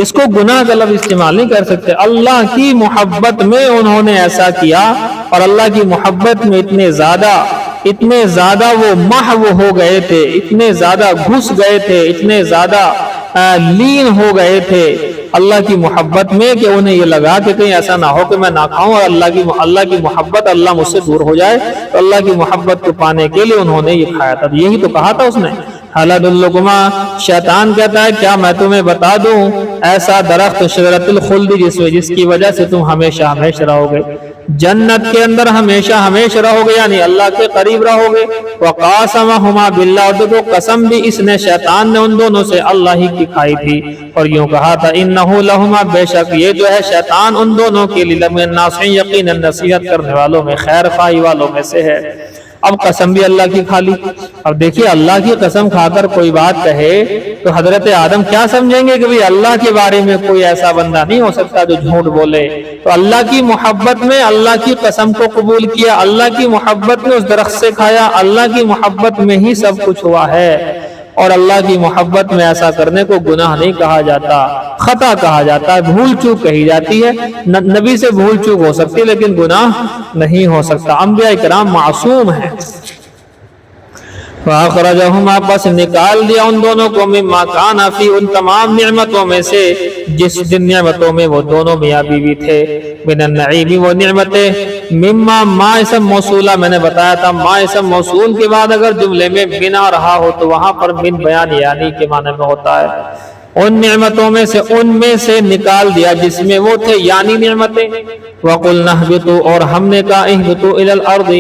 اس کو گناہ کا لفظ استعمال نہیں کر سکتے. اللہ کی محبت میں انہوں نے ایسا کیا اور اللہ کی محبت میں اتنے زیادہ وہ محو ہو گئے تھے, اتنے زیادہ گھس گئے تھے, اتنے زیادہ لین ہو گئے تھے اللہ کی محبت میں کہ انہیں یہ لگا کہ کہیں ایسا نہ ہو کہ میں نہ کھاؤں اور اللہ کی محبت اللہ مجھ سے دور ہو جائے. تو اللہ کی محبت کو پانے کے لیے انہوں نے یہ کھایا تھا. یہی تو کہا تھا اس نے, حل ادلکما, شیطان کہتا ہے کیا میں تمہیں بتا دوں ایسا درخت شجرۃ الخلد جس کی وجہ سے تم ہمیشہ ہمیشہ رہو گے, جنت کے اندر ہمیشہ ہمیشہ رہو گے, یعنی اللہ کے قریب رہو گے. وقاسمہما باللہ, اور دیکھو قسم بھی اس نے شیطان نے ان دونوں سے اللہ ہی کی کھائی تھی اور یوں کہا تھا انہ لہما, بے شک یہ جو ہے شیطان ان دونوں کے لیے لمن الناصحین, یقیناً نصیحت کرنے والوں میں خیر خواہی والوں میں سے ہے. اب قسم بھی اللہ کی کھا لی. اب دیکھیے اللہ کی قسم کھا کر کوئی بات کہے تو حضرت آدم کیا سمجھیں گے کہ بھی اللہ کے بارے میں کوئی ایسا بندہ نہیں ہو سکتا جو جھوٹ بولے. تو اللہ کی محبت میں اللہ کی قسم کو قبول کیا, اللہ کی محبت میں اس درخت سے کھایا, اللہ کی محبت میں ہی سب کچھ ہوا ہے. اور اللہ کی محبت میں ایسا کرنے کو گناہ نہیں کہا جاتا, خطا کہا جاتا ہے, بھول چوک کہی جاتی ہے. نبی سے بھول چوک ہو سکتی ہے لیکن گناہ نہیں ہو سکتا. انبیاء کرام معصوم ہیں. فَأَخْرَجَهُمَا, پس نکال دیا ان دونوں کو, مِمَّا كَانَ فِي, ان تمام نعمتوں میں سے جس جن نعمتوں میں وہ دونوں میاں بیوی تھے, مِنَ النَّعِيمِ, وہ نعمتیں, مما ما اسم موصولہ میں نے بتایا تھا, ما اسم موصول کے بعد اگر جملے میں بنا رہا ہو تو وہاں پر من بیان یعنی کے معنی میں ہوتا ہے. ان نعمتوں میں سے ان میں سے نکال دیا جس میں وہ تھے یعنی نعمتیں. وَقُلْنَا اهْبِطُوا, اور ہم نے کہا اهْبِطُوا إِلَى الْأَرْضِ,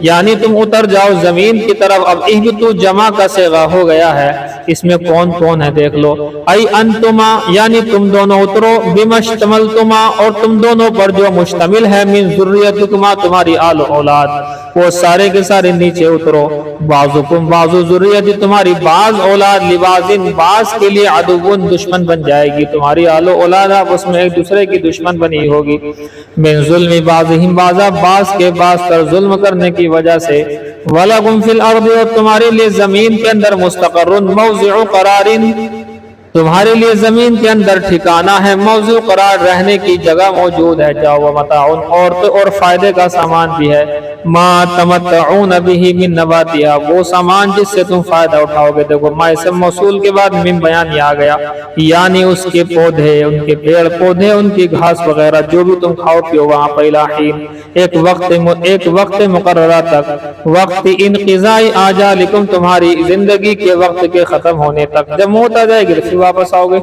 یعنی تم اتر جاؤ زمین کی طرف. اب اهْبِطُوا جمع کا صیغہ ہو گیا ہے, اس میں کون کون ہے دیکھ لو. ای انتما, یعنی تم دونوں اترو, بما اشتملتما, اور تم دونوں پر جو مشتمل ہے, من ذریتکما, تمہاری آل و اولاد, وہ سارے کے سارے نیچے اترو. بعضکم بعض, ذریت تمہاری بعض اولاد, لبعض بعض کے لیے, عدوٌ دشمن بن جائے گی. تمہاری آل و اولاد آپ اس میں ایک دوسرے کی دشمن بنی ہوگی. من ظلم بعضهم بعضا, بعض کے بعض پر ظلم کرنے کی وجہ سے. وَلَكُمْ فِي الْأَرْضِ, اور تمہارے لیے زمین کے اندر مستقر, موضع قرار, تمہارے لیے زمین کے اندر ٹھکانہ ہے, موضع قرار, رہنے کی جگہ موجود ہے. جاؤ ومتاع, اور فائدے کا سامان بھی ہے. ما تمتعون به من نباتها, وہ سامان جس سے تم فائدہ اٹھاؤ گے. دیکھو ما اسم موصول کے بعد من بیان آ گیا, یعنی اس کے پودے, ان کے پیڑ پودے, ان کی گھاس وغیرہ جو بھی تم کھاؤ پیو وہاں پر, الہین, ایک وقت مقررہ تک, وقت انقضاء آجالکم, تمہاری زندگی کے وقت کے ختم ہونے تک. جب موت آ جائے گی پھر واپس آؤ گے.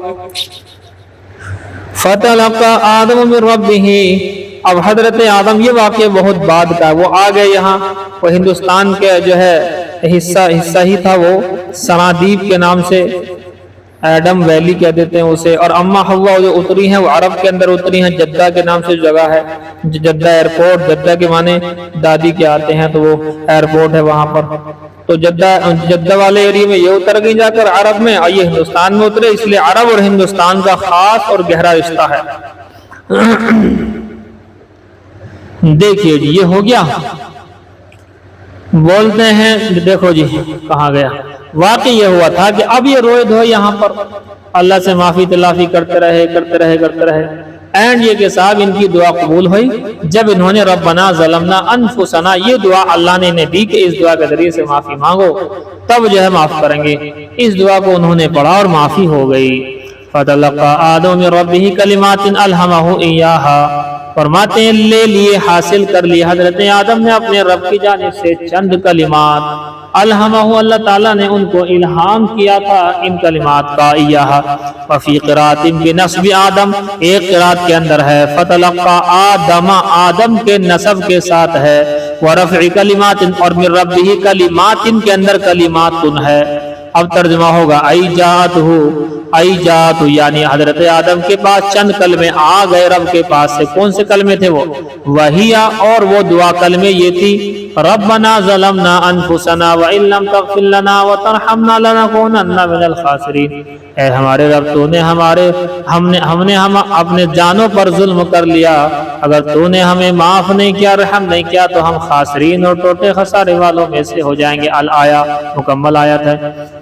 فتلقى آدم من ربه, اب حضرت آدم, یہ واقعہ بہت بعد کا, وہ آ گئے یہاں, وہ ہندوستان کے جو ہے حصہ ہی تھا, وہ سرادیپ کے نام سے, ایڈم ویلی کہہ دیتے ہیں اسے. اور اما حوا جو اتری ہیں وہ عرب کے اندر اتری ہیں, جدہ کے نام سے جگہ ہے, جدہ ایئرپورٹ, جدہ کے معنی دادی کے آتے ہیں, تو وہ ایئرپورٹ ہے وہاں پر. تو جدہ والے ایریا میں یہ اتر گئی جا کر عرب میں, اور یہ ہندوستان میں اترے, اس لیے عرب اور ہندوستان کا خاص اور گہرا رشتہ ہے. دیکھیے جی, یہ ہو گیا. بولتے ہیں دیکھو جی کہاں گیا. واقعی یہ ہوا تھا کہ اب یہ روئے دھوئے یہاں پر اللہ سے معافی تلافی کرتے رہے. اینڈ یہ کہ صاحب ان کی دعا قبول ہوئی جب انہوں نے ربنا ظلمنا انفسنا, یہ دعا اللہ نے دی کہ اس دعا کے ذریعے سے معافی مانگو, تب جو ہے معاف کریں گے. اس دعا کو انہوں نے پڑھا اور معافی ہو گئی. فتلقى آدم من ربه کلمات الہمہ ایہا, فرماتے ہیں لے لیے, حاصل کر لیے حضرت آدم نے اپنے رب کی جانب سے چند کلمات. الہمہ, اللہ تعالیٰ نے ان کو الہام کیا تھا ان کلمات کا. ایہا, وفی قرات بنصب آدم, ایک قرات کے اندر ہے فتلقى آدم, آدم کے نصب کے ساتھ ہے. ورفع کلمات, اور من ربہ کلمات کے اندر کلمات ہے. اب ترجمہ ہوگا ایجات, یعنی حضرت آدم کے پاس چند کلمے آ گئے رب کے پاس سے. کون سے کلمے تھے وہ؟ وہیا, اور وہ دعا کلمے یہ تھی, ربنا ظلمنا انفسنا وان لم تغفر لنا وترحمنا لنکونن من الخاسرین. اے ہمارے رب, تو نے ہم نے اپنے جانوں پر ظلم کر لیا, اگر تو نے ہمیں معاف نہیں کیا, رحم نہیں کیا, تو ہم خاسرین اور ٹوٹے خسارے والوں میں سے ہو جائیں گے. الآیہ مکمل آیت ہے.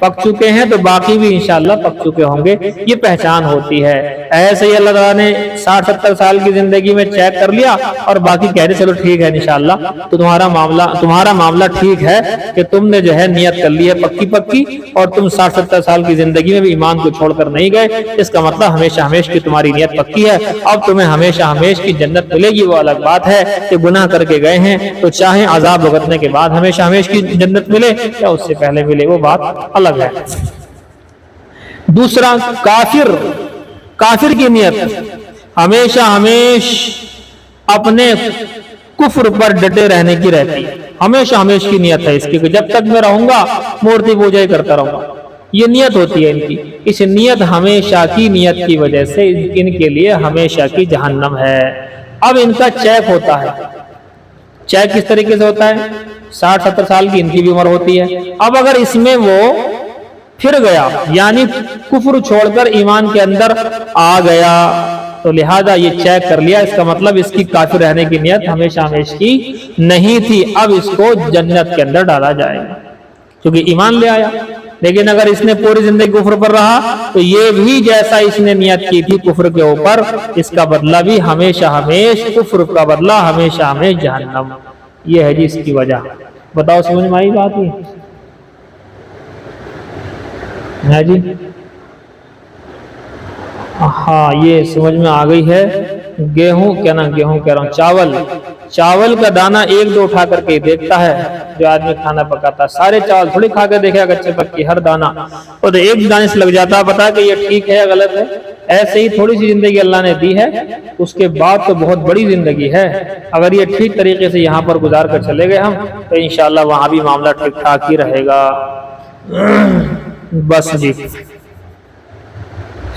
پک چکے ہیں تو باقی بھی انشاءاللہ پک چکے ہوں گے، یہ پہچان ہوتی ہے۔ ایسے ہی اللہ تعالیٰ نے 60-70 سال کی زندگی میں چیک کر لیا اور باقی کہہ رہے چلو ٹھیک ہے انشاءاللہ، تو تمہارا معاملہ ٹھیک ہے کہ تم نے جو ہے نیت کر لی ہے پکی اور تم 60-70 سال کی زندگی میں بھی ایمان کو چھوڑ کر نہیں گئے، اس کا مطلب ہمیشہ ہمیش کی تمہاری نیت پکی ہے، اب تمہیں ہمیشہ ہمیش کی جنت ملے گی۔ وہ الگ بات ہے کہ گناہ کر کے گئے ہیں تو چاہے عذاب بھگتنے کے بعد ہمیشہ ہمیش کی جنت ملے یا اس سے پہلے ملے، وہ بات الگ ہے۔ دوسرا کافر کی نیت ہمیشہ ہمیش اپنے کفر پر ڈٹے رہنے کی رہتی ہے، ہمیشہ ہمیش کی نیت ہے اس کی کہ جب تک میں رہوں گا مورتی پوجا ہی کرتا رہوں گا، یہ نیت ہوتی ہے ان کی۔ اس نیت ہمیشہ کی نیت کی وجہ سے ان کے لیے ہمیشہ کی جہنم ہے۔ اب ان کا چیک ہوتا ہے، چیک کس طریقے سے ہوتا ہے؟ 60-70 سال کی ان کی بھی عمر ہوتی ہے، اب اگر اس میں وہ پھر گیا یعنی کفر چھوڑ کر ایمان کے اندر آ گیا تو لہذا یہ چیک کر لیا، اس کا مطلب اس کی کافر رہنے کی نیت ہمیشہ ہمیش کی نہیں تھی، اب اس کو جنت کے اندر ڈالا جائے گا کیونکہ ایمان لے آیا۔ لیکن اگر اس نے پوری زندگی کفر پر رہا تو یہ بھی جیسا اس نے نیت کی تھی کفر کے اوپر، اس کا بدلہ بھی ہمیشہ ہمیش کفر کا بدلہ ہمیشہ ہمیش جہنم۔ یہ ہے جی اس کی وجہ۔ بتاؤ سمجھ میں آئی بات یہ ہے جی؟ ہاں یہ سمجھ میں آ گئی ہے۔ گیہوں کہہ رہا ہوں چاول کا دانہ ایک دو اٹھا کر کے دیکھتا ہے جو آدمی کھانا پکاتا ہے، سارے چاول تھوڑی کھا کے دیکھے اچھے پکی ہر دانہ، اور تو ایک دانے سے لگ جاتا ہے پتا کہ یہ ٹھیک ہے یا غلط ہے۔ ایسے ہی تھوڑی سی زندگی اللہ نے دی ہے، اس کے بعد تو بہت بڑی زندگی ہے۔ اگر یہ ٹھیک طریقے سے یہاں پر گزار کر چلے گئے ہم تو انشاءاللہ وہاں بھی معاملہ ٹھیک ٹھاک ہی رہے گا۔ بس جی،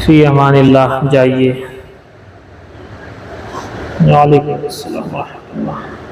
فی امان اللہ، جائیے۔ وعلیکم السلام ورحمۃ اللہ۔